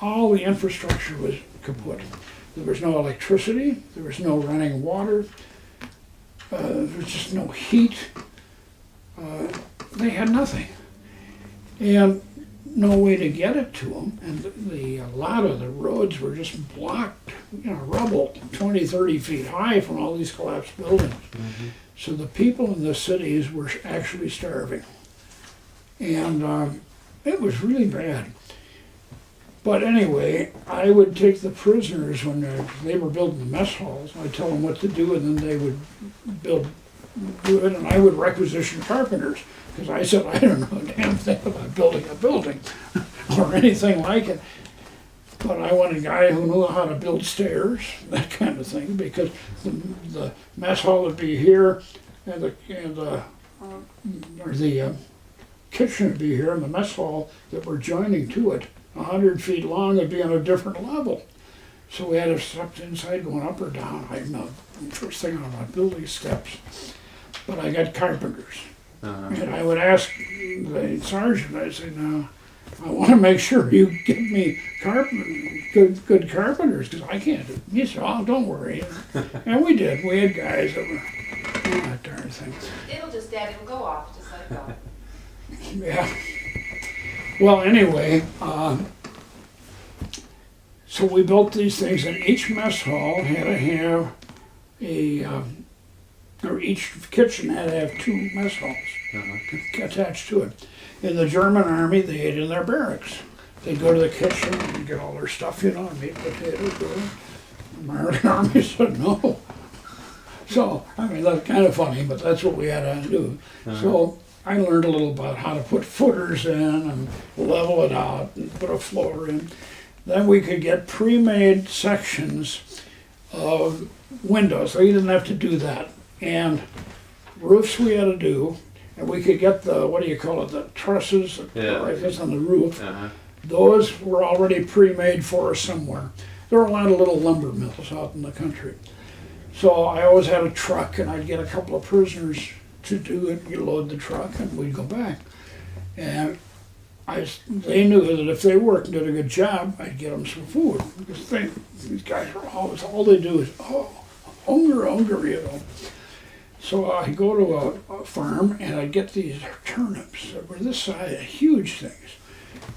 all the infrastructure was kaput. There was no electricity, there was no running water, there was just no heat. They had nothing. And no way to get it to them. And a lot of the roads were just blocked, rubble, 20, 30 feet high from all these collapsed buildings. So the people in the cities were actually starving. And it was really bad. But anyway, I would take the prisoners when they were building the mess halls, and I'd tell them what to do, and then they would do it, and I would requisition carpenters, because I said, I don't know a damn thing about building a building or anything like it. But I wanted a guy who knew how to build stairs, that kind of thing, because the mess hall would be here, and the kitchen would be here, and the mess hall that we're joining to it, 100 feet long, would be on a different level. So we had to step inside going up or down. I didn't know first thing on my building steps. But I got carpenters. And I would ask the sergeant, I'd say, now, I want to make sure you get me good carpenters, because I can't do it. He said, oh, don't worry. And we did. We had guys that were, that darn thing. It'll go off just like that. Yeah. Well, anyway, so we built these things, and each mess hall had to have or each kitchen had to have 2 mess halls attached to it. In the German army, they ate in their barracks. They'd go to the kitchen and get all their stuff, meat, potatoes, The American army said no. So, I mean, that's kind of funny, but that's what we had to do. So I learned a little about how to put footers in and level it out and put a floor in. Then we could get pre-made sections of windows, so you didn't have to do that. And roofs we had to do, and we could get the trusses, like this on the roof. Those were already pre-made for us somewhere. There were a lot of little lumber mills out in the country. So I always had a truck, and I'd get a couple of prisoners to do it. You load the truck, and we'd go back. And they knew that if they worked and did a good job, I'd get them some food. Because these guys are always, all they do is, hunger. So I'd go to a farm, and I'd get these turnips that were this size, huge things,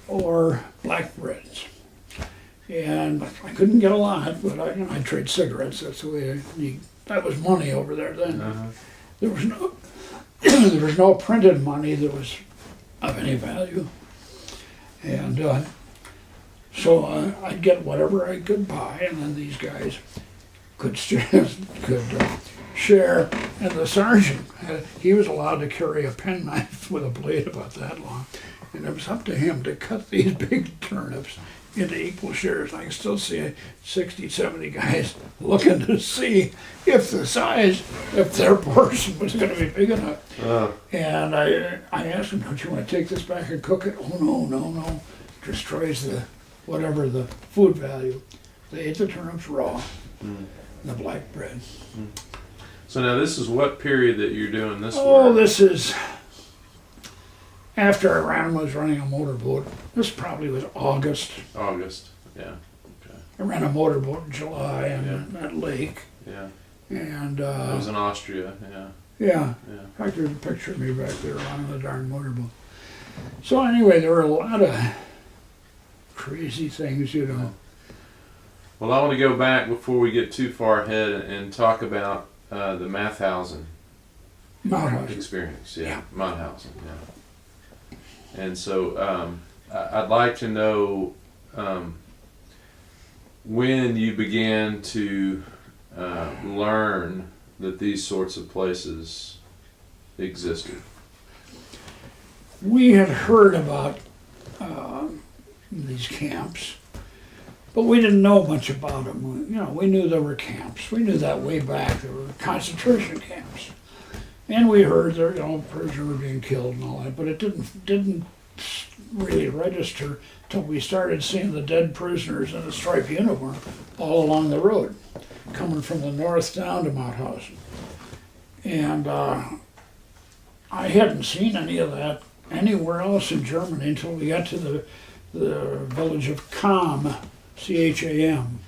or blackbreads. And I couldn't get a lot, but I'd trade cigarettes. That's the way that was money over there then. There was no printed money that was of any value. And so I'd get whatever I could buy, and then these guys could share share, and the sergeant, he was allowed to carry a penknife with a blade about that long, and it was up to him to cut these big turnips into equal shares. I can still see 60, 70 guys looking to see if their portion was going to be big enough. And I asked him, don't you want to take this back and cook it? Oh, no. Destroys whatever the food value. They ate the turnips raw, and the black bread. So now this is what period that you're doing this Oh, work? this is after Iran was running a motorboat. This probably was August. August, yeah, I ran a motorboat in July on that lake. yeah. And It was in Austria, yeah. yeah, Yeah. in fact, there's a picture of me back there on the darn motorboat. So anyway, there were a lot of crazy things, you know. Well, I want to go back before we get too far ahead and talk about the Mauthausen Mauthausen. experience. Yeah. Yeah, Mauthausen, yeah. And so I'd like to know when you began to learn that these sorts of places existed. We had heard about these camps, but we didn't know much about them. We knew there were camps. We knew that way back. There were concentration camps, and we heard there, prisoners were being killed and all that. But it didn't really register till we started seeing the dead prisoners in a striped uniform all along the road, coming from the north down to Mauthausen. And I hadn't seen any of that anywhere else in Germany until we got to the village of Cham, C-H-A-M,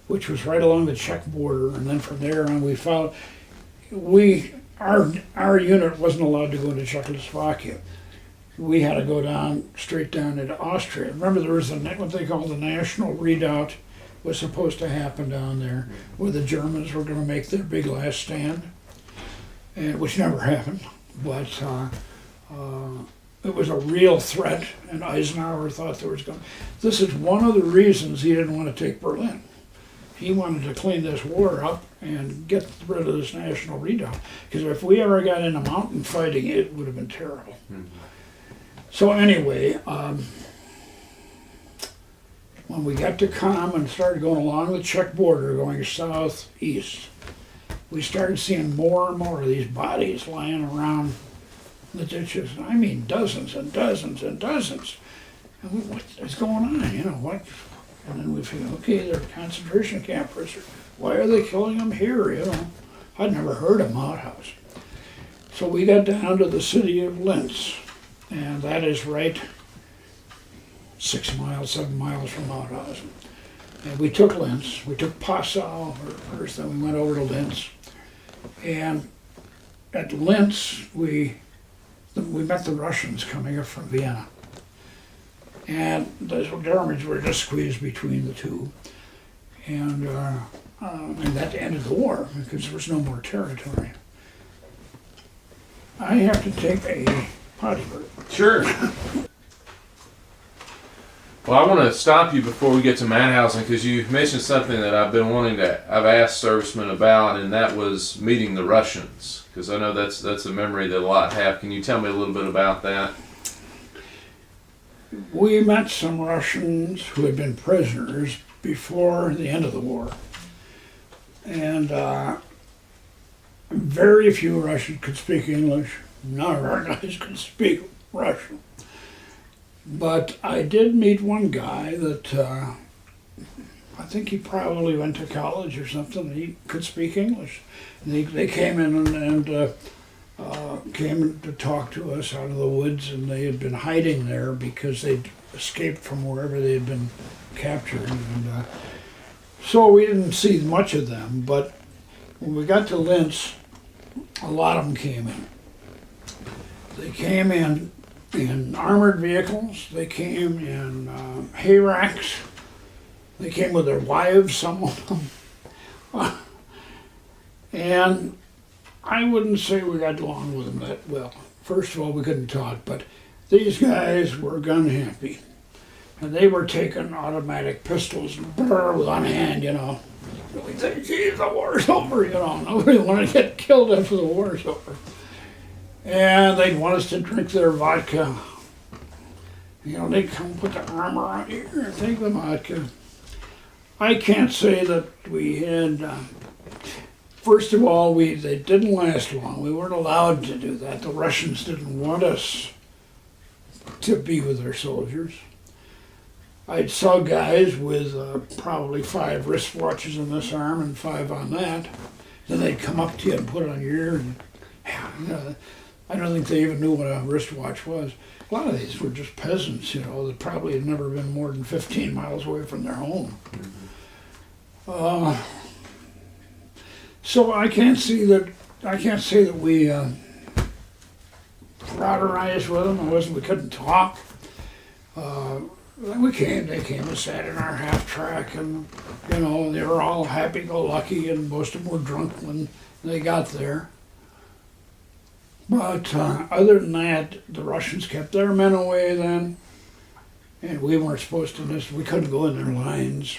which was right along the Czech border. And then from there on, we found our unit wasn't allowed to go into Czechoslovakia. We had to go straight down into Austria. Remember, there was what they call the National Redoubt was supposed to happen down there, where the Germans were going to make their big last stand, and which never happened. But it was a real threat, and Eisenhower thought there was going. This is one of the reasons he didn't want to take Berlin. He wanted to clean this war up and get rid of this National Redoubt, because if we ever got into mountain fighting, it would have been terrible. Mm-hmm. So anyway, when we got to Cham and started going along the Czech border, going southeast, we started seeing more and more of these bodies lying around the ditches. I mean, dozens and dozens and dozens. And what is going on? What? And then we figured, okay, they're concentration camp prisoners. Why are they killing them here? I'd never heard of Mauthausen. So we got down to the city of Linz, and that is right 6 miles, 7 miles from Mauthausen. And we took Linz. We took Passau first, then we went over to Linz. And at Linz, we met the Russians coming up from Vienna. And the Germans were just squeezed between the two. And that ended the war, because there was no more territory. I have to take a potty break. Sure. Well, I want to stop you before we get to Mauthausen, because you mentioned something that I've asked servicemen about, and that was meeting the Russians, because I know that's a memory that a lot have. Can you tell me a little bit about that? We met some Russians who had been prisoners before the end of the war, and very few Russians could speak English. None of our guys could speak Russian. But I did meet one guy that I think he probably went to college or something. He could speak English. And they came in and came to talk to us out of the woods, and they had been hiding there because they'd escaped from wherever they had been captured. And so we didn't see much of them, but when we got to Linz, a lot of them came in. They came in armored vehicles, they came in hay racks, they came with their wives, some of them. And I wouldn't say we got along with them that well. First of all, we couldn't talk, but these guys were gun happy. And they were taking automatic pistols with one hand, We think, geez, the war's over, you know. Nobody wanted to get killed after the war's over. And they'd want us to drink their vodka. You know, they'd come put the armor on you and take the vodka. I can't say that we had, first of all, they didn't last long. We weren't allowed to do that. The Russians didn't want us to be with their soldiers. I saw guys with probably 5 wristwatches on this arm and 5 on that. Then they'd come up to you and put it on your ear. And, you know, I don't think they even knew what a wristwatch was. A lot of these were just peasants, you know, that probably had never been more than 15 miles away from their home. So I can't say that we fraternized with them. We couldn't talk. They came and sat in our half track, and you know, they were all happy-go-lucky, and most of them were drunk when they got there. But other than that, the Russians kept their men away then, and we weren't supposed to we couldn't go in their lines.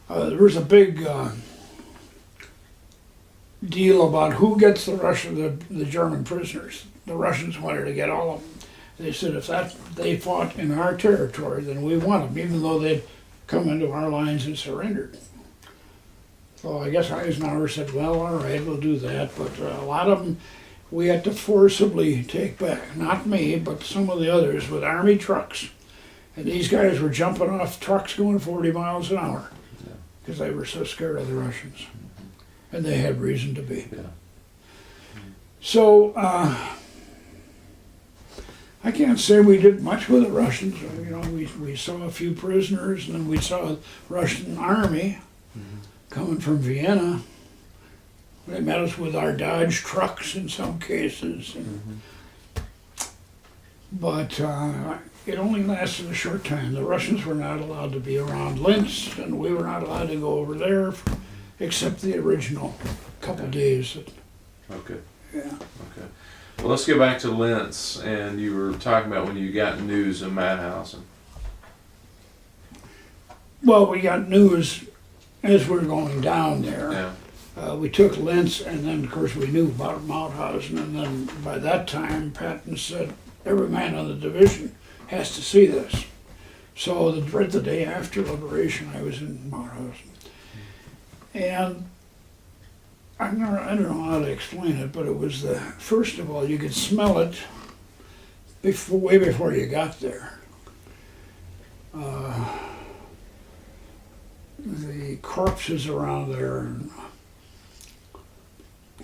There was a big deal about who gets the German prisoners. The Russians wanted to get all of them. They said if they fought in our territory, then we want them, even though they'd come into our lines and surrendered. So I guess Eisenhower said, well, all right, we'll do that. But a lot of them we had to forcibly take back. Not me, but some of the others with army trucks. And these guys were jumping off trucks going 40 miles an hour because they were so scared of the Russians. And they had reason to be. Yeah. So, I can't say we did much with the Russians. You know, we saw a few prisoners, and then we saw the Russian army coming from Vienna. They met us with our Dodge trucks in some cases. But it only lasted a short time. The Russians were not allowed to be around Linz, and we were not allowed to go over there except the original couple days. Okay. Yeah. Okay. Well, let's go back to Linz, and you were talking about when you got news of Mauthausen. Well, we got news as we were going down there. Yeah. We took Linz, and then, of course, we knew about Mauthausen, and then by that time, Patton said, every man on the division has to see this. So right the day after Liberation, I was in Mauthausen. And I don't know how to explain it, but it was first of all, you could smell it way before you got there. The corpses around there, and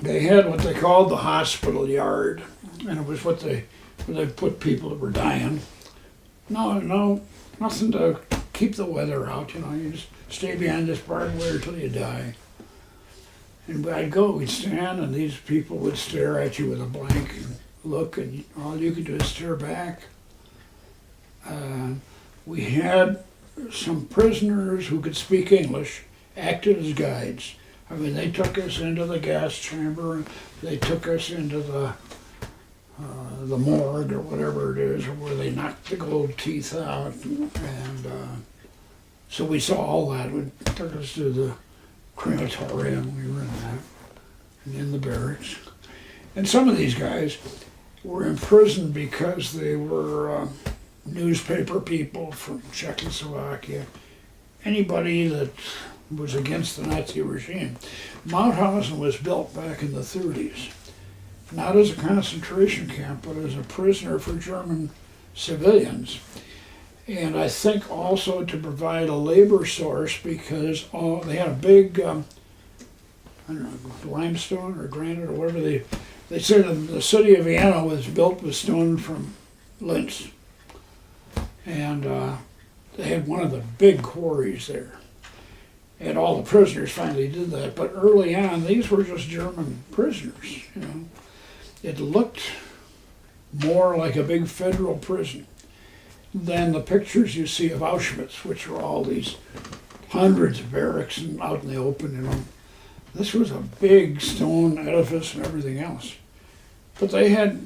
they had what they called the hospital yard, and it was where they put people that were dying. No, nothing to keep the weather out, you know, you just stay behind this barbed wire till you die. And we'd stand, and these people would stare at you with a blank look, and all you could do is stare back. We had some prisoners who could speak English, acted as guides. I mean, they took us into the gas chamber, they took us into the morgue or whatever it is, where they knocked the gold teeth out, and so we saw all that. It took us to the crematorium, we were in that, and in the barracks. And some of these guys were imprisoned because they were newspaper people from Czechoslovakia, anybody that was against the Nazi regime. Mauthausen was built back in the 30s, not as a concentration camp, but as a prisoner for German civilians. And I think also to provide a labor source, because they had a big, I don't know, limestone or granite or whatever they said the city of Vienna was built with stone from Linz. And they had one of the big quarries there. And all the prisoners finally did that. But early on, these were just German prisoners, you know. It looked more like a big federal prison than the pictures you see of Auschwitz, which are all these hundreds of barracks and out in the open, you know. This was a big stone edifice and everything else. But they had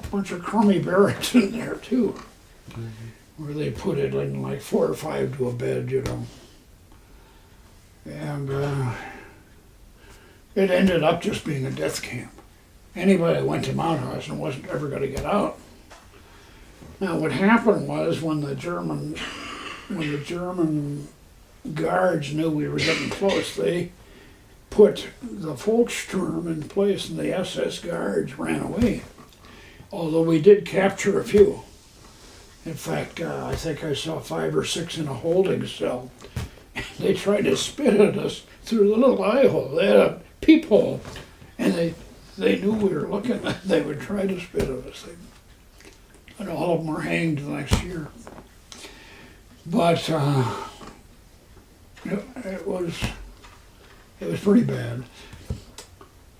a bunch of crummy barracks in there too, where they put it in like 4 or 5 to a bed, you know. And it ended up just being a death camp. Anybody that went to Mount House and wasn't ever going to get out. Now what happened was when the German guards knew we were getting close, they put the Volkssturm in place and the SS guards ran away. Although we did capture a few. In fact, I think I saw 5 or 6 in a holding cell. They tried to spit at us through the little eye hole. They had a peephole, and they knew we were looking. They would try to spit at us. And all of them were hanged the next year. But it was pretty bad.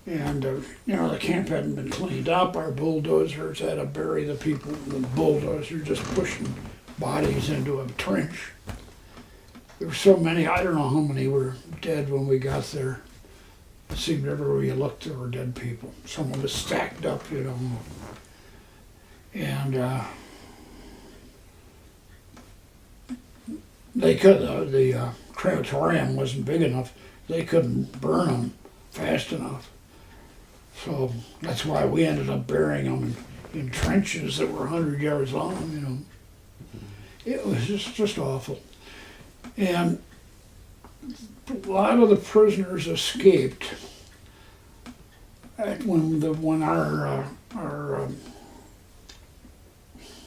And the camp hadn't been cleaned up. Our bulldozers had to bury the people. The bulldozer just pushing bodies into a trench. There were so many. I don't know how many were dead when we got there. It seemed everywhere you looked there were dead people. Some of us stacked up, And they could. The crematorium wasn't big enough. They couldn't burn them fast enough. So that's why we ended up burying them in trenches that were 100 yards long, It was just awful. And a lot of the prisoners escaped when our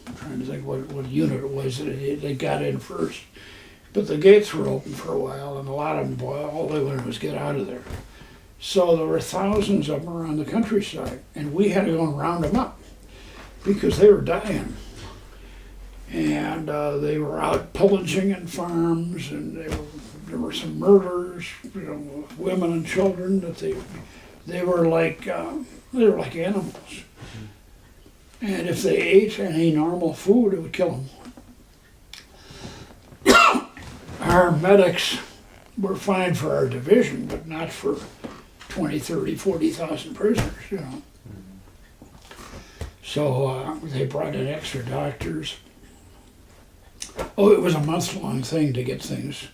I'm trying to think what unit it was that they got in first. But the gates were open for a while, and a lot of them, all they wanted was get out of there. So there were thousands of them around the countryside, and we had to go and round them up because they were dying. And they were out pillaging in farms, and there were some murders, of women and children that they were like animals. And if they ate any normal food, it would kill them. Our medics were fine for our division, but not for 20, 30, 40,000 prisoners, So they brought in extra doctors. Oh, it was a month-long thing to get things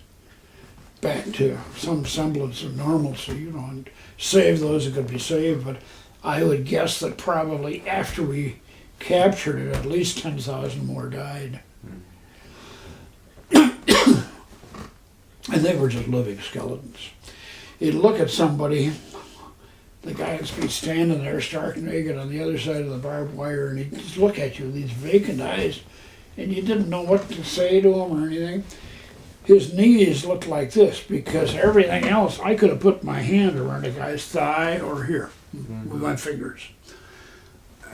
back to some semblance of normalcy, and save those that could be saved. But I would guess that probably after we captured it, at least 10,000 more died. And they were just living skeletons. You'd look at somebody, the guy would be standing there stark naked on the other side of the barbed wire, and he'd just look at you with these vacant eyes, and you didn't know what to say to him or anything. His knees looked like this because everything else, I could have put my hand around a guy's thigh or here with my fingers.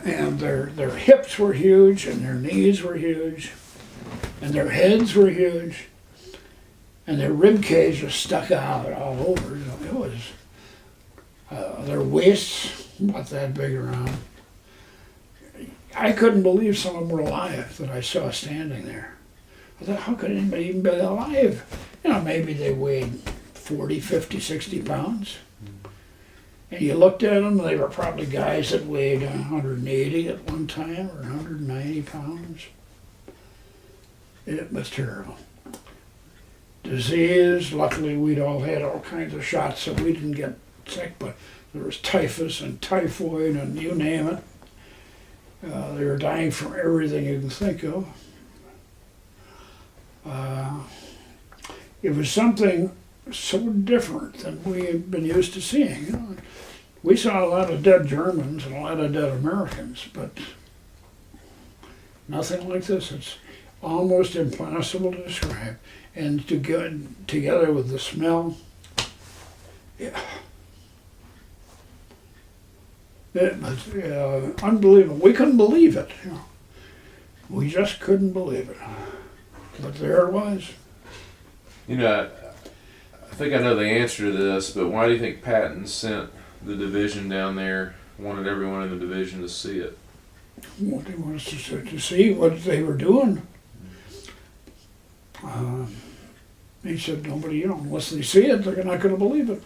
And their hips were huge, and their knees were huge, and their heads were huge, and their rib cage was stuck out all over. It was their waists about that big around. I couldn't believe some of them were alive that I saw standing there. I thought, how could anybody even be alive? Maybe they weighed 40, 50, 60 pounds. And you looked at them, they were probably guys that weighed 180 at one time or 190 pounds. It was terrible. Disease, luckily we'd all had all kinds of shots so we didn't get sick, but there was typhus and typhoid and you name it. They were dying from everything you can think of. It was something so different than we had been used to seeing. We saw a lot of dead Germans and a lot of dead Americans, but nothing like this. It's almost impossible to describe. And to get together with the smell, yeah. It was unbelievable. We couldn't believe it. We just couldn't believe it. But there it was. I think I know the answer to this, but why do you think Patton sent the division down there, wanted everyone in the division to see it? What they wanted us to see what they were doing. He said, nobody, unless they see it, they're not going to believe it.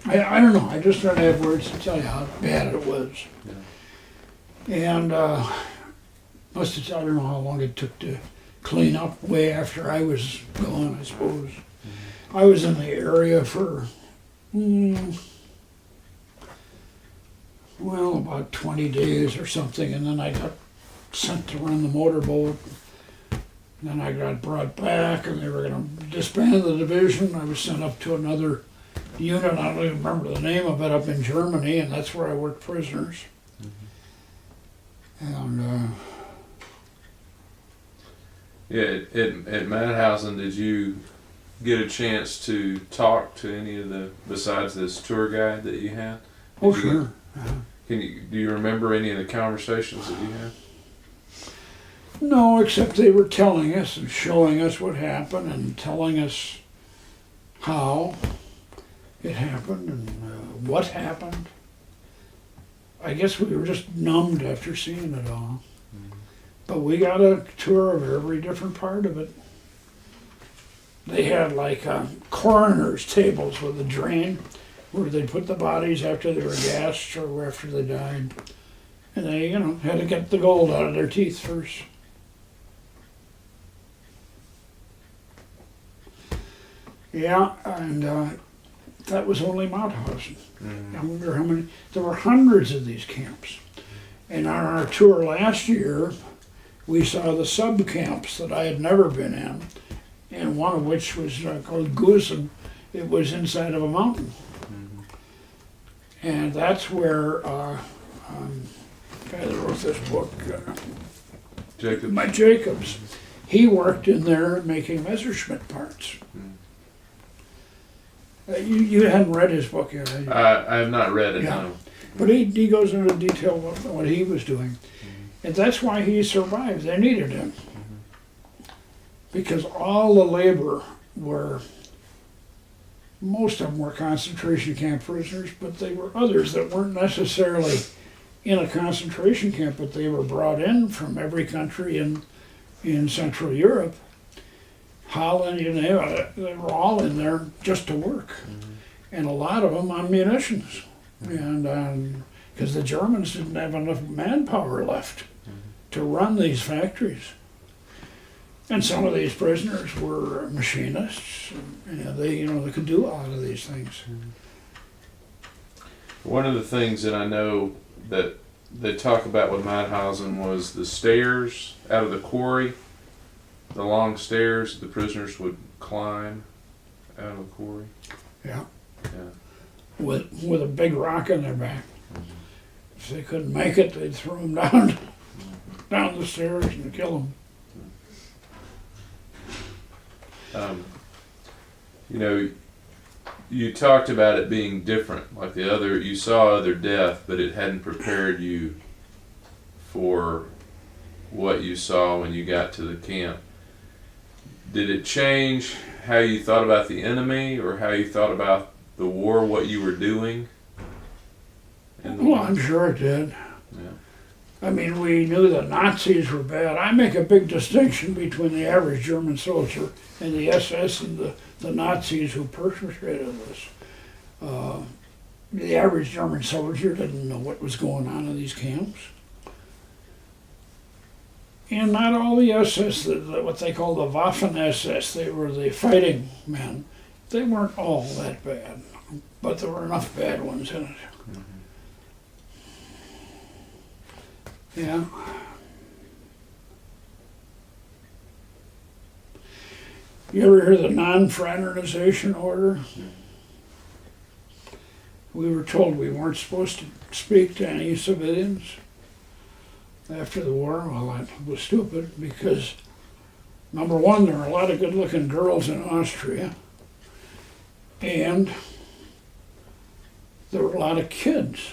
I don't know. I just don't have words to tell you how bad it was. Yeah. And I don't know how long it took to clean up way after I was gone, I suppose. I was in the area for, well, about 20 days or something, and then I got sent to run the motorboat. Then I got brought back, and they were going to disband the division. I was sent up to another unit, I don't even remember the name of it, up in Germany, and that's where I worked prisoners. And Yeah, at Madhausen, did you get a chance to talk to any of the, besides this tour guide that you had? oh, Did you- sure. Do you remember any of the conversations that you had? No, except they were telling us and showing us what happened and telling us how it happened and what happened. I guess we were just numbed after seeing it all. But we got a tour of every different part of it. They had like coroner's tables with a drain where they put the bodies after they were gassed or after they died. And they, had to get the gold out of their teeth first. Yeah, and that was only Mauthausen. I wonder how many, there were hundreds of these camps. And on our tour last year, we saw the sub-camps that I had never been in, and one of which was called Gusen. It was inside of a mountain. And that's where the guy that wrote this book, Jacob? Mike Jacobs, he worked in there making Messerschmitt parts. You hadn't read his book yet, had you? I have not read it, Yeah. no. But he goes into detail what he was doing. And that's why he survived. They needed him. Because all the labor were, most of them were concentration camp prisoners, but they were others that weren't necessarily in a concentration camp, but they were brought in from every country in Central Europe. Holland, they were all in there just to work. And a lot of them on munitions. And because the Germans didn't have enough manpower left to run these factories. And some of these prisoners were machinists, and they could do a lot of these things. One of the things that I know that they talk about with Mauthausen was the stairs out of the quarry, the long stairs the prisoners would climb out of the quarry. Yeah. Yeah. With a big rock in their back. If they couldn't make it, they'd throw them down the stairs and kill them. You talked about it being different, like you saw other death, but it hadn't prepared you for what you saw when you got to the camp. Did it change how you thought about the enemy or how you thought about the war, what you were doing? Well, I'm sure it did. Yeah. I mean, we knew the Nazis were bad. I make a big distinction between the average German soldier and the SS and the Nazis who perpetrated this. The average German soldier didn't know what was going on in these camps. And not all the SS, what they call the Waffen-SS, they were the fighting men. They weren't all that bad, but there were enough bad ones in it. Yeah. You ever hear the non-fraternization order? We were told we weren't supposed to speak to any civilians after the war. Well, that was stupid because, number one, there were a lot of good-looking girls in Austria, and there were a lot of kids.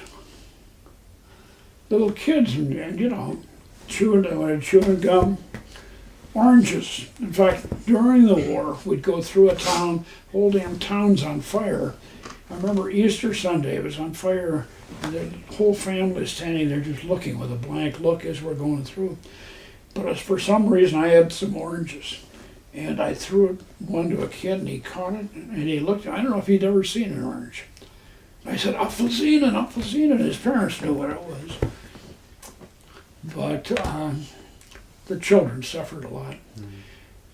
Little kids, and chewing gum, oranges. In fact, during the war, we'd go through a town, whole damn town's on fire. I remember Easter Sunday, it was on fire, and the whole family is standing there just looking with a blank look as we're going through. But for some reason, I had some oranges, and I threw one to a kid, and he caught it, and he looked. I don't know if he'd ever seen an orange. I said, Apfelsinen, and his parents knew what it was. But the children suffered a lot.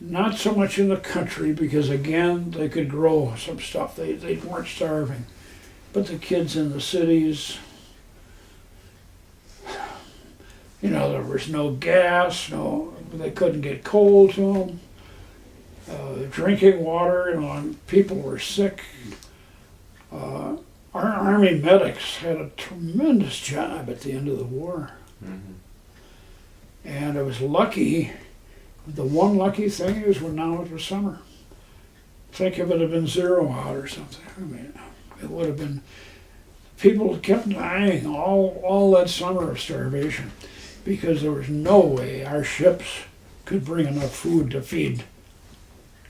Not so much in the country, because again, they could grow some stuff. They weren't starving. But the kids in the cities, you know, there was no gas, they couldn't get coal to them. Drinking water, you know, and people were sick. Our Army medics had a tremendous job at the end of the war. And it was lucky. The one lucky thing is when now it was summer. Think if it had been 0 out or something. I mean, it would have been, people kept dying all that summer of starvation because there was no way our ships could bring enough food to feed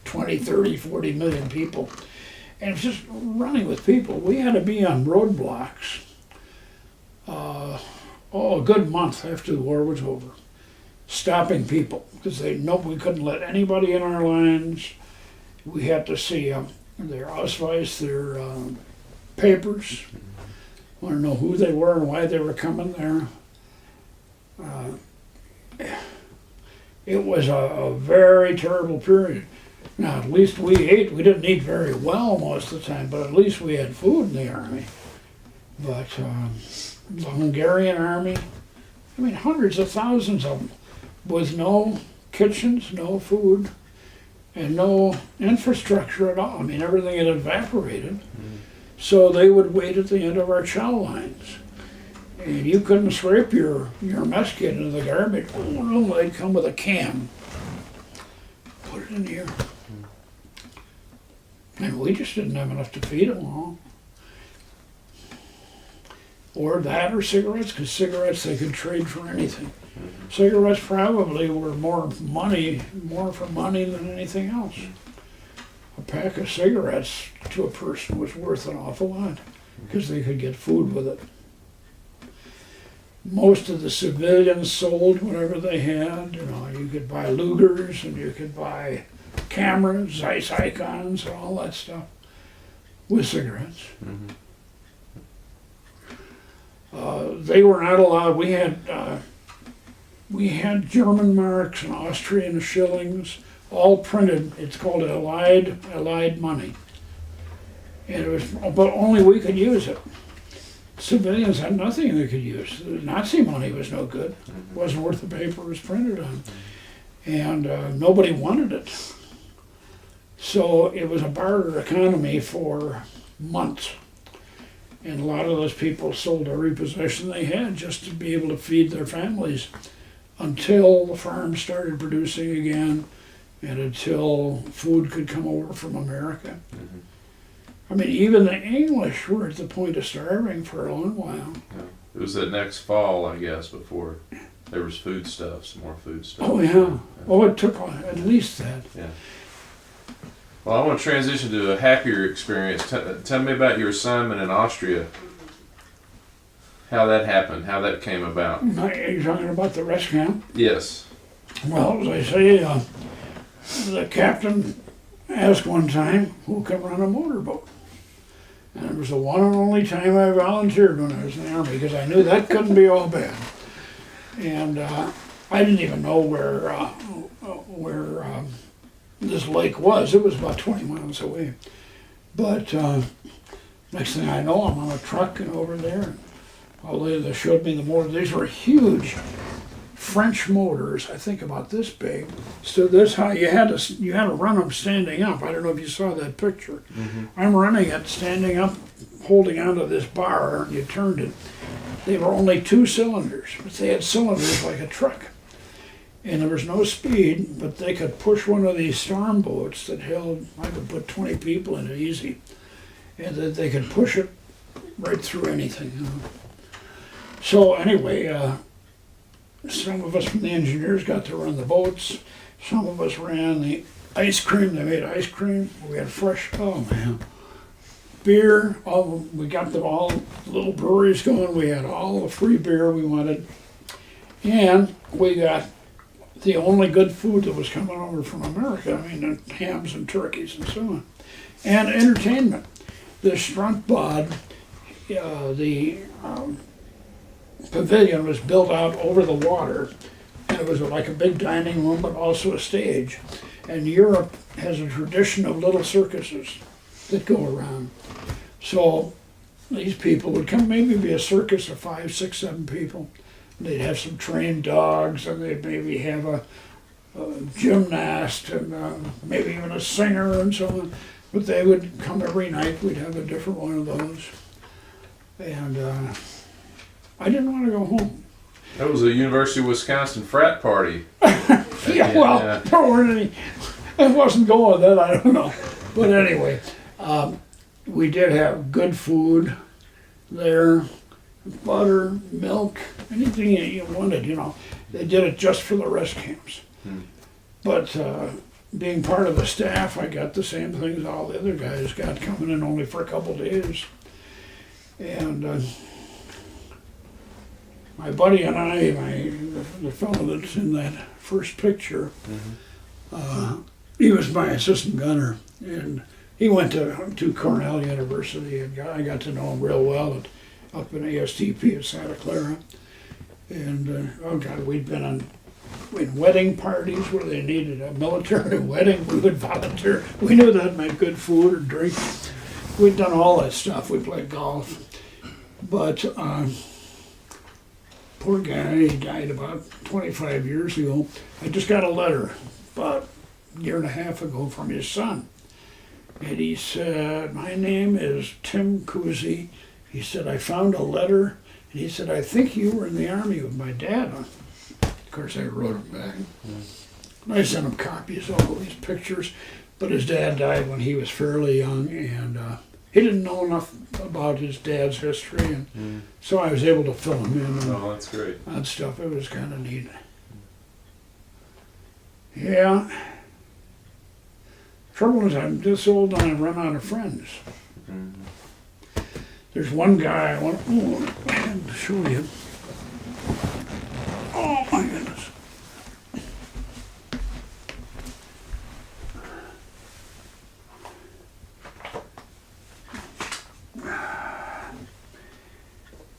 20, 30, 40 million people. And it's just running with people. We had to be on roadblocks a good month after the war was over, stopping people because we couldn't let anybody in our lines. We had to see their Ausweis, their papers, want to know who they were and why they were coming there. It was a very terrible period. Now, at least we ate. We didn't eat very well most of the time, but at least we had food in the Army. But the Hungarian Army, I mean, hundreds of thousands of them, with no kitchens, no food, and no infrastructure at all. I mean, everything had evaporated. So they would wait at the end of our chow lines. And you couldn't scrape your mess kit into the garbage. Oh, no, they'd come with a can. Put it in here. And we just didn't have enough to feed them all. Or that or cigarettes, because cigarettes they could trade for anything. Cigarettes probably were more for money than anything else. A pack of cigarettes to a person was worth an awful lot because they could get food with it. Most of the civilians sold whatever they had. You know, you could buy Lugers and you could buy cameras, Zeiss Icons, and all that stuff with cigarettes. They were not allowed. We had German marks and Austrian shillings, all printed. It's called Allied money, and it was, but only we could use it. Civilians had nothing they could use. The Nazi money was no good. It wasn't worth the paper it was printed on, and nobody wanted it. So it was a barter economy for months. And a lot of those people sold every possession they had just to be able to feed their families until the farms started producing again and until food could come over from America. I mean, even the English were at the point of starving for a long while. It was that next fall, I guess, before there was foodstuffs, more foodstuffs. Oh, yeah. Oh, it took at least that. Yeah. Well, I want to transition to a happier experience. Tell me about your assignment in Austria. How that happened, how that came about. Are you talking about the rest camp? Yes. Well, as I say, the captain asked one time who can run a motorboat. And it was the one and only time I volunteered when I was in the Army because I knew that couldn't be all bad. And I didn't even know where this lake was. It was about 20 miles away. But next thing I know, I'm on a truck and over there. They showed me the motor. These were huge French motors, I think about this big. So this how you had to run them standing up. I don't know if you saw that picture. I'm running it standing up, holding onto this bar, and you turned it. They were only 2 cylinders, but they had cylinders like a truck. And there was no speed, but they could push one of these storm boats that held, I could put 20 people in it easy, and that they could push it right through anything. So anyway, some of us from the engineers got to run the boats. Some of us ran the ice cream. They made ice cream. We had fresh, beer. We got all the little breweries going. We had all the free beer we wanted. And we got the only good food that was coming over from America. I mean, hams and turkeys and so on. And entertainment. The Struntbad, the pavilion was built out over the water, and It was like a big dining room, but also a stage. And Europe has a tradition of little circuses that go around. So these people would come, maybe be a circus of 5, 6, 7 people. They'd have some trained dogs, and they'd maybe have a gymnast, and maybe even a singer and so on. But they would come every night. We'd have a different one of those. And I didn't want to go home. That was a University of Wisconsin frat party. Yeah, well, Yeah. there weren't any. I wasn't going with it. I don't know. But anyway, we did have good food there, butter, milk, anything you wanted. You know, they did it just for the rest camps. But being part of the staff, I got the same things all the other guys got, coming in only for a couple days. And my buddy and I, the fellow that's in that first picture, he was my assistant gunner, and he went to Cornell University, and I got to know him real well up in ASTP at Santa Clara. And oh God, we'd been in wedding parties where they needed a military wedding. We would volunteer. We knew that meant good food or drink. We'd done all that stuff. We played golf. But poor guy, he died about 25 years ago. I just got a letter about a year and a half ago from his son. And he said, my name is Thgc. He said, I found a letter. And he said, I think you were in the Army with my dad. Of course, I wrote him back. And I sent him copies of all these pictures. But his dad died when he was fairly young, and he didn't know enough about his dad's history, and so I was able to fill him in Oh, that's great. on stuff. It was kind of neat. Yeah. Trouble is, I'm this old and I've run out of friends. There's one guy I want to show you. Oh my goodness.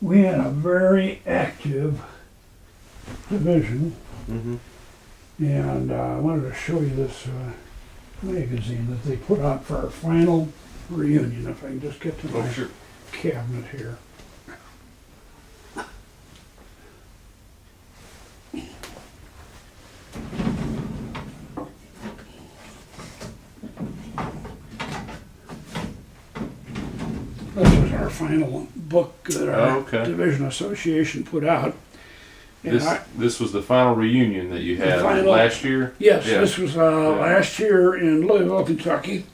We had a very active division, and I wanted to show you this magazine that they put out for our final reunion. If I can just get to my cabinet here. This was our final book that our Division Association put out. And This was the final reunion that you had final- last year? Yes, this was last year in Louisville, Kentucky.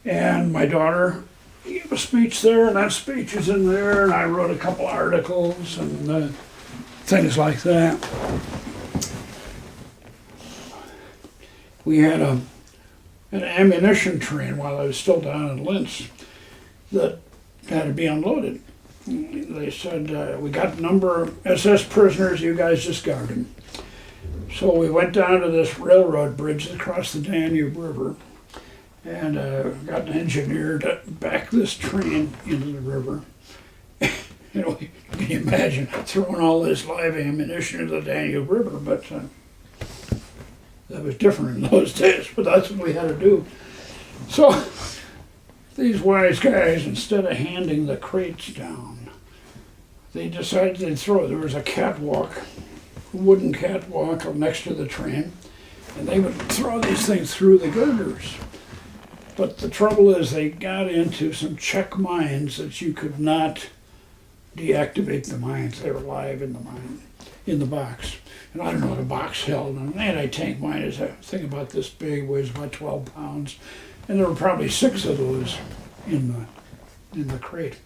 And my daughter gave a speech there, and that speech is in there, and I wrote a couple articles and things like that. We had an ammunition train while I was still down in Linz that had to be unloaded. They said, we got a number of SS prisoners, you guys just guard them. So we went down to this railroad bridge across the Danube River and got an engineer to back this train into the river. You know, can you imagine throwing all this live ammunition into the Danube River? But that was different in those days, but that's what we had to do. So these wise guys, instead of handing the crates down, they decided they'd throw it. There was a catwalk, a wooden catwalk next to the train, and they would throw these things through the girders. But the trouble is they got into some Czech mines that you could not deactivate the mines. They were live in the mine, in the box. And I don't know what a box held. An anti-tank mine is a thing about this big, weighs about 12 pounds. And there were probably 6 of those in the crate.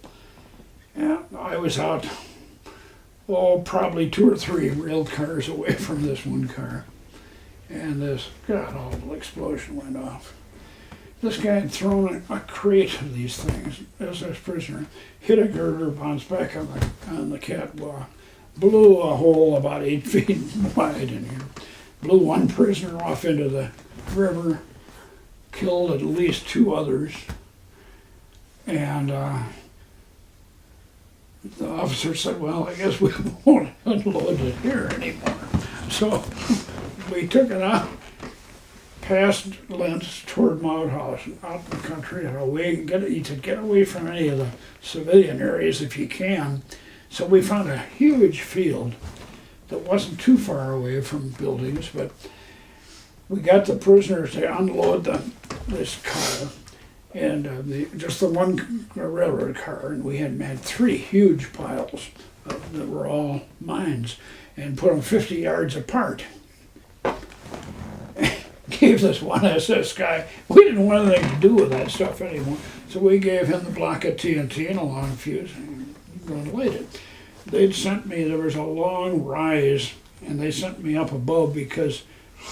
Yeah, I was out, probably 2 or 3 rail cars away from this one car. And this god-awful explosion went off. This guy had thrown a crate of these things, SS prisoner, hit a girder, bounced back on the catwalk, blew a hole about 8 feet wide in here, blew one prisoner off into the river, killed at least 2 others, and the officer said, well, I guess we won't unload it here anymore. So we took it out past Linz toward Mauthausen, out in the country, and away, get away from any of the civilian areas if you can. So we found a huge field that wasn't too far away from buildings, but we got the prisoners to unload this car, and just the one railroad car, and we had 3 huge piles that were all mines, and put them 50 yards apart. Gave this one SS guy, we didn't want anything to do with that stuff anymore, so we gave him the block of TNT and a long fuse, and light it. They'd sent me, there was a long rise, and they sent me up above because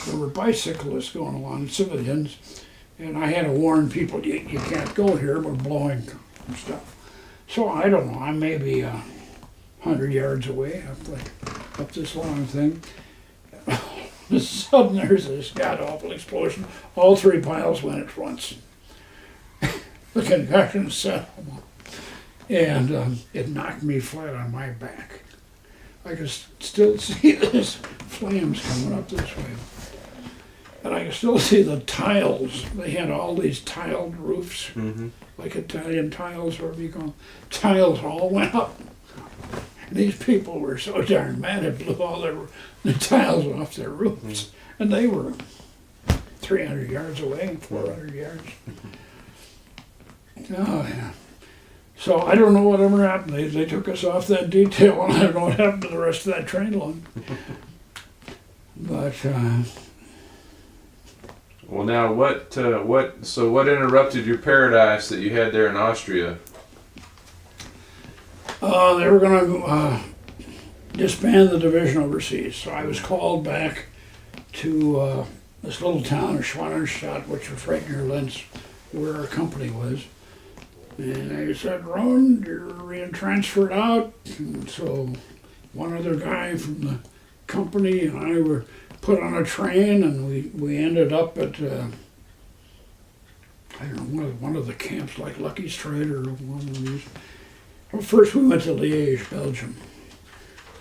there were bicyclists going along, civilians, and I had to warn people, you can't go here, we're blowing and stuff. So I don't know, I'm maybe 100 yards away up this long thing. Suddenly there's this god-awful explosion. All 3 piles went at once. The concussion set them, and it knocked me flat on my back. I could still see this flames coming up this way. And I could still see the tiles. They had all these tiled roofs, like Italian tiles, wherever you call them. Tiles all went up. And these people were so darn mad it blew all the tiles off their roofs. And they were 300 yards away, 400 yards. Oh, yeah. So I don't know whatever happened. They took us off that detail, and I don't know what happened to the rest of that train load. But well, now what interrupted your paradise that you had there in Austria? they were going to disband the division overseas. So I was called back to this little town of Schwanenstadt, which was right near Linz, where our company was. And they said, Rohn, you're being transferred out. And so one other guy from the company and I were put on a train, and we ended up at, I don't know, one of the camps, like Lucky Straight or one of these. Well, first we went to Liège, Belgium,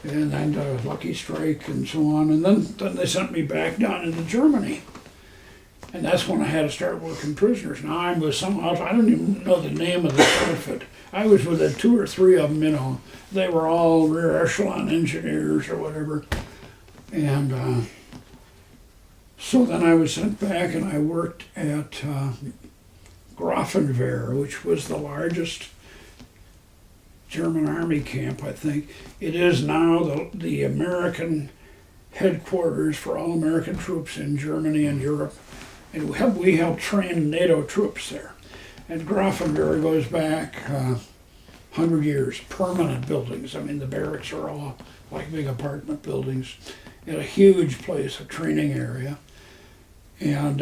and then to Lucky Strike and so on, and then they sent me back down into Germany. And that's when I had to start working prisoners. Now I'm with some outfit, I don't even know the name of the outfit. I was with 2 or 3 of them, you know. They were all rear echelon engineers or whatever. And so then I was sent back and I worked at Grafenwehr, which was the largest German army camp, I think. It is now the American headquarters for all American troops in Germany and Europe. And we helped train NATO troops there. And Grafenwehr goes back 100 years, permanent buildings. I mean, the barracks are all like big apartment buildings. In a huge place, a training area. And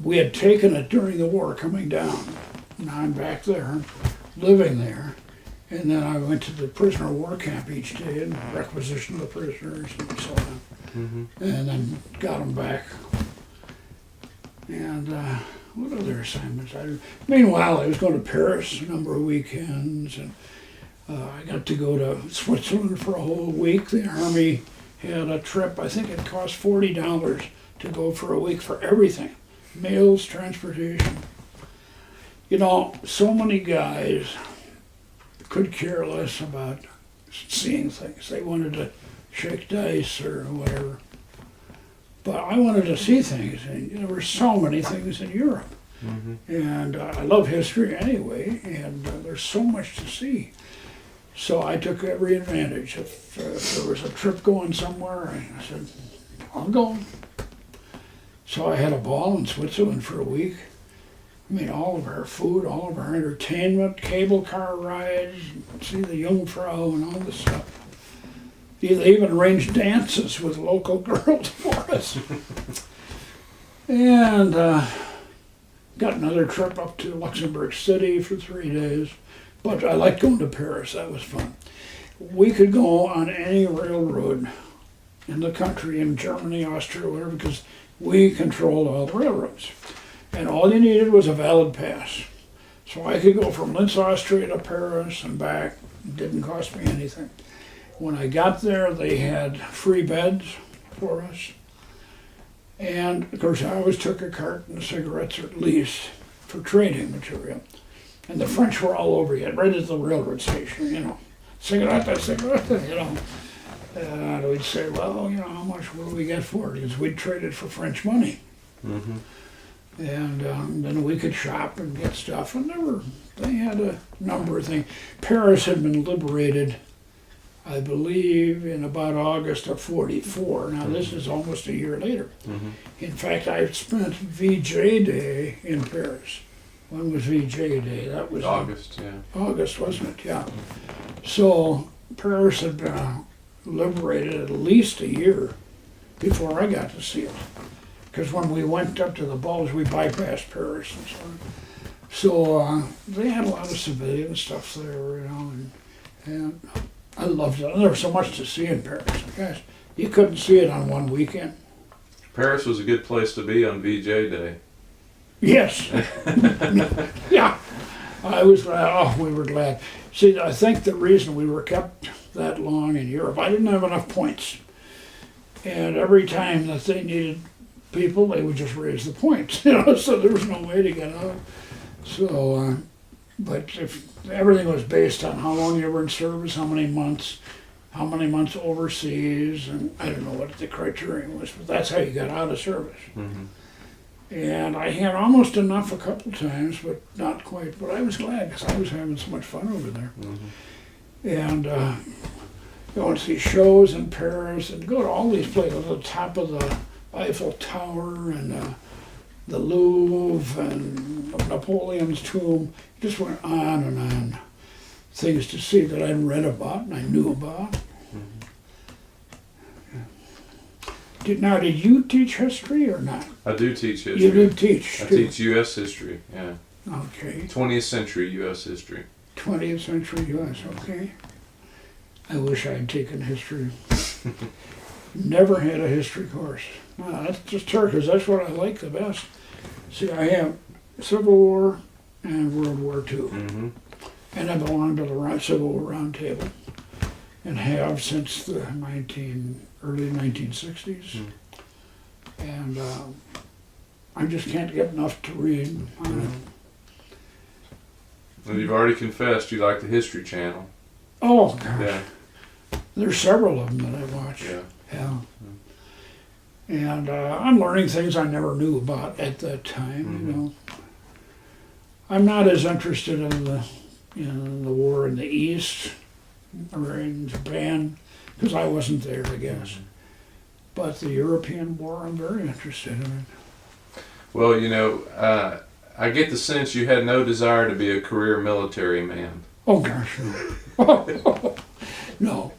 we had taken it during the war coming down. Now I'm back there, living there. And then I went to the prisoner of war camp each day and requisitioned the prisoners and so on. Mm-hmm. And then got them back. And what other assignments? Meanwhile, I was going to Paris a number of weekends, and I got to go to Switzerland for a whole week. The Army had a trip. I think it cost $40 to go for a week for everything. Meals, transportation. You know, so many guys could care less about seeing things. They wanted to shake dice or whatever. But I wanted to see things, and there were so many things in Europe. Mm-hmm. And I love history anyway, and there's so much to see. So I took every advantage. If there was a trip going somewhere, I said, I'll go. So I had a ball in Switzerland for a week. I mean, all of our food, all of our entertainment, cable car rides, see the Jungfrau and all this stuff. They even arranged dances with local girls for us. And got another trip up to Luxembourg City for 3 days. But I liked going to Paris, that was fun. We could go on any railroad in the country, in Germany, Austria, whatever, because we controlled all the railroads. And all you needed was a valid pass. So I could go from Linz, Austria to Paris and back. It didn't cost me anything. When I got there, they had free beds, for us. And of course, I always took a carton of cigarettes at least for trading material. And the French were all over you, right at the railroad station, you know. Cigarette, cigarette, you know. And we'd say, well, you know, how much will we get for it? Because we'd trade it for French money. Mm-hmm. And then we could shop and get stuff. And they had a number of things. Paris had been liberated, I believe, in about August of '44. Now, this is almost a year later. Mm-hmm. In fact, I spent VJ Day in Paris. When was VJ Day? That was August, yeah. August, wasn't it? Yeah. So Paris had been liberated at least a year before I got to see it. Because when we went up to the Bulge, we bypassed Paris and so on. So they had a lot of civilian stuff there, you know, and I loved it. And there was so much to see in Paris. Gosh, you couldn't see it on one weekend. Paris was a good place to be on VJ Day. Yes. Yeah. I was glad. Oh, we were glad. See, I think the reason we were kept that long in Europe, I didn't have enough points. And every time that they needed people, they would just raise the points, you know, so there was no way to get out. So, but if everything was based on how long you were in service, how many months overseas, and I don't know what the criterion was, but that's how you got out of service. Mm-hmm. And I had almost enough a couple times, but not quite. But I was glad because I was having so much fun over there. Mm-hmm. And go and see shows in Paris and go to all these places, the top of the Eiffel Tower and the Louvre and Napoleon's tomb. Just went on and on. Things to see that I'd read about and I knew about. Now, did you teach history or not? I do teach history. You do teach, I too. teach U.S. history, yeah. Okay. 20th century U.S. history. 20th century U.S., okay. I wish I had taken history. Never had a history course. No, that's just terrible, because that's what I like the best. See, I have Civil War and World War II. Mm-hmm. And I belong to the Civil War Round Table. And have since the early 1960s. Mm. And I just can't get enough to read on it. Well, you've already confessed you like the History Channel. Oh, gosh. Yeah. There's several of them that I watch. Yeah. Yeah. And I'm learning things I never knew about at that time, you know. I'm not as interested in the war in the East or in Japan, because I wasn't there, I guess. But the European War, I'm very interested in it. Well, you know, I get the sense you had no desire to be a career military man. Oh, gosh, no. No.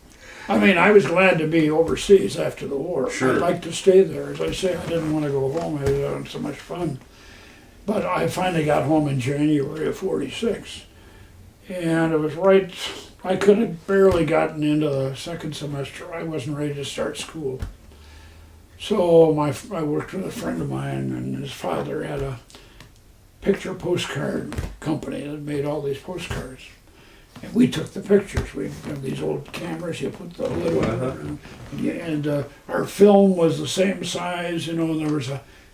I mean, I was glad to be overseas after the war. Sure. I'd like to stay there. As I say, I didn't want to go home. I was having so much fun. But I finally got home in January of '46. And it was right, I could have barely gotten into the second semester. I wasn't ready to start school. So I worked with a friend of mine, and his father had a picture postcard company that made all these postcards. And we took the pictures. We have these old cameras, you put the lid over it, and our film was the same size, you know, and there was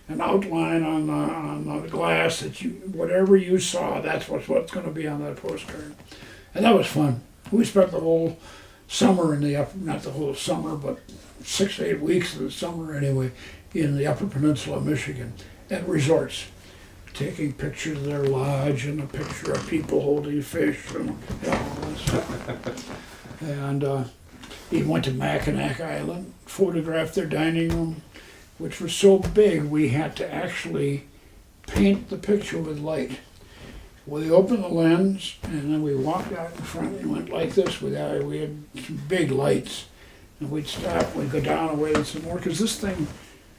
an outline on the glass that whatever you saw, that's what's going to be on that postcard. And that was fun. We spent the whole summer not the whole summer, but 6 to 8 weeks of the summer anyway, in the Upper Peninsula of Michigan at resorts, taking pictures of their lodge and a picture of people holding fish and all that stuff. And he went to Mackinac Island, photographed their dining room, which was so big we had to actually paint the picture with light. We opened the lens and then we walked out in front and went like this. We had some big lights, and we'd stop, we'd go down and wait some more, because this thing,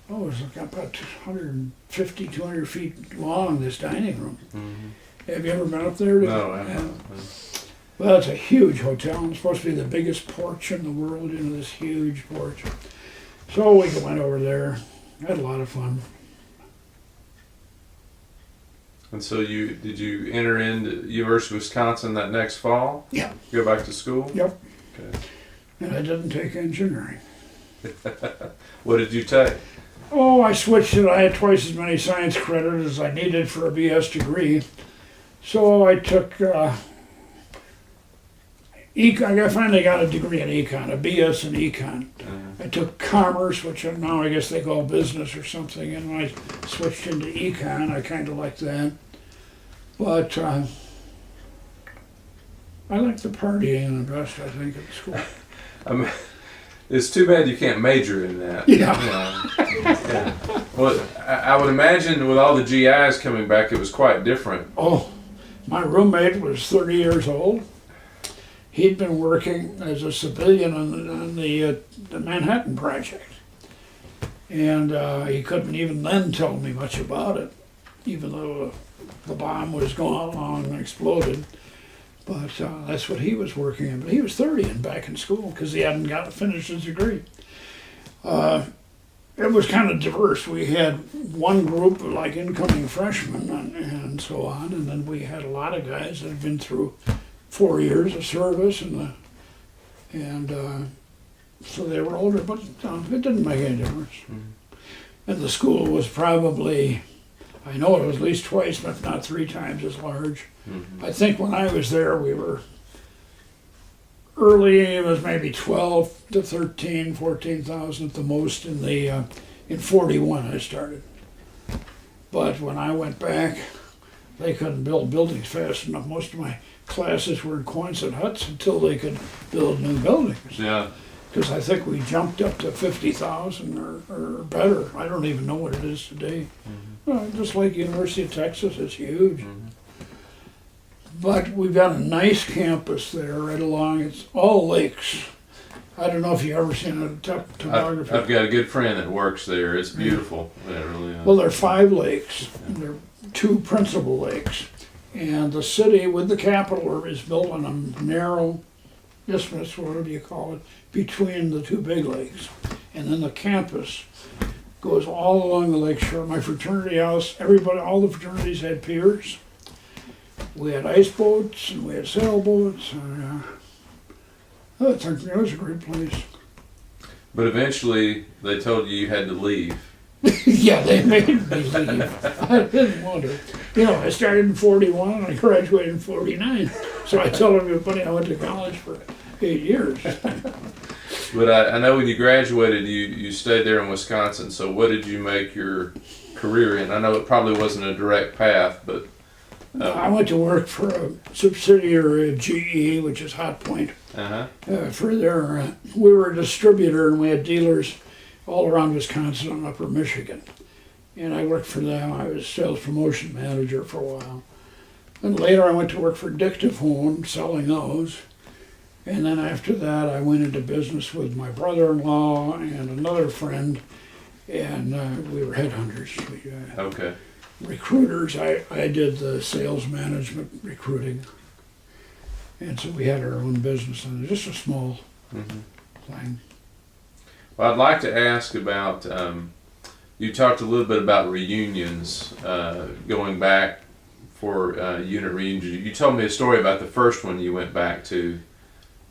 it was about 150, 200 feet long, this dining room. Mm-hmm. Have you ever been up there? No, I haven't. Well, it's a huge hotel. It's supposed to be the biggest porch in the world, you know, this huge porch. So we went over there, had a lot of fun. And so did you enter into University of Wisconsin that next fall? Yeah. Go back to school? Yep. Okay. And I didn't take engineering. What did you take? Oh, I switched it. I had twice as many science credits as I needed for a BS degree. So I took econ. I finally got a degree in econ, a BS in econ. I took commerce, which now I guess they call business or something, and when I switched into econ, I kind of liked that. But I liked the partying the best, I think, at school. I mean, it's too bad you can't major in that. Yeah. Yeah. Well, I would imagine with all the GIs coming back, it was quite different. Oh, my roommate was 30 years old. He'd been working as a civilian on the Manhattan Project. And he couldn't even then tell me much about it, even though the bomb was going along and exploded. But that's what he was working on. But he was 30 and back in school because he hadn't got to finish his degree. It was kind of diverse. We had one group of like incoming freshmen and so on, and then we had a lot of guys that had been through 4 years of service, so they were older, but it didn't make any difference. And the school was probably, I know it was at least twice, but not 3 times as large. I think when I was there, we were early, it was maybe 12 to 13, 14,000 at the most in 41 I started. But when I went back, they couldn't build buildings fast enough. Most of my classes were in Quonset huts until they could build new buildings. Yeah. Because I think we jumped up to 50,000 or better. I don't even know what it is today. Just like University of Texas, it's huge. But we've got a nice campus there right along. It's all lakes. I don't know if you've ever seen a topography. I've got a good friend that works there. It's beautiful. Yeah, it really is. Well, there are 5 lakes. There are 2 principal lakes. And the city with the capital is built on a narrow isthmus, whatever you call it, between the 2 big lakes. And then the campus goes all along the lake shore. My fraternity house, all the fraternities had piers. We had ice boats and we had sailboats. And, it was a great place. But eventually, they told you had to leave. Yeah, they made me leave. I didn't want to. You know, I started in 41 and I graduated in 49. So I tell everybody I went to college for 8 years. But I know when you graduated, you stayed there in Wisconsin. So what did you make your career in? I know it probably wasn't a direct path, but... I went to work for a subsidiary of GE, which is Hot Point. For their, we were a distributor and we had dealers all around Wisconsin and upper Michigan. And I worked for them. I was sales promotion manager for a while. And later I went to work for Dictaphone, selling those. And then after that I went into business with my brother-in-law and another friend. And we were headhunters. Okay. Recruiters. I did the sales management recruiting. And so we had our own business, and it was just a small thing. Well, I'd like to ask about, you talked a little bit about reunions, going back for unit reunions. You told me a story about the first one you went back to,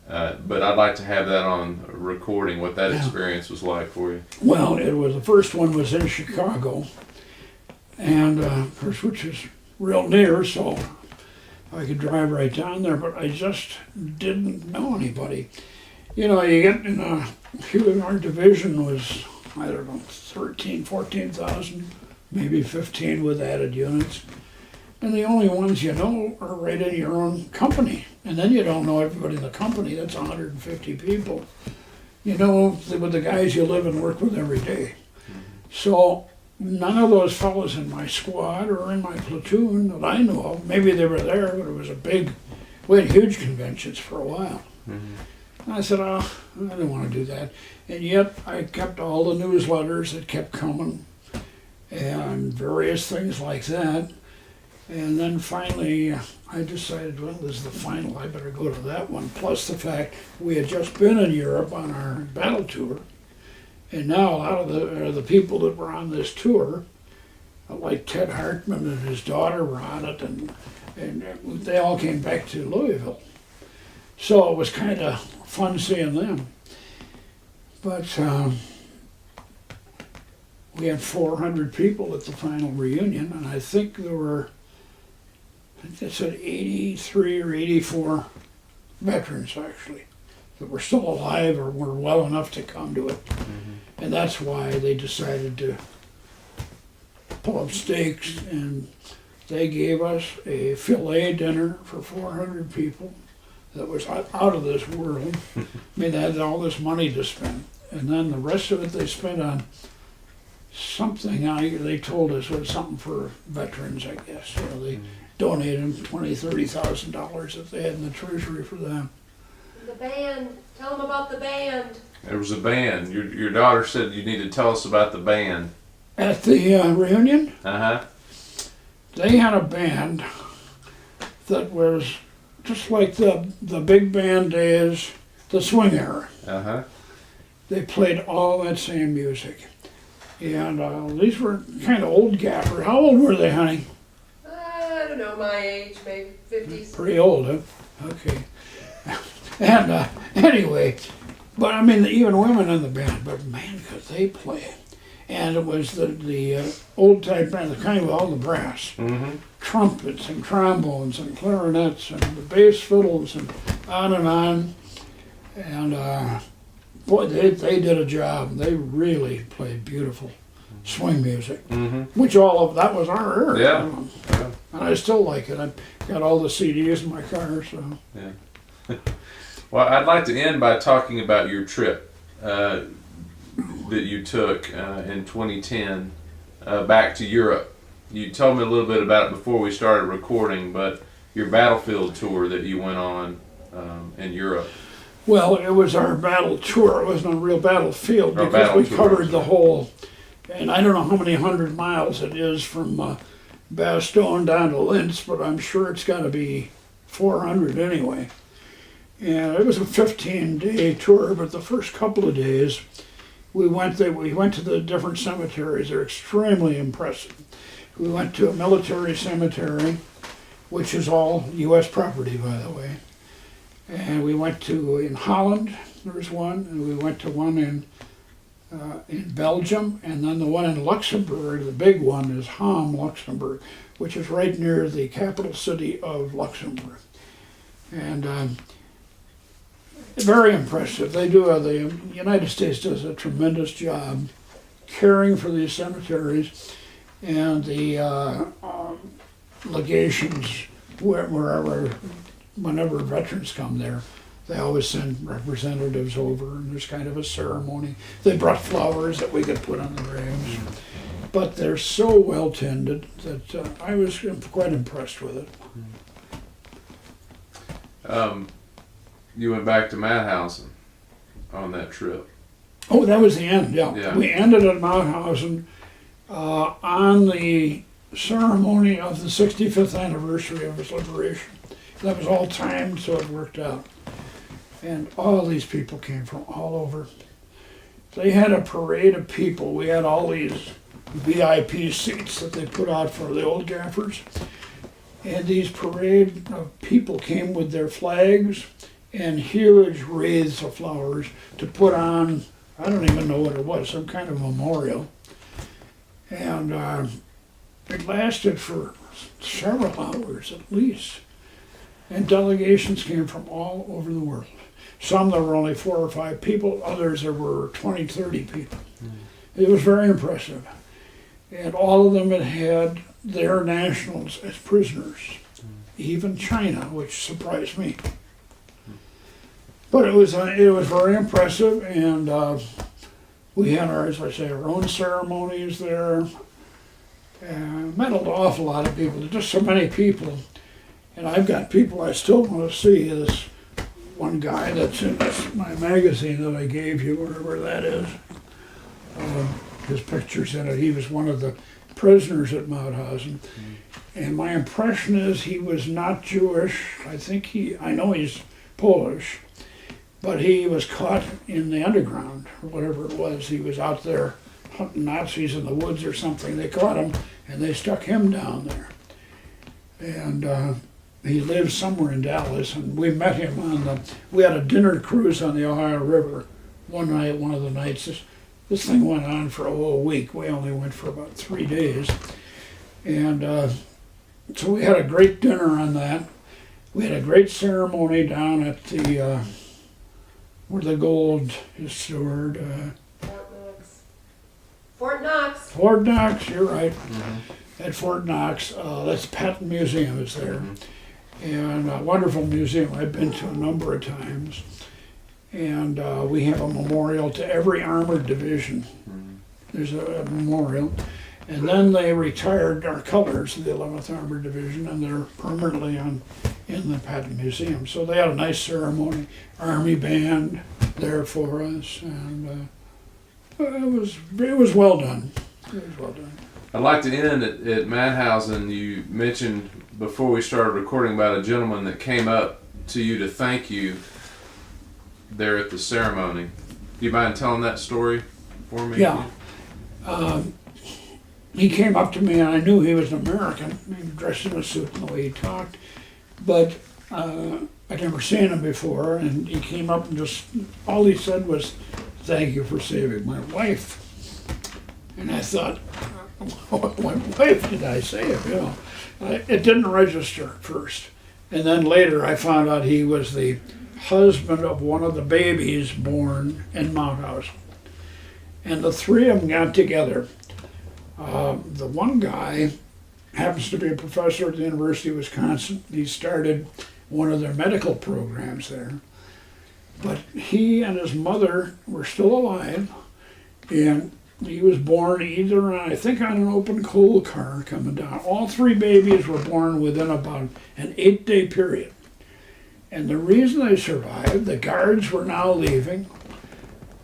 but I'd like to have that on recording, what that experience was like for you. Well, the first one was in Chicago, and of course, which is real near, so I could drive right down there, but I just didn't know anybody. You know, you get in our division was, I don't know, 13, 14,000, maybe 15 with added units. And the only ones you know are right in your own company. And then you don't know everybody in the company, that's 150 people. You know, with the guys you live and work with every day. So none of those fellows in my squad or in my platoon that I knew of, maybe they were there, but it was we had huge conventions for a while. And I said, I didn't want to do that. And yet I kept all the newsletters that kept coming and various things like that. And then finally I decided, well, this is the final, I better go to that one. Plus the fact we had just been in Europe on our battle tour. And now a lot of the people that were on this tour, like Ted Hartman and his daughter were on it, and they all came back to Louisville. So it was kind of fun seeing them. But we had 400 people at the final reunion, and I think they said 83 or 84 veterans actually that were still alive or were well enough to come to it. And that's why they decided to pull up stakes, and they gave us a filet dinner for 400 people that was out of this world. I mean, they had all this money to spend, and then the rest of it they spent on something. They told us was something for veterans, I guess. You know, they donated them $20,000-$30,000 that they had in the treasury for them. The band, tell them about the band. There was a band. Your daughter said you need to tell us about the band. At the reunion, Uh-huh. they had a band that was just like the big band days, the swing era. Uh-huh. They played all that same music. And these were kind of old gaffers. How old were they, honey? I don't know, my age, maybe 50s. Pretty old, huh? Okay. And anyway, but I mean, even women in the band, but man, could they play. And it was the old type band, the kind with all the brass. Mm-hmm. Trumpets and trombones and clarinets and the bass fiddles and on and on. And boy, they did a job. They really played beautiful swing music, which all of that was our era. Yeah. Yeah. And I still like it. I've got all the CDs in my car, so. Yeah. Well, I'd like to end by talking about your trip that you took in 2010 back to Europe. You told me a little bit about it before we started recording, but your battlefield tour that you went on in Europe. Well, it was our battle tour. It wasn't a real battlefield Our because battle we tour. covered the whole, and I don't know how many 100 miles it is from Bastogne down to Linz, but I'm sure it's got to be 400 anyway. And it was a 15-day tour, but the first couple of days we went to the different cemeteries. They're extremely impressive. We went to a military cemetery, which is all U.S. property, by the way. And we went to, in Holland, there was one, and we went to one in Belgium, and then the one in Luxembourg, the big one is Ham, Luxembourg, which is right near the capital city of Luxembourg. And very impressive. They do, the United States does a tremendous job caring for these cemeteries, and the legations, wherever, whenever veterans come there, they always send representatives over, and there's kind of a ceremony. They brought flowers that we could put on the graves. But they're so well tended that I was quite impressed with it. You went back to Mauthausen on that trip. Oh, that was the end, yeah. Yeah. We ended at Mauthausen on the ceremony of the 65th anniversary of its liberation. That was all timed, so it worked out. And all these people came from all over. They had a parade of people. We had all these VIP seats that they put out for the old gaffers. And these parade of people came with their flags and huge wreaths of flowers to put on, I don't even know what it was, some kind of memorial. And it lasted for several hours at least. And delegations came from all over the world. Some there were only 4 or 5 people, others there were 20, 30 people. It was very impressive. And all of them had their nationals as prisoners, even China, which surprised me. But it was very impressive, and we had our, as I say, our own ceremonies there. Met an awful lot of people, just so many people. And I've got people I still want to see. This one guy that's in my magazine that I gave you, wherever that is. His picture's in it. He was one of the prisoners at Mauthausen. And my impression is he was not Jewish. I know he's Polish, but he was caught in the underground, or whatever it was. He was out there hunting Nazis in the woods or something. They caught him, and they stuck him down there. And he lives somewhere in Dallas, and we met him we had a dinner cruise on the Ohio River one night, one of the nights, this thing went on for a whole week. We only went for about 3 days. And so we had a great dinner on that. We had a great ceremony down at the, where the gold is stored. Fort Knox. Fort Knox, you're right. Mm-hmm. At Fort Knox, that's Patton Museum is there. Mm-hmm. And a wonderful museum I've been to a number of times. And we have a memorial to every armored division. Mm-hmm. There's a memorial. And then they retired our colors of the 11th Armored Division, and they're permanently in the Patton Museum. So they had a nice ceremony, Army band there for us, and it was well done. It was well done. I'd like to end at Madhausen. You mentioned before we started recording about a gentleman that came up to you to thank you there at the ceremony. Do you mind telling that story for me? Yeah. He came up to me, and I knew he was an American. He was dressed in a suit and the way he talked. But I'd never seen him before, and he came up and just, all he said was, "Thank you for saving my wife." And I thought, what wife did I save? You know, it didn't register at first. And then later I found out he was the husband of one of the babies born in Mauthausen. And the three of them got together. The one guy happens to be a professor at the University of Wisconsin. He started one of their medical programs there. But he and his mother were still alive, and he was born either, I think, on an open coal car coming down. All three babies were born within about an 8-day period. And the reason they survived, the guards were now leaving.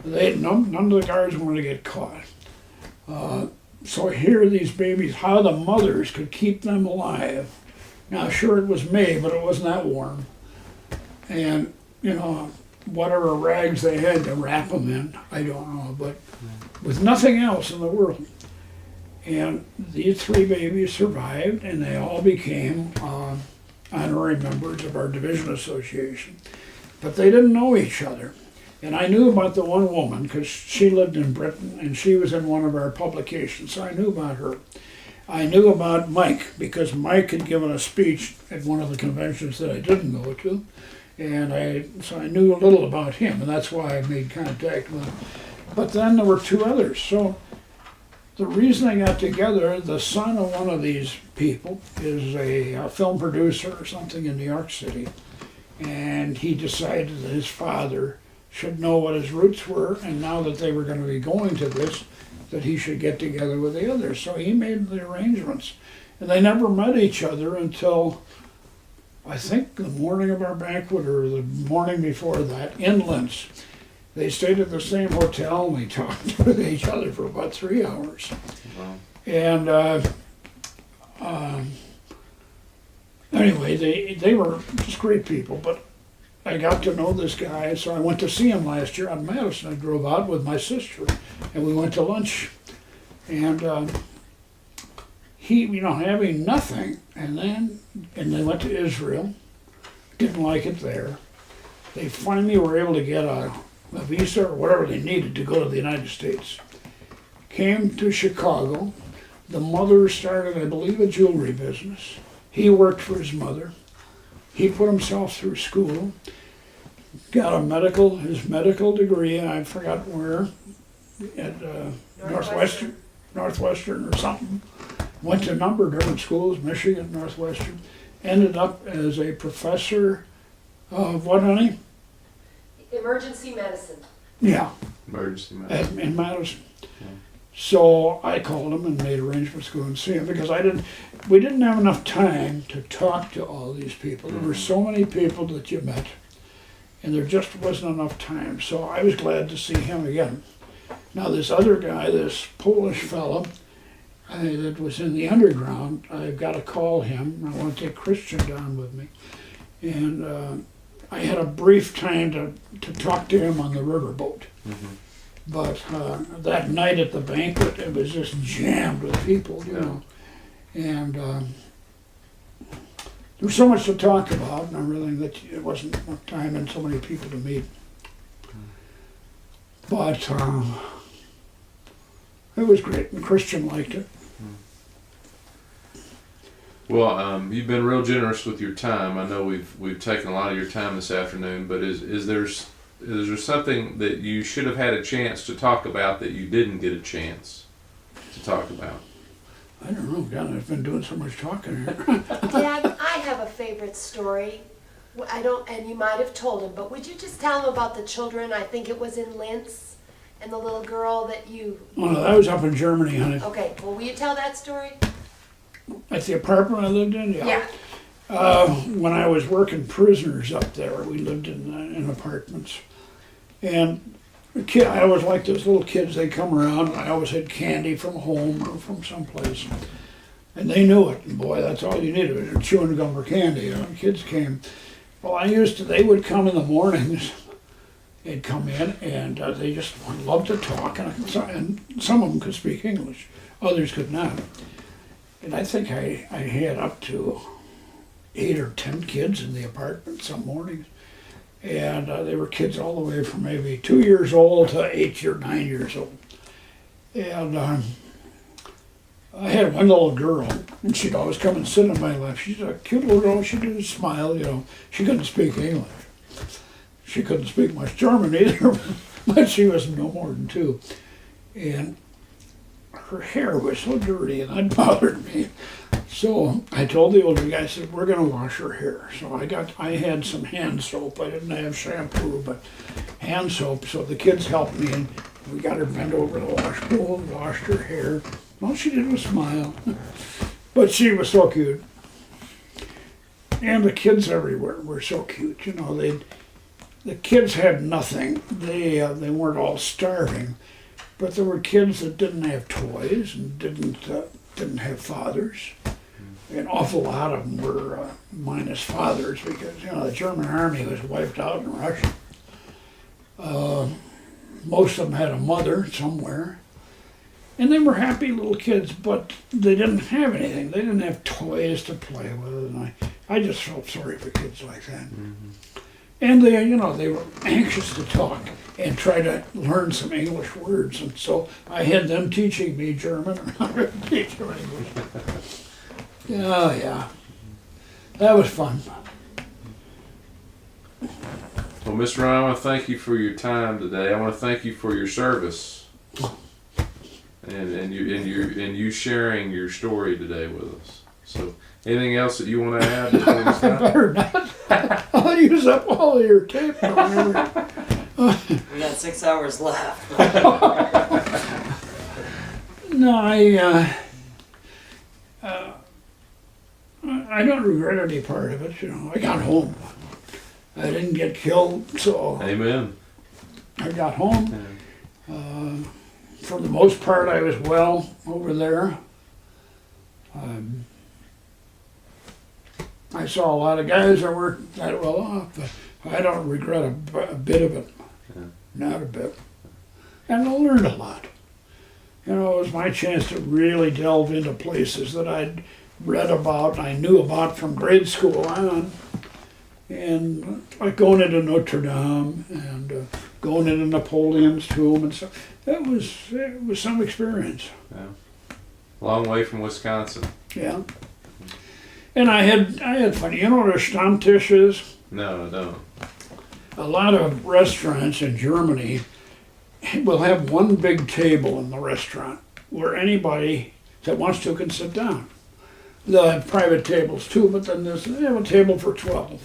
None of the guards wanted to get caught. So here are these babies, how the mothers could keep them alive. Now, sure, it was May, but it wasn't that warm. And, you know, whatever rags they had to wrap them in, I don't know, but with nothing else in the world. And these three babies survived, and they all became honorary members of our division association. But they didn't know each other. And I knew about the one woman because she lived in Britain and she was in one of our publications, so I knew about her. I knew about Mike because Mike had given a speech at one of the conventions that I didn't go to, and so I knew a little about him, and that's why I made contact with him. But then there were two others. So the reason they got together, the son of one of these people is a film producer or something in New York City, and he decided that his father should know what his roots were, and now that they were going to be going to this, that he should get together with the others. So he made the arrangements. And they never met each other until, I think, the morning of our banquet or the morning before that, in Linz. They stayed at the same hotel, and we talked with each other for about 3 hours. Wow. And anyway, they were just great people, but I got to know this guy, so I went to see him last year on Madison. I drove out with my sister, and we went to lunch. And he, you know, having nothing, and they went to Israel, didn't like it there. They finally were able to get a visa or whatever they needed to go to the United States. Came to Chicago. The mother started, I believe, a jewelry business. He worked for his mother. He put himself through school, got his medical degree, I forgot where, at Northwestern or something. Went to a number of different schools, Michigan, Northwestern. Ended up as a professor of what, honey? Emergency medicine. Yeah. Emergency medicine. In Madison. Yeah. So I called him and made arrangements to go and see him because we didn't have enough time to talk to all these people. There were so many people that you met, and there just wasn't enough time. So I was glad to see him again. Now this other guy, this Polish fellow that was in the underground, I've got to call him. I want to take Christian down with me. And I had a brief time to talk to him on the riverboat. Mm-hmm. But that night at the banquet, it was just jammed with people, you know. And there was so much to talk about and everything that it wasn't enough time and so many people to meet. But it was great, and Christian liked it. Well, you've been real generous with your time. I know we've taken a lot of your time this afternoon, but is there something that you should have had a chance to talk about that you didn't get a chance to talk about? I don't know, God, I've been doing so much talking here. Dad, I have a favorite story. I don't, and you might have told him, but would you just tell him about the children? I think it was in Linz, and the little girl that you. Oh, no, that was up in Germany, honey. Okay, well, will you tell that story? At the apartment I lived in, yeah. When I was working prisoners up there, we lived in apartments. And I always liked those little kids, they come around, I always had candy from home or from someplace. And they knew it, and boy, that's all you needed, was chewing gum or candy, you know, kids came. Well, they would come in the mornings, they'd come in, and they just loved to talk, and some of them could speak English, others could not. And I think I had up to 8 or 10 kids in the apartment some mornings. And they were kids all the way from maybe 2 years old to 8 or 9 years old. And I had one little girl, and she'd always come and sit on my lap. She's a cute little girl, she didn't smile, you know. She couldn't speak English. She couldn't speak much German either, but she was no more than 2. And her hair was so dirty, and that bothered me. So I told the older guy, I said, we're going to wash her hair. So I had some hand soap. I didn't have shampoo, but hand soap. So the kids helped me, and we got her bent over the wash pool and washed her hair. All she did was smile. But she was so cute. And the kids everywhere were so cute. You know, the kids had nothing. They weren't all starving. But there were kids that didn't have toys and didn't have fathers. An awful lot of them were minus fathers because, you know, the German army was wiped out in Russia. Most of them had a mother somewhere. And they were happy little kids, but they didn't have anything. They didn't have toys to play with. And I just felt sorry for kids like that. Mm-hmm. And they were anxious to talk and try to learn some English words. And so I had them teaching me German and I would teach them English. Oh, yeah. That was fun. Well, Mr. Ryan, I want to thank you for your time today. I want to thank you for your service and you sharing your story today with us. So, anything else that you want to add before we I stop? better not. I'll use up all of your tape. We got 6 hours left. No, I don't regret any part of it. You know, I got home. I didn't get killed, so Amen. I got home. For the most part, I was well over there. I saw a lot of guys that weren't that well off, but I don't regret a bit of it. Yeah. Not a bit. And I learned a lot. You know, it was my chance to really delve into places that I'd read about, I knew about from grade school on. And like going into Notre Dame and going into Napoleon's tomb and stuff. It was some experience. Yeah. Long way from Wisconsin. Yeah. And I had fun. You know what a Stammtisch is? No, I don't. A lot of restaurants in Germany will have one big table in the restaurant where anybody that wants to can sit down. They'll have private tables too, but then they have a table for 12.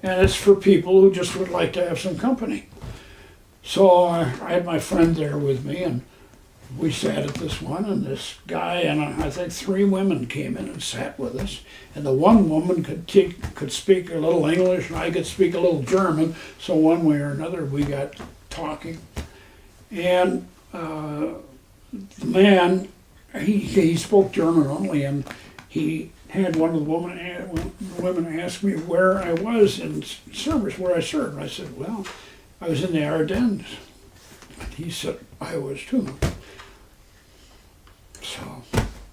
And it's for people who just would like to have some company. So I had my friend there with me, and we sat at this one, and this guy and I think 3 women came in and sat with us. And the one woman could speak a little English, and I could speak a little German. So one way or another, we got talking. And the man, he spoke German only, and he had one of the women ask me where I was in service, where I served. I said, well, I was in the Ardennes. And he said, I was too. So,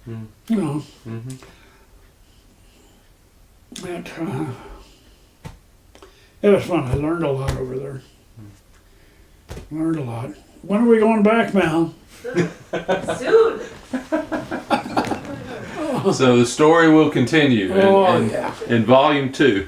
you know, it was fun. I learned a lot over there. Learned a lot. When are we going back, Mal? Soon. So the story will continue Oh, in yeah. volume 2.